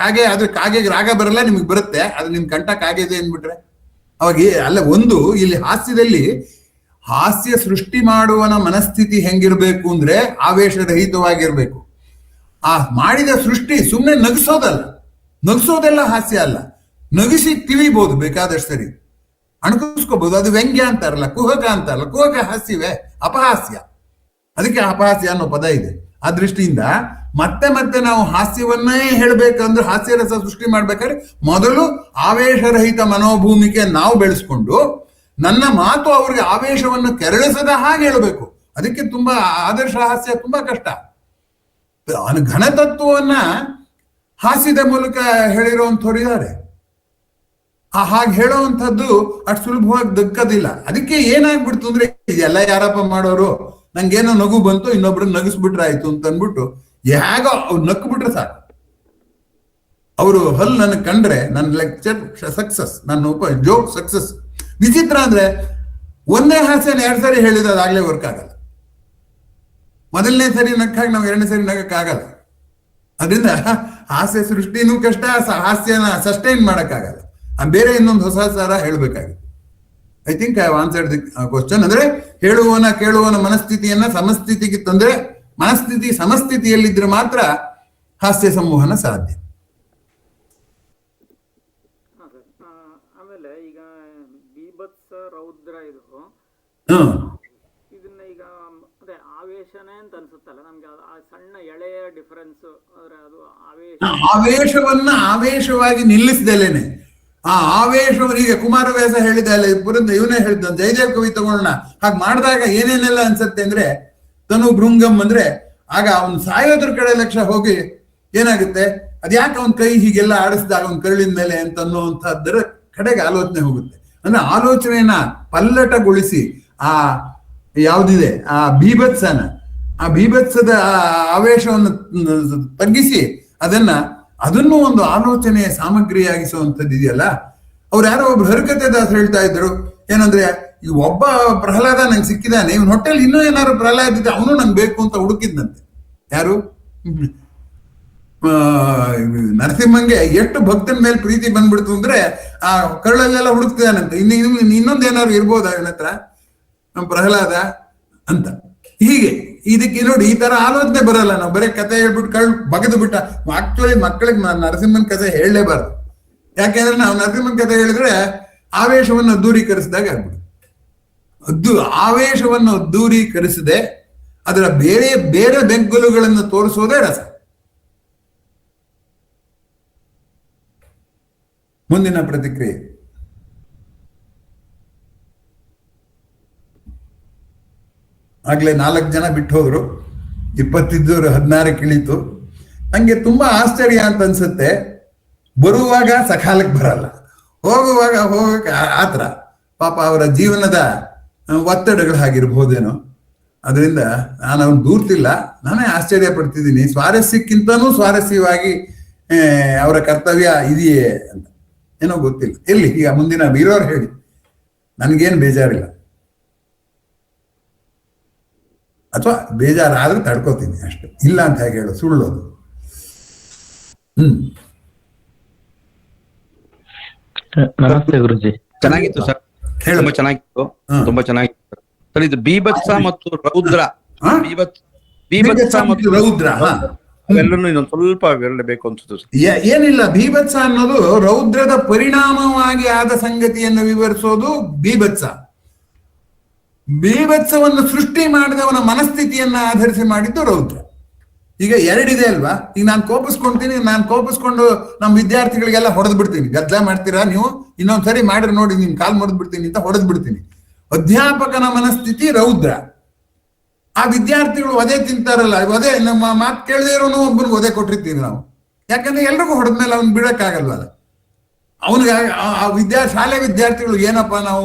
ಕಾಗೆ ಆದ್ರೆ ಕಾಗೆಗೆ ರಾಗ ಬರಲ್ಲ, ನಿಮ್ಗೆ ಬರುತ್ತೆ, ಅದು ನಿಮ್ ಕಂಠ ಕಾಗೆ ಇದೆ ಅಂದ್ಬಿಟ್ರೆ ಅವಾಗ ಅಲ್ಲ. ಒಂದು ಇಲ್ಲಿ ಹಾಸ್ಯದಲ್ಲಿ ಹಾಸ್ಯ ಸೃಷ್ಟಿ ಮಾಡುವನ ಮನಸ್ಥಿತಿ ಹೆಂಗಿರ್ಬೇಕು ಅಂದ್ರೆ ಆವೇಶರಹಿತವಾಗಿರ್ಬೇಕು. ಆ ಮಾಡಿದ ಸೃಷ್ಟಿ ಸುಮ್ಮನೆ ನಗಿಸೋದೆಲ್ಲ ಹಾಸ್ಯ ಅಲ್ಲ. ನಗಿಸಿ ತಿಳಿಬಹುದು ಬೇಕಾದಷ್ಟು ಸರಿ, ಅಣಕಿಸ್ಕೋಬಹುದು, ಅದು ವ್ಯಂಗ್ಯ ಅಂತಾರಲ್ಲ, ಕುಹಕ ಅಂತಾರಲ್ಲ, ಕುಹಕ ಹಾಸ್ಯವೇ, ಅಪಹಾಸ್ಯ. ಅದಕ್ಕೆ ಅಪಹಾಸ್ಯ ಅನ್ನೋ ಪದ ಇದೆ. ಆ ದೃಷ್ಟಿಯಿಂದ ಮತ್ತೆ ನಾವು ಹಾಸ್ಯವನ್ನೇ ಹೇಳ್ಬೇಕಂದ್ರೆ, ಹಾಸ್ಯರಸ ಸೃಷ್ಟಿ ಮಾಡ್ಬೇಕಾದ್ರೆ ಮೊದಲು ಆವೇಶರಹಿತ ಮನೋಭೂಮಿಕೆ ನಾವು ಬೆಳೆಸ್ಕೊಂಡು ನನ್ನ ಮಾತು ಅವ್ರಿಗೆ ಆವೇಶವನ್ನು ಕೆರಳಿಸದ ಹಾಗೆ ಹೇಳಬೇಕು. ಅದಕ್ಕೆ ತುಂಬಾ ಆದರ್ಶ ಹಾಸ್ಯ ತುಂಬಾ ಕಷ್ಟ. ಘನತತ್ವವನ್ನ ಹಾಸ್ಯದ ಮೂಲಕ ಹೇಳಿರುವಂಥವ್ರು ಇದ್ದಾರೆ. ಹಾಗೆ ಹೇಳೋವಂಥದ್ದು ಅಷ್ಟು ಸುಲಭವಾಗಿ ದಕ್ಕದಿಲ್ಲ. ಅದಕ್ಕೆ ಏನಾಗ್ಬಿಡ್ತು ಅಂದ್ರೆ, ಇದೆಲ್ಲ ಯಾರಪ್ಪ ಮಾಡೋರು, ನಂಗೇನೋ ನಗು ಬಂತು, ಇನ್ನೊಬ್ರನ್ನ ನಗಿಸ್ಬಿಟ್ರೆ ಆಯ್ತು ಅಂತ ಅಂದ್ಬಿಟ್ಟು ಹೇಗೋ ಅವ್ರು ನಕ್ಕು ಬಿಟ್ರೆ ಸಾಕು. ಅವರು ನನಗೆ ಕಂಡ್ರೆ ನನ್ನ ಲೆಕ್ಚರ್ ಸಕ್ಸಸ್, ನನ್ನ ಜೋಕ್ ಸಕ್ಸಸ್. ವಿಚಿತ್ರ ಅಂದ್ರೆ ಒಂದೇ ಹಾಸ್ಯನ 2 ಸರಿ ಹೇಳಿದ ಅದಾಗ್ಲೇ ವರ್ಕ್ ಆಗಲ್ಲ. ಮೊದಲನೇ ಸರಿ ನಕ್ಕಾಗಿ ನಾವು 2ನೇ ಸರಿ ನಗಕ್ಕಾಗಲ್ಲ. ಅದರಿಂದ ಹಾಸ್ಯ ಸೃಷ್ಟಿನೂ ಕಷ್ಟ, ಹಾಸ್ಯನ ಸಸ್ಟೈನ್ ಮಾಡಕ್ಕಾಗಲ್ಲ. ಬೇರೆ ಇನ್ನೊಂದು ಹೊಸ ಸಾರ ಹೇಳ್ಬೇಕಾಗಿತ್ತು. I think I have answered the question. ಅಂದ್ರೆ ಕೇಳುವನ ಮನಸ್ಥಿತಿಯನ್ನ ಸಮಸ್ಥಿತಿಗೆ ತಂದ್ರೆ, ಮನಸ್ಥಿತಿ ಸಮಸ್ಥಿತಿಯಲ್ಲಿದ್ರೆ ಮಾತ್ರ ಹಾಸ್ಯ ಸಂವಹನ ಸಾಧ್ಯ. ಆಮೇಲೆ ಈಗ ಬೀಭತ್ಸ ರೌದ್ರ ಇದನ್ನ ಈಗ ಅದೇ ಆವೇಶನೇ ಅಂತ ಅನ್ಸುತ್ತಲ್ಲ ನಮ್ಗೆ, ಆ ಸಣ್ಣ ಎಳೆಯ ಡಿಫರೆನ್ಸ್ ಅಂದ್ರೆ ಅದು ಆವೇಶವನ್ನ ಆವೇಶವಾಗಿ ನಿಲ್ಲಿಸ್ದಲೇನೆ ಆ ಆವೇಶವನ್ನು, ಈಗ ಕುಮಾರವ್ಯಾಸ ಹೇಳಿದ ಇವನೇ ಹೇಳಿದ ಜಯದೇವ ಕವಿ ತಗೊಳ್ಳೋಣ, ಹಾಗೆ ಮಾಡಿದಾಗ ಏನೇನೆಲ್ಲ ಅನ್ಸತ್ತೆ ಅಂದ್ರೆ, ತನು ಭೃಂಗಂ ಅಂದ್ರೆ ಆಗ ಅವನು ಸಾಯೋದ್ರ ಕಡೆ ಲಕ್ಷ್ಯ ಹೋಗಿ ಏನಾಗುತ್ತೆ, ಅದ್ಯಾಕೆ ಅವನ ಕೈ ಹೀಗೆಲ್ಲ ಆಡಿಸಿದಾಗ ಅವನ ಕರುಳಿನ ಮೇಲೆ ಅಂತ ಅನ್ನುವಂಥದ್ದರ ಕಡೆಗೆ ಆಲೋಚನೆ ಹೋಗುತ್ತೆ. ಅಂದ್ರೆ ಆಲೋಚನೆಯನ್ನ ಪಲ್ಲಟಗೊಳಿಸಿ ಆ ಯಾವ್ದಿದೆ ಆ ಬೀಭತ್ಸದ ಆವೇಶವನ್ನು ತಗ್ಗಿಸಿ ಅದನ್ನು ಒಂದು ಆಲೋಚನೆಯ ಸಾಮಗ್ರಿಯಾಗಿಸುವಂಥದ್ದು ಇದೆಯಲ್ಲ. ಅವ್ರು ಯಾರೋ ಒಬ್ರು ಹರಿಕತೆ ದಾಸ ಹೇಳ್ತಾ ಇದ್ರು ಏನಂದ್ರೆ, ಈ ಒಬ್ಬ ಪ್ರಹ್ಲಾದ ನಂಗೆ ಸಿಕ್ಕಿದಾನೆ, ಇವನ್ ಹೊಟ್ಟೆಲ್ ಇನ್ನೂ ಏನಾದ್ರು ಪ್ರಹ್ಲಾದ ಇದ್ದೆ ಅವನು ನಂಗೆ ಬೇಕು ಅಂತ ಹುಡುಕಿದ್ನಂತೆ. ಯಾರು ನರಸಿಂಹಂಗೆ ಎಷ್ಟು ಭಕ್ತನ ಮೇಲೆ ಪ್ರೀತಿ ಬಂದ್ಬಿಡ್ತು ಅಂದ್ರೆ ಆ ಕರುಳಲ್ಲೆಲ್ಲ ಹುಡುಕ್ತಿದಾನಂತೆ, ಇನ್ನೊಂದೇನಾದ್ರು ಇರ್ಬೋದಾ ಇವನ ಹತ್ರ ಪ್ರಹ್ಲಾದ ಅಂತ. ಹೀಗೆ ಇದಕ್ಕೆ ನೋಡಿ ಈ ತರ ಆಲೋಚನೆ ಬರಲ್ಲ. ನಾವು ಬರೀ ಕತೆ ಹೇಳ್ಬಿಟ್ಟು ಬಗದು ಬಿಟ್ಟ ಮಕ್ಕಳಿಗೆ ನರಸಿಂಹನ್ ಕಥೆ ಹೇಳಲೇಬಾರ್ದು. ಯಾಕೆಂದ್ರೆ ನಾವು ನರಸಿಂಹನ್ ಕಥೆ ಹೇಳಿದ್ರೆ ಆವೇಶವನ್ನು ದೂರೀಕರಿಸಿದಾಗ ಆಗ್ಬಿಡು. ಆವೇಶವನ್ನು ದೂರೀಕರಿಸದೆ ಅದರ ಬೇರೆ ಬೇರೆ ಬೆಂಗುಲುಗಳನ್ನು ತೋರಿಸೋದೇ ರಸ. ಮುಂದಿನ ಪ್ರತಿಕ್ರಿಯೆ. ಆಗ್ಲೇ 4 ಜನ ಬಿಟ್ಟು ಹೋದ್ರು, 20 16 ಇಳಿತು. ನಂಗೆ ತುಂಬಾ ಆಶ್ಚರ್ಯ ಅಂತ ಅನ್ಸುತ್ತೆ. ಬರುವಾಗ ಸಕಾಲಕ್ಕೆ ಬರಲ್ಲ, ಹೋಗಕ್ಕೆ ಆತರ. ಪಾಪ ಅವರ ಜೀವನದ ಒತ್ತಡಗಳು ಹಾಗಿರ್ಬೋದೇನೋ. ಅದರಿಂದ ನಾನು ಅವ್ನು ದೂರ್ತಿಲ್ಲ, ನಾನೇ ಆಶ್ಚರ್ಯ ಪಡ್ತಿದ್ದೀನಿ. ಸ್ವಾರಸ್ಯಕ್ಕಿಂತನೂ ಸ್ವಾರಸ್ಯವಾಗಿ ಅವರ ಕರ್ತವ್ಯ ಇದೆಯೇ ಅಂತ ಏನೋ ಗೊತ್ತಿಲ್ಲ. ಎಲ್ಲಿ ಈಗ ಮುಂದಿನ ಬೀರೋರು ಹೇಳಿ, ನನ್ಗೇನು ಬೇಜಾರಿಲ್ಲ, ಅಥವಾ ಬೇಜಾರಾದ್ರೆ ತಡ್ಕೋತೀನಿ ಅಷ್ಟೆ, ಇಲ್ಲ ಅಂತ ಹೇಗೆ ಹೇಳೋ ಸುಳ್ಳೋದು. ನಮಸ್ತೆ ಗುರುಜಿ. ಚೆನ್ನಾಗಿತ್ತು ಸರ್, ತುಂಬಾ ಚೆನ್ನಾಗಿತ್ತು, ತುಂಬಾ ಚೆನ್ನಾಗಿತ್ತು ಸರ್. ಇದು ಬೀಭತ್ಸ ಮತ್ತು ರೌದ್ರ, ಬೀಭತ್ಸ ಮತ್ತು ರೌದ್ರ ಎಲ್ಲರೂ ಇನ್ನೊಂದು ಸ್ವಲ್ಪ ಹೇಳಬೇಕು ಅನ್ಸುತ್ತೆ. ಏನಿಲ್ಲ, ಬೀಭತ್ಸ ಅನ್ನೋದು ರೌದ್ರದ ಪರಿಣಾಮವಾಗಿ ಆದ ಸಂಗತಿಯನ್ನು ವಿವರಿಸೋದು ಬೀಭತ್ಸ. ಬೀಭತ್ಸವನ್ನು ಸೃಷ್ಟಿ ಮಾಡಿದವನ ಮನಸ್ಥಿತಿಯನ್ನ ಆಧರಿಸಿ ಮಾಡಿದ್ದು ರೌದ್ರ. ಈಗ 2 ಇದೆ ಅಲ್ವಾ. ಈಗ ನಾನು ಕೋಪಿಸ್ಕೊಂಡು ನಮ್ಮ ವಿದ್ಯಾರ್ಥಿಗಳಿಗೆಲ್ಲ ಹೊಡೆದ್ ಬಿಡ್ತೀನಿ. ಗದ್ದಲ ಮಾಡ್ತೀರಾ ನೀವು, ಇನ್ನೊಂದ್ಸರಿ ಮಾಡ್ರಿ ನೋಡಿ, ನಿಮ್ ಕಾಲ್ ಮುರಿದ್ ಬಿಡ್ತೀನಿ ಅಂತ ಹೊಡೆದ್ ಬಿಡ್ತೀನಿ. ಅಧ್ಯಾಪಕನ ಮನಸ್ಥಿತಿ ರೌದ್ರ. ಆ ವಿದ್ಯಾರ್ಥಿಗಳು ಒದೆ ತಿಂತಾರಲ್ಲ, ಒದೆ ನಮ್ಮ ಮಾತು ಕೇಳದೇ ಇರೋನು ಒಬ್ಬನಿಗೆ ಒದೆ ಕೊಟ್ಟಿರ್ತೀವಿ ನಾವು. ಯಾಕಂದ್ರೆ ಎಲ್ರಿಗೂ ಹೊಡೆದ್ಮೇಲೆ ಅವ್ನು ಬಿಡಕ್ಕಾಗಲ್ವಲ್ಲ. ಅವನಿಗೆ ಶಾಲೆ ವಿದ್ಯಾರ್ಥಿಗಳು ಏನಪ್ಪಾ ನಾವು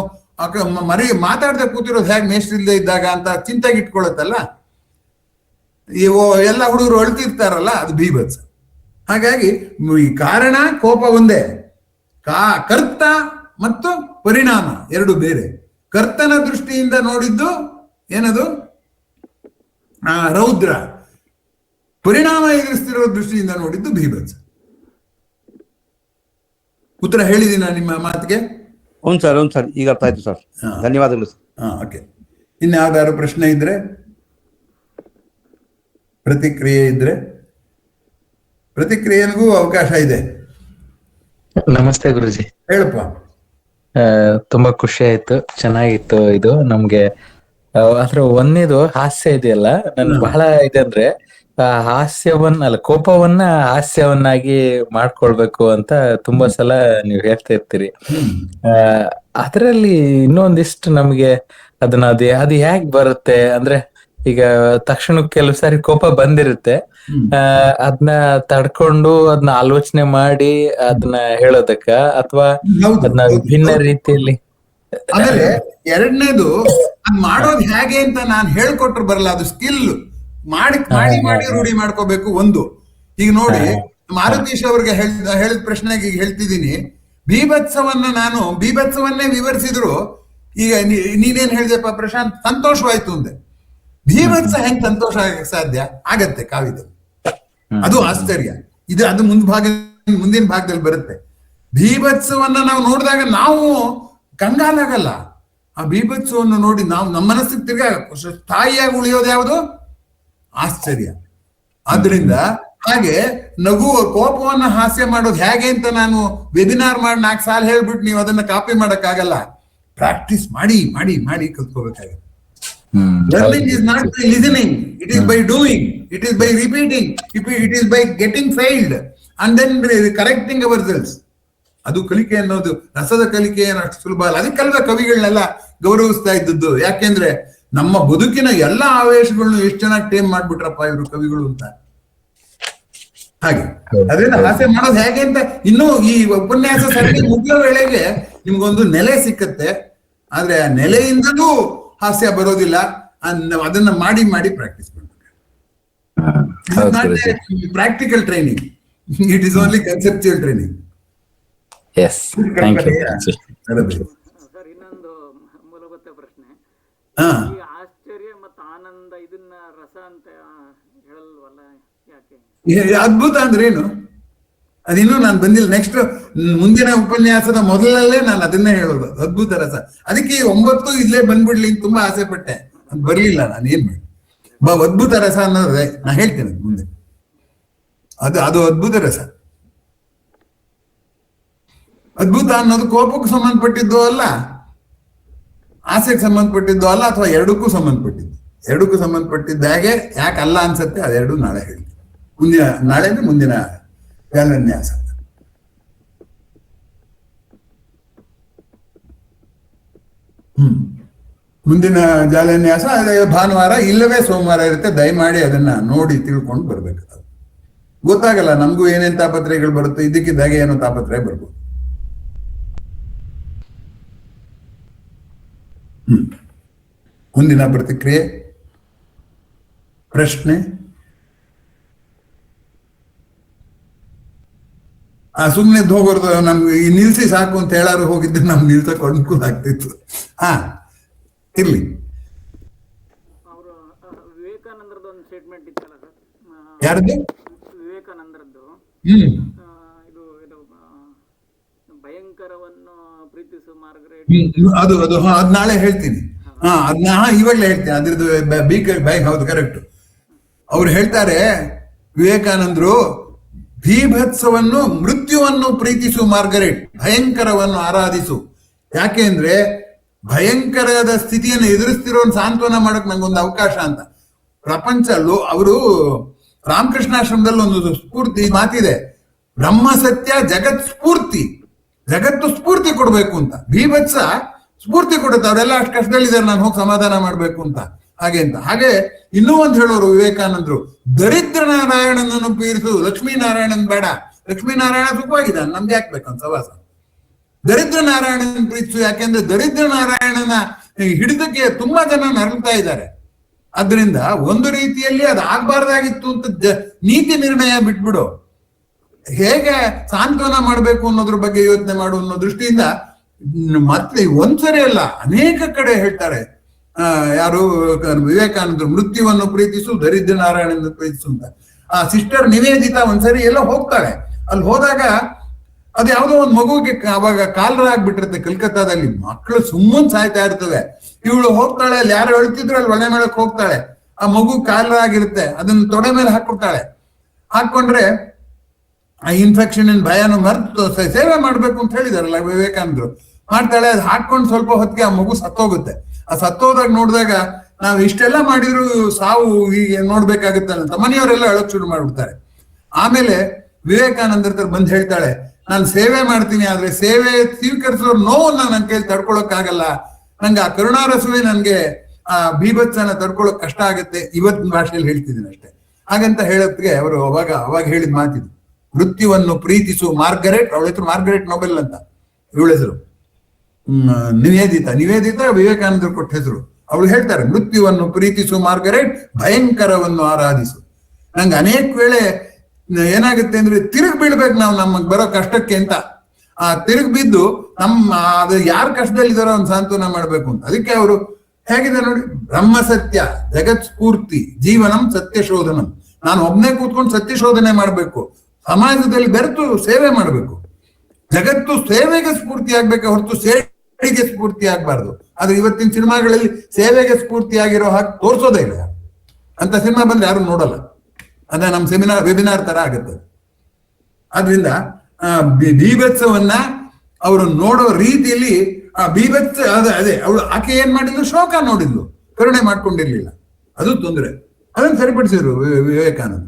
ಮಾತಾಡದೆ ಕೂತಿರೋದು ಹೇಗೆ ಮೇಷ್ಟ್ರಿಲ್ದೆ ಇದ್ದಾಗ ಅಂತ ಚಿಂತೆಗೆ ಇಟ್ಕೊಳತ್ತಲ್ಲ. ಎಲ್ಲ ಹುಡುಗರು ಅಳ್ತಿರ್ತಾರಲ್ಲ, ಅದು ಬೀಭತ್ಸ. ಹಾಗಾಗಿ ಈ ಕಾರಣ ಕೋಪ ಒಂದೇ, ಕರ್ತ ಮತ್ತು ಪರಿಣಾಮ 2 ಬೇರೆ. ಕರ್ತನ ದೃಷ್ಟಿಯಿಂದ ನೋಡಿದ್ದು ಏನದು ರೌದ್ರ, ಪರಿಣಾಮ ಎದುರಿಸ್ತಿರೋ ದೃಷ್ಟಿಯಿಂದ ನೋಡಿದ್ದು ಬೀಭತ್ಸ. ಉತ್ತರ ಹೇಳಿದೀನ ನಿಮ್ಮ ಮಾತಿಗೆ? ಹ್ಞೂ ಸರ್, ಈಗ ಅರ್ಥ ಆಯ್ತು ಸರ್, ಧನ್ಯವಾದಗಳು ಸರ್. ಓಕೆ. ಇನ್ಯಾವ್ದಾದ್ರು ಪ್ರಶ್ನೆ ಇದ್ರೆ, ಪ್ರತಿಕ್ರಿಯೆ ಇದ್ರೆ, ಪ್ರತಿಕ್ರಿಯೆಗೂ ಅವಕಾಶ ಇದೆ. ನಮಸ್ತೆ ಗುರುಜಿ. ಹೇಳಪ್ಪ. ತುಂಬಾ ಖುಷಿ ಆಯ್ತು, ಚೆನ್ನಾಗಿತ್ತು ಇದು ನಮ್ಗೆ. ಆದ್ರೆ ಒಂದೇದು ಹಾಸ್ಯ ಇದೆಯಲ್ಲ, ನನ್ಗೆ ಬಹಳ ಇದೆ ಅಂದ್ರೆ ಕೋಪವನ್ನ ಹಾಸ್ಯವನ್ನಾಗಿ ಮಾಡ್ಕೊಳ್ಬೇಕು ಅಂತ ತುಂಬಾ ಸಲ ನೀವ್ ಹೇಳ್ತಾ ಇರ್ತೀರಿ. ಅದರಲ್ಲಿ ಇನ್ನೊಂದಿಷ್ಟು ನಮ್ಗೆ ಅದು ಹೇಗ್ ಬರುತ್ತೆ ಅಂದ್ರೆ, ಈಗ ತಕ್ಷಣ ಕೆಲವು ಸಾರಿ ಕೋಪ ಬಂದಿರುತ್ತೆ, ಅದನ್ನ ತಡ್ಕೊಂಡು ಅದನ್ನ ಆಲೋಚನೆ ಮಾಡಿ ಅದನ್ನ ಹೇಳೋದಕ್ಕ, ಅಥವಾ ಅದನ್ನ ವಿಭಿನ್ನ ರೀತಿಯಲ್ಲಿ. ಆಮೇಲೆ 2ನೇದು ಅದ್ ಮಾಡೋದು ಹೇಗೆ ಅಂತ ನಾನು ಹೇಳ್ಕೊಟ್ರು ಬರಲ್ಲ, ಅದು ಸ್ಕಿಲ್. ಮಾಡಿ ರೂಢಿ ಮಾಡ್ಕೋಬೇಕು. ಒಂದು ಈಗ ನೋಡಿ, ಮಾರುತೀಶ್ ಅವ್ರಿಗೆ ಹೇಳಿದ ಪ್ರಶ್ನೆಗೆ ಈಗ ಹೇಳ್ತಿದ್ದೀನಿ. ಬೀಭತ್ಸವನ್ನೇ ವಿವರಿಸಿದ್ರು. ಈಗ ನೀನೇನ್ ಹೇಳಿದೆಪ್ಪ ಪ್ರಶಾಂತ್, ಸಂತೋಷವಾಯ್ತು ಅಂದೆ. ಬೀಭತ್ಸ ಹೆಂಗ್ ಸಂತೋಷ ಆಗಕ್ಕೆ ಸಾಧ್ಯ ಆಗತ್ತೆ ಕಾವ್ಯದಲ್ಲಿ? ಅದು ಆಶ್ಚರ್ಯ. ಅದು ಮುಂದಿನ ಭಾಗದಲ್ಲಿ ಬರುತ್ತೆ. ಬೀಭತ್ಸವನ್ನ ನಾವು ನೋಡಿದಾಗ ನಾವು ಕಂಗಾಲಾಗಲ್ಲ. ಆ ಬೀಭತ್ಸವನ್ನು ನೋಡಿ ನಾವು ನಮ್ಮ ಮನಸ್ಸಿಗೆ ತಿರ್ಗಾ ಸ್ಥಾಯಿಯಾಗಿ ಉಳಿಯೋದು ಯಾವುದು? ಆಶ್ಚರ್ಯ. ಆದ್ರಿಂದ ಹಾಗೆ ಕೋಪವನ್ನ ಹಾಸ್ಯ ಮಾಡೋದು ಹೇಗೆ ಅಂತ ನಾನು ವೆಬಿನಾರ್ ಮಾಡಿ 4 ಸಾಲ ಹೇಳ್ಬಿಟ್ಟು ನೀವು ಅದನ್ನ ಕಾಪಿ ಮಾಡಕ್ಕಾಗಲ್ಲ. ಪ್ರಾಕ್ಟೀಸ್ ಮಾಡಿ ಮಾಡಿ ಮಾಡಿ ಕಲ್ತ್ಕೋಬೇಕಾಗುತ್ತೆ. Learning is not by listening, it is by doing, it is by repeating, it is by getting failed and then correcting ourselves. ಅದು ಕಲಿಕೆ ಅನ್ನೋದು, ರಸದ ಕಲಿಕೆ ಏನು ಅಷ್ಟು ಸುಲಭ ಅಲ್ಲ. ಅದಕ್ಕಲ್ವ ಕವಿಗಳನ್ನೆಲ್ಲ ಗೌರವಿಸ್ತಾ ಇದ್ದದ್ದು. ಯಾಕೆಂದ್ರೆ ನಮ್ಮ ಬದುಕಿನ ಎಲ್ಲ ಆವೇಶಗಳನ್ನು ಎಷ್ಟು ಚೆನ್ನಾಗಿ ಟೇಮ್ ಮಾಡ್ಬಿಟ್ರಪ್ಪ ಇವರು ಕವಿಗಳು ಅಂತ. ಹಾಗೆ ಅದರಿಂದ ಹಾಸ್ಯ ಮಾಡೋದು ಹೇಗೆ ಅಂತ ಇನ್ನೂ ಈ ಉಪನ್ಯಾಸ ಸರಣಿ ಮುಗಿಯೋ ವೇಳೆಗೆ ನಿಮ್ಗೊಂದು ನೆಲೆ ಸಿಕ್ಕತ್ತೆ. ಆದ್ರೆ ಆ ನೆಲೆಯಿಂದಲೂ ಹಾಸ್ಯ ಬರೋದಿಲ್ಲ. ಅದನ್ನ ಮಾಡಿ ಮಾಡಿ ಪ್ರಾಕ್ಟೀಸ್ ಮಾಡ್ಬೇಕು. Practical training, it is only conceptual training. Sir, ಇನ್ನೊಂದು ಮೂಲಭೂತ ಪ್ರಶ್ನೆ. ಈ ಆಶ್ಚರ್ಯ ಮತ್ತು ಆನಂದ ಇದನ್ನ ರಸ ಅಂತ ಹೇಳಲ್ವಲ್ಲ, ಯಾಕೆ? ಅದ್ಭುತ ಅಂದ್ರೆ ಏನು? ಅದಿನ್ನೂ ನಾನು ಬಂದಿಲ್ಲ. ನೆಕ್ಸ್ಟ್ ಮುಂದಿನ ಉಪನ್ಯಾಸದ ಮೊದಲಲ್ಲೇ ನಾನು ಅದನ್ನೇ ಹೇಳೋದು, ಅದ್ಭುತ ರಸ. ಅದಕ್ಕೆ 9 ಇಲ್ಲೇ ಬಂದ್ಬಿಡ್ಲಿ ತುಂಬಾ ಆಸೆ ಪಟ್ಟೆ, ಅದು ಬರ್ಲಿಲ್ಲ. ನಾನು ಏನ್ ಮಾಡಿ ಅದ್ಭುತ ರಸ ಅನ್ನೋದೇ ನಾ ಹೇಳ್ತೇನೆ ಮುಂದೆ. ಅದು ಅದ್ಭುತ ರಸ. ಅದ್ಭುತ ಅನ್ನೋದು ಕೋಪಕ್ಕೆ ಸಂಬಂಧಪಟ್ಟಿದ್ದು ಅಲ್ಲ, ಆಸೆಗೆ ಸಂಬಂಧಪಟ್ಟಿದ್ದು ಅಲ್ಲ, ಅಥವಾ ಎರಡಕ್ಕೂ ಸಂಬಂಧಪಟ್ಟಿದ್ದು. ಎರಡಕ್ಕೂ ಸಂಬಂಧಪಟ್ಟಿದ್ದಾಗೆ ಯಾಕೆ ಅಲ್ಲ ಅನ್ಸತ್ತೆ, ಅದೆರಡು ನಾಳೆ ಹೇಳ್ತೀನಿ. ನಾಳೆ ಮುಂದಿನ ಜಾಲನ್ಯಾಸ. ಮುಂದಿನ ಜಾಲನ್ಯಾಸ ಅದೇ ಭಾನುವಾರ ಇಲ್ಲವೇ ಸೋಮವಾರ ಇರುತ್ತೆ. ದಯಮಾಡಿ ಅದನ್ನ ನೋಡಿ ತಿಳ್ಕೊಂಡು ಬರ್ಬೇಕು. ಗೊತ್ತಾಗಲ್ಲ ನಮಗೂ ಏನೇನ್ ತಾಪತ್ರಯಗಳು ಬರುತ್ತೆ, ಇದಕ್ಕಿದ್ದಾಗೆ ಏನೋ ತಾಪತ್ರಯ ಬರ್ಬೋದು. ಮುಂದಿನ ಪ್ರತಿಕ್ರಿಯೆ, ಪ್ರಶ್ನೆ. ಸುಮ್ನೆ ಹೋಗೋದು ನಮ್ಗೆ ನಿಲ್ಸಿ ಸಾಕು ಅಂತ ಹೇಳಾರು ಹೋಗಿದ್ರೆ ನಮ್ಗೆ ನಿಲ್ಸಕ್ ಅನುಕೂಲ ಆಗ್ತಿತ್ತು. ಇರ್ಲಿ. ಅವರು ವಿವೇಕಾನಂದರದ್ದು ಒಂದು ಸ್ಟೇಟ್ಮೆಂಟ್ ಇತ್ತಲ್ಲ ಸರ್, ಯಾರದ್ದು? ವಿವೇಕಾನಂದರದ್ದು. ಇದು ಭಯಂಕರವನ್ನು ಪ್ರೀತಿಸು ಮಾರ್ಗರೇಟ್. ಅದು ನಾಳೆ ಹೇಳ್ತೀನಿ. ಅದನ್ನ ಇವಾಗಲೇ ಹೇಳ್ತೀನಿ. ಅದ್ರದ್ದು ಹೌದು, ಕರೆಕ್ಟ್. ಅವ್ರು ಹೇಳ್ತಾರೆ ವಿವೇಕಾನಂದರು, ಭೀಭತ್ಸವನ್ನು ಮೃತ್ಯುವನ್ನು ಪ್ರೀತಿಸು ಮಾರ್ಗರೇಟ್, ಭಯಂಕರವನ್ನು ಆರಾಧಿಸು. ಯಾಕೆ ಅಂದ್ರೆ ಭಯಂಕರದ ಸ್ಥಿತಿಯನ್ನು ಎದುರಿಸ್ತಿರೋ ಸಾಂತ್ವನ ಮಾಡಕ್ ನಂಗೊಂದು ಅವಕಾಶ ಅಂತ. ಪ್ರಪಂಚಲ್ಲೂ ಅವರು ರಾಮಕೃಷ್ಣಾಶ್ರಮದಲ್ಲಿ ಒಂದು ಸ್ಫೂರ್ತಿ ಮಾತಿದೆ, ಬ್ರಹ್ಮ ಸತ್ಯ ಜಗತ್ ಸ್ಫೂರ್ತಿ. ಜಗತ್ತು ಸ್ಫೂರ್ತಿ ಕೊಡ್ಬೇಕು ಅಂತ. ಭೀಭತ್ಸ ಸ್ಫೂರ್ತಿ ಕೊಡುತ್ತೆ, ಅವರೆಲ್ಲ ಅಷ್ಟು ಕಷ್ಟದಲ್ಲಿದ್ದಾರೆ, ನಾನು ಹೋಗಿ ಸಮಾಧಾನ ಮಾಡ್ಬೇಕು ಅಂತ. ಹಾಗೆ ಇನ್ನೂ ಒಂದು ಹೇಳೋರು ವಿವೇಕಾನಂದರು, ದರಿದ್ರ ನಾರಾಯಣನನ್ನು ಪೀರಿಸು, ಲಕ್ಷ್ಮೀನಾರಾಯಣನ್ ಬೇಡ. ಲಕ್ಷ್ಮೀನಾರಾಯಣ ಸುಖವಾಗಿದ್ದಾನೆ, ನಮ್ಗೆ ಯಾಕೆ ಬೇಕಂತ ಸವಾಸ. ದರಿದ್ರ ನಾರಾಯಣನ ಪ್ರೀತಿಸು, ಯಾಕೆಂದ್ರೆ ದರಿದ್ರ ನಾರಾಯಣನ ಹಿಡಿದಕ್ಕೆ ತುಂಬಾ ಜನ ನರಳ್ತಾ ಇದ್ದಾರೆ. ಅದರಿಂದ ಒಂದು ರೀತಿಯಲ್ಲಿ ಅದು ಆಗ್ಬಾರ್ದಾಗಿತ್ತು ಅಂತ ನೀತಿ ನಿರ್ಣಯ ಬಿಟ್ಬಿಡು. ಹೇಗೆ ಸಾಂತ್ವನ ಮಾಡ್ಬೇಕು ಅನ್ನೋದ್ರ ಬಗ್ಗೆ ಯೋಚನೆ ಮಾಡು ಅನ್ನೋ ದೃಷ್ಟಿಯಿಂದ ಮತ್ತೆ ಒಂದ್ಸರಿ ಅಲ್ಲ, ಅನೇಕ ಕಡೆ ಹೇಳ್ತಾರೆ. ಯಾರು ವಿವೇಕಾನಂದರು, ಮೃತ್ಯುವನ್ನು ಪ್ರೀತಿಸು, ದರಿದ್ರ ನಾರಾಯಣನ ಪ್ರೀತಿಸು ಅಂತ. ಆ ಸಿಸ್ಟರ್ ನಿವೇದಿತಾ ಒಂದ್ಸರಿ ಎಲ್ಲ ಹೋಗ್ತಾಳೆ. ಅಲ್ಲಿ ಹೋದಾಗ ಅದು ಯಾವುದೋ ಒಂದು ಮಗುವಿಗೆ ಅವಾಗ ಕಾಲರ ಆಗ್ಬಿಟ್ಟಿರುತ್ತೆ ಕಲ್ಕತ್ತಾದಲ್ಲಿ. ಮಕ್ಕಳು ಸುಮ್ಮನೆ ಸಾಯ್ತಾ ಇರ್ತವೆ. ಇವಳು ಹೋಗ್ತಾಳೆ, ಅಲ್ಲಿ ಯಾರು ಹೇಳ್ತಿದ್ರು ಅಲ್ಲಿ ಒಳ್ಳೆ ಮೇಳಕ್ ಹೋಗ್ತಾಳೆ. ಆ ಮಗು ಕಾಲರ ಆಗಿರುತ್ತೆ, ಅದನ್ನ ತೊಡೆ ಮೇಲೆ ಹಾಕೊಡ್ತಾಳೆ. ಹಾಕೊಂಡ್ರೆ ಆ ಇನ್ಫೆಕ್ಷನ್ ಭಯನು ಮರೆತು ಸೇವೆ ಮಾಡ್ಬೇಕು ಅಂತ ಹೇಳಿದಾರಲ್ಲ ವಿವೇಕಾನಂದರು. ಮಾಡ್ತಾಳೆ, ಅದು ಹಾಕೊಂಡು ಸ್ವಲ್ಪ ಹೊತ್ತಿಗೆ ಆ ಮಗು ಸತ್ತೋಗುತ್ತೆ. ಆ ಸತ್ತೋದಾಗ ನೋಡಿದಾಗ ನಾವು ಇಷ್ಟೆಲ್ಲ ಮಾಡಿದ್ರು ಸಾವು ಹೀಗೆ ನೋಡ್ಬೇಕಾಗುತ್ತಲ್ಲ ಅಂತ ಮನೆಯವರೆಲ್ಲ ಅಳಕ್ ಶುರು ಮಾಡ್ಬಿಡ್ತಾರೆ. ಆಮೇಲೆ ವಿವೇಕಾನಂದರ ಬಂದು ಹೇಳ್ತಾಳೆ, ನಾನು ಸೇವೆ ಮಾಡ್ತೀನಿ, ಆದ್ರೆ ಸೇವೆ ಸ್ವೀಕರಿಸೋರು ನೋವನ್ನ ನನ್ನ ಕೈಲಿ ತಡ್ಕೊಳಕ್ಕಾಗಲ್ಲ. ನಂಗೆ ಆ ಕರುಣಾರಸವೇ ನನ್ಗೆ ಆ ಭೀಭತ್ಸನ ತಡ್ಕೊಳಕ್ ಕಷ್ಟ ಆಗುತ್ತೆ. ಇವತ್ತಿನ ಭಾಷೆಯಲ್ಲಿ ಹೇಳ್ತಿದ್ದೀನಿ ಅಷ್ಟೇ. ಹಾಗಂತ ಹೇಳತ್ಗೆ ಅವರು ಅವಾಗ ಹೇಳಿದ ಮಾತಿದ್ದು, ಮೃತ್ಯುವನ್ನು ಪ್ರೀತಿಸು ಮಾರ್ಗರೇಟ್. ಅವಳ ಹೆಸರು ಮಾರ್ಗರೇಟ್ ನೊಬೆಲ್ ಅಂತ, ಇವಳ ಹೆಸರು ನಿವೇದಿತಾ ವಿವೇಕಾನಂದರು ಕೊಟ್ಟ ಹೆಸರು. ಅವಳು ಹೇಳ್ತಾರೆ, ಮೃತ್ಯುವನ್ನು ಪ್ರೀತಿಸು ಮಾರ್ಗರೇಟ್, ಭಯಂಕರವನ್ನು ಆರಾಧಿಸು. ನಂಗೆ ಅನೇಕ ವೇಳೆ ಏನಾಗುತ್ತೆ ಅಂದ್ರೆ ತಿರುಗಿ ಬೀಳ್ಬೇಕು ನಾವು ನಮಗ್ ಬರೋ ಕಷ್ಟಕ್ಕೆ ಅಂತ. ಆ ತಿರುಗಿ ಬಿದ್ದು ಅದು ಯಾರ ಕಷ್ಟದಲ್ಲಿದ್ದಾರೋ ಒಂದು ಸಾಂತ್ವನ ಮಾಡ್ಬೇಕು ಅಂತ. ಅದಕ್ಕೆ ಅವರು ಹೇಗಿದೆ ನೋಡಿ, ಬ್ರಹ್ಮ ಸತ್ಯ ಜಗತ್ ಸ್ಫೂರ್ತಿ ಜೀವನಂ ಸತ್ಯ ಶೋಧನಂ. ನಾನು ಒಬ್ನೇ ಕೂತ್ಕೊಂಡು ಸತ್ಯ ಶೋಧನೆ ಮಾಡ್ಬೇಕು, ಸಮಾಜದಲ್ಲಿ ಬೆರೆತು ಸೇವೆ ಮಾಡ್ಬೇಕು. ಜಗತ್ತು ಸೇವೆಗೆ ಸ್ಫೂರ್ತಿ ಆಗ್ಬೇಕು ಹೊರತು ಸೇವೆಗೆ ಸ್ಫೂರ್ತಿ ಆಗ್ಬಾರ್ದು. ಆದ್ರೆ ಇವತ್ತಿನ ಸಿನಿಮಾಗಳಲ್ಲಿ ಸೇವೆಗೆ ಸ್ಫೂರ್ತಿ ಆಗಿರೋ ಹಾಗೆ ತೋರ್ಸೋದೇ ಇಲ್ಲ. ಅಂತ ಸಿನಿಮಾ ಬಂದ್ರೆ ಯಾರು ನೋಡಲ್ಲ. ಅದ ನಮ್ಮ ವೆಬಿನಾರ್ ತರ ಆಗುತ್ತೆ. ಆದ್ರಿಂದ ಬೀಭತ್ಸವನ್ನ ಅವರು ನೋಡೋ ರೀತಿಯಲ್ಲಿ ಆ ಬೀಭತ್ಸ ಅದೇ ಅವಳು ಆಕೆ ಏನ್ ಮಾಡಿದ್ಲು, ಶೋಕ ನೋಡಿದ್ಲು, ಕರುಣೆ ಮಾಡ್ಕೊಂಡಿರ್ಲಿಲ್ಲ. ಅದು ತೊಂದರೆ. ಅದನ್ನು ಸರಿಪಡಿಸಿದ್ರು ವಿವೇಕಾನಂದ.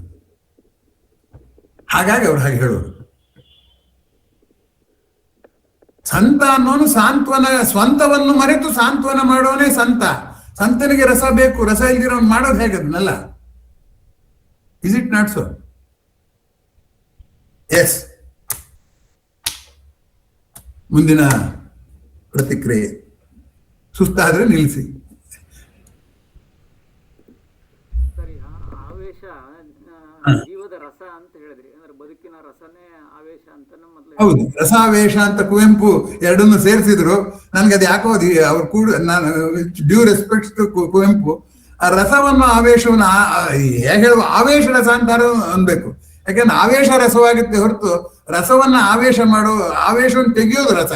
ಹಾಗಾಗಿ ಅವ್ರು ಹಾಗೆ ಹೇಳೋರು. ಸಂತ ಅನ್ನೋನು ಸ್ವಂತವನ್ನು ಮರೆತು ಸಾಂತ್ವನ ಮಾಡೋನೇ ಸಂತ. ಸಂತನಿಗೆ ರಸ ಬೇಕು, ರಸ ಇಲ್ದಿರೋನ್ ಮಾಡೋದು ಹೇಗದನ್ನಲ್ಲ. Is it not so? ಮುಂದಿನ ಪ್ರತಿಕ್ರಿಯೆ. ಸುಸ್ತಾದ್ರೆ ನಿಲ್ಲಿಸಿ. ಸರಿ, ಆವೇಶ ಜೀವದ ರಸ ಅಂತ ಹೇಳಿದ್ರಿ, ಅಂದ್ರೆ ಬದುಕಿನ ರಸನೇ ಆವೇಶ ಅಂತ ಮೊದಲು. ಹೌದು, ರಸಾವೇಶ ಅಂತ ಕುವೆಂಪು ಎರಡನ್ನು ಸೇರಿಸಿದ್ರು. ನನ್ಗೆ ಅದು ಯಾಕೋ ಅವ್ರು ಕೂಡ, ನಾನು ಡ್ಯೂ ರೆಸ್ಪೆಕ್ಟ್ಸ್ ಟು ಕುವೆಂಪು, ಆ ರಸವನ್ನು ಆವೇಶವನ್ನು ಹೇಗೆ ಹೇಳುವ, ಆವೇಶ ರಸ ಅಂತಾರು ಅನ್ಬೇಕು. ಯಾಕಂದ್ರೆ ಆವೇಶ ರಸವಾಗುತ್ತೆ ಹೊರತು ರಸವನ್ನ ಆವೇಶ ಮಾಡೋ, ಆವೇಶವನ್ನು ತೆಗೆಯೋದು ರಸ.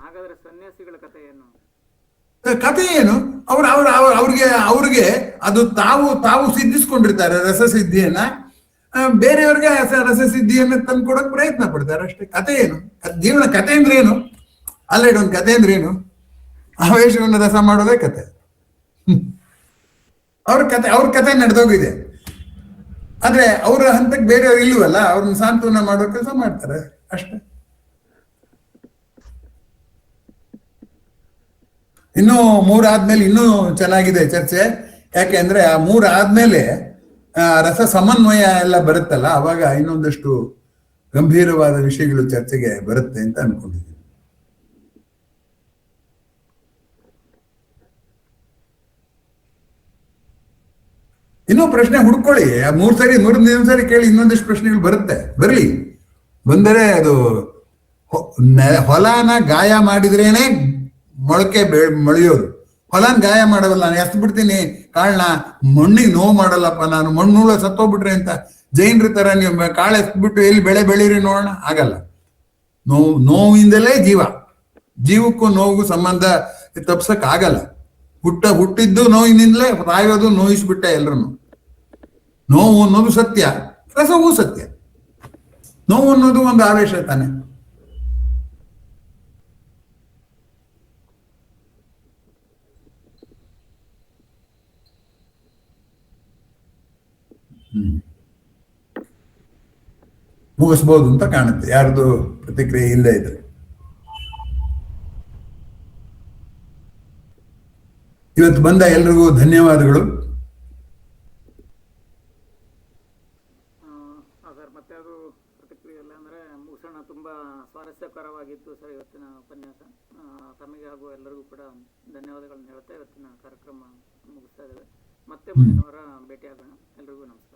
ಹಾಗಾದ್ರೆ ಸನ್ಯಾಸಿಗಳ ಕಥೆ ಏನು? ಕಥೆ ಏನು? ಅವ್ರಿಗೆ ಅದು ತಾವು ಸಿದ್ಧಿಸ್ಕೊಂಡಿರ್ತಾರೆ ರಸಸಿದ್ಧಿಯನ್ನ, ಬೇರೆಯವ್ರಿಗೆ ರಸಸಿದ್ಧಿಯನ್ನ ತಂದ್ಕೊಡಕ್ ಪ್ರಯತ್ನ ಪಡ್ತಾರೆ ಅಷ್ಟೇ. ಕಥೆ ಏನು? ಜೀವನ ಕಥೆ ಅಂದ್ರೆ ಏನು? ಅಲ್ಲ, ಒಂದು ಕಥೆ ಅಂದ್ರೆ ಏನು? ಆವೇಶವನ್ನು ರಸ ಮಾಡೋದೇ ಕಥೆ. ಅವ್ರ ಕಥೆ ನಡೆದೋಗಿದೆ. ಆದ್ರೆ ಅವ್ರ ಹಂತಕ್ಕೆ ಬೇರೆಯವ್ರು ಇಲ್ವಲ್ಲ, ಅವ್ರನ್ನ ಸಾಂತ್ವನ ಮಾಡೋ ಕೆಲಸ ಮಾಡ್ತಾರೆ ಅಷ್ಟೇ. ಇನ್ನು 3 ಆದ್ಮೇಲೆ ಇನ್ನೂ ಚೆನ್ನಾಗಿದೆ ಚರ್ಚೆ. ಯಾಕೆ ಅಂದ್ರೆ ಆ 3 ಆದ್ಮೇಲೆ ರಸ ಸಮನ್ವಯ ಎಲ್ಲ ಬರುತ್ತಲ್ಲ, ಅವಾಗ ಇನ್ನೊಂದಷ್ಟು ಗಂಭೀರವಾದ ವಿಷಯಗಳು ಚರ್ಚೆಗೆ ಬರುತ್ತೆ ಅಂತ ಅನ್ಕೊಂಡಿದ್ದೀನಿ. ಇನ್ನೂ ಪ್ರಶ್ನೆ ಹುಡ್ಕೊಳ್ಳಿ, 3 ಸರಿ ಕೇಳಿ, ಇನ್ನೊಂದಿಷ್ಟು ಪ್ರಶ್ನೆಗಳು ಬರುತ್ತೆ. ಬರ್ಲಿ, ಬಂದರೆ ಅದು ಹೊಲನ ಗಾಯ ಮಾಡಿದ್ರೇನೆ ಮೊಳಕೆ ಮೊಳೆಯೋದು. ಹೊಲನ ಗಾಯ ಮಾಡವಲ್ಲ, ನಾನು ಎಸ್ದು ಬಿಡ್ತೀನಿ ಕಾಳನ್ನ, ಮಣ್ಣಿಗೆ ನೋವು ಮಾಡಲ್ಲಪ್ಪ ನಾನು, ಮಣ್ಣುಳ ಸತ್ತೋಗ್ಬಿಟ್ರೆ ಅಂತ ಜೈನರ ತರ ನೀವು ಕಾಳು ಎಸ್ಬಿಟ್ಟು ಎಲ್ಲಿ ಬೆಳೆ ಬೆಳೀರಿ ನೋಡೋಣ, ಆಗಲ್ಲ. ನೋವಿಂದಲೇ ಜೀವಕ್ಕೂ ನೋವಿಗೂ ಸಂಬಂಧ ತಪ್ಸಕ್ ಆಗಲ್ಲ. ಹುಟ್ಟಿದ್ದು ನೋವಿನಿಂದಲೇ, ಸಾಯೋದು ನೋಯಿಸ್ಬಿಟ್ಟೆ ಎಲ್ರನ್ನು. ನೋವು ಅನ್ನೋದು ಸತ್ಯ, ರಸವೂ ಸತ್ಯ. ನೋವು ಅನ್ನೋದು ಒಂದು ಆವೇಶ ತಾನೆ. ಮುಗಿಸ್ಬೋದು ಅಂತ ಕಾಣುತ್ತೆ, ಯಾರ್ದು ಪ್ರತಿಕ್ರಿಯೆ ಇಲ್ಲೇ ಇದ್ರೆ. ಇವತ್ತು ಬಂದ ಎಲ್ರಿಗೂ ಧನ್ಯವಾದಗಳು. ಸರ್, ಮತ್ತೆ ಅದು ಪ್ರತಿಕ್ರಿಯೆ ಇಲ್ಲ ಅಂದ್ರೆ ಮುಗಿಸೋಣ. ತುಂಬಾ ಸ್ವಾರಸ್ಯಕರವಾಗಿತ್ತು ಸರ್ ಇವತ್ತಿನ ಉಪನ್ಯಾಸ. ತಮಗೆ ಹಾಗೂ ಎಲ್ಲರಿಗೂ ಕೂಡ ಧನ್ಯವಾದಗಳನ್ನು ಹೇಳ್ತಾ ಇವತ್ತಿನ ಕಾರ್ಯಕ್ರಮ ಮುಗಿಸ್ತಾ ಇದ್ದೇವೆ. ಮತ್ತೆ ಮುಂದಿನ ವಾರ ಭೇಟಿಯಾಗೋಣ. ಎಲ್ರಿಗೂ ನಮಸ್ಕಾರ.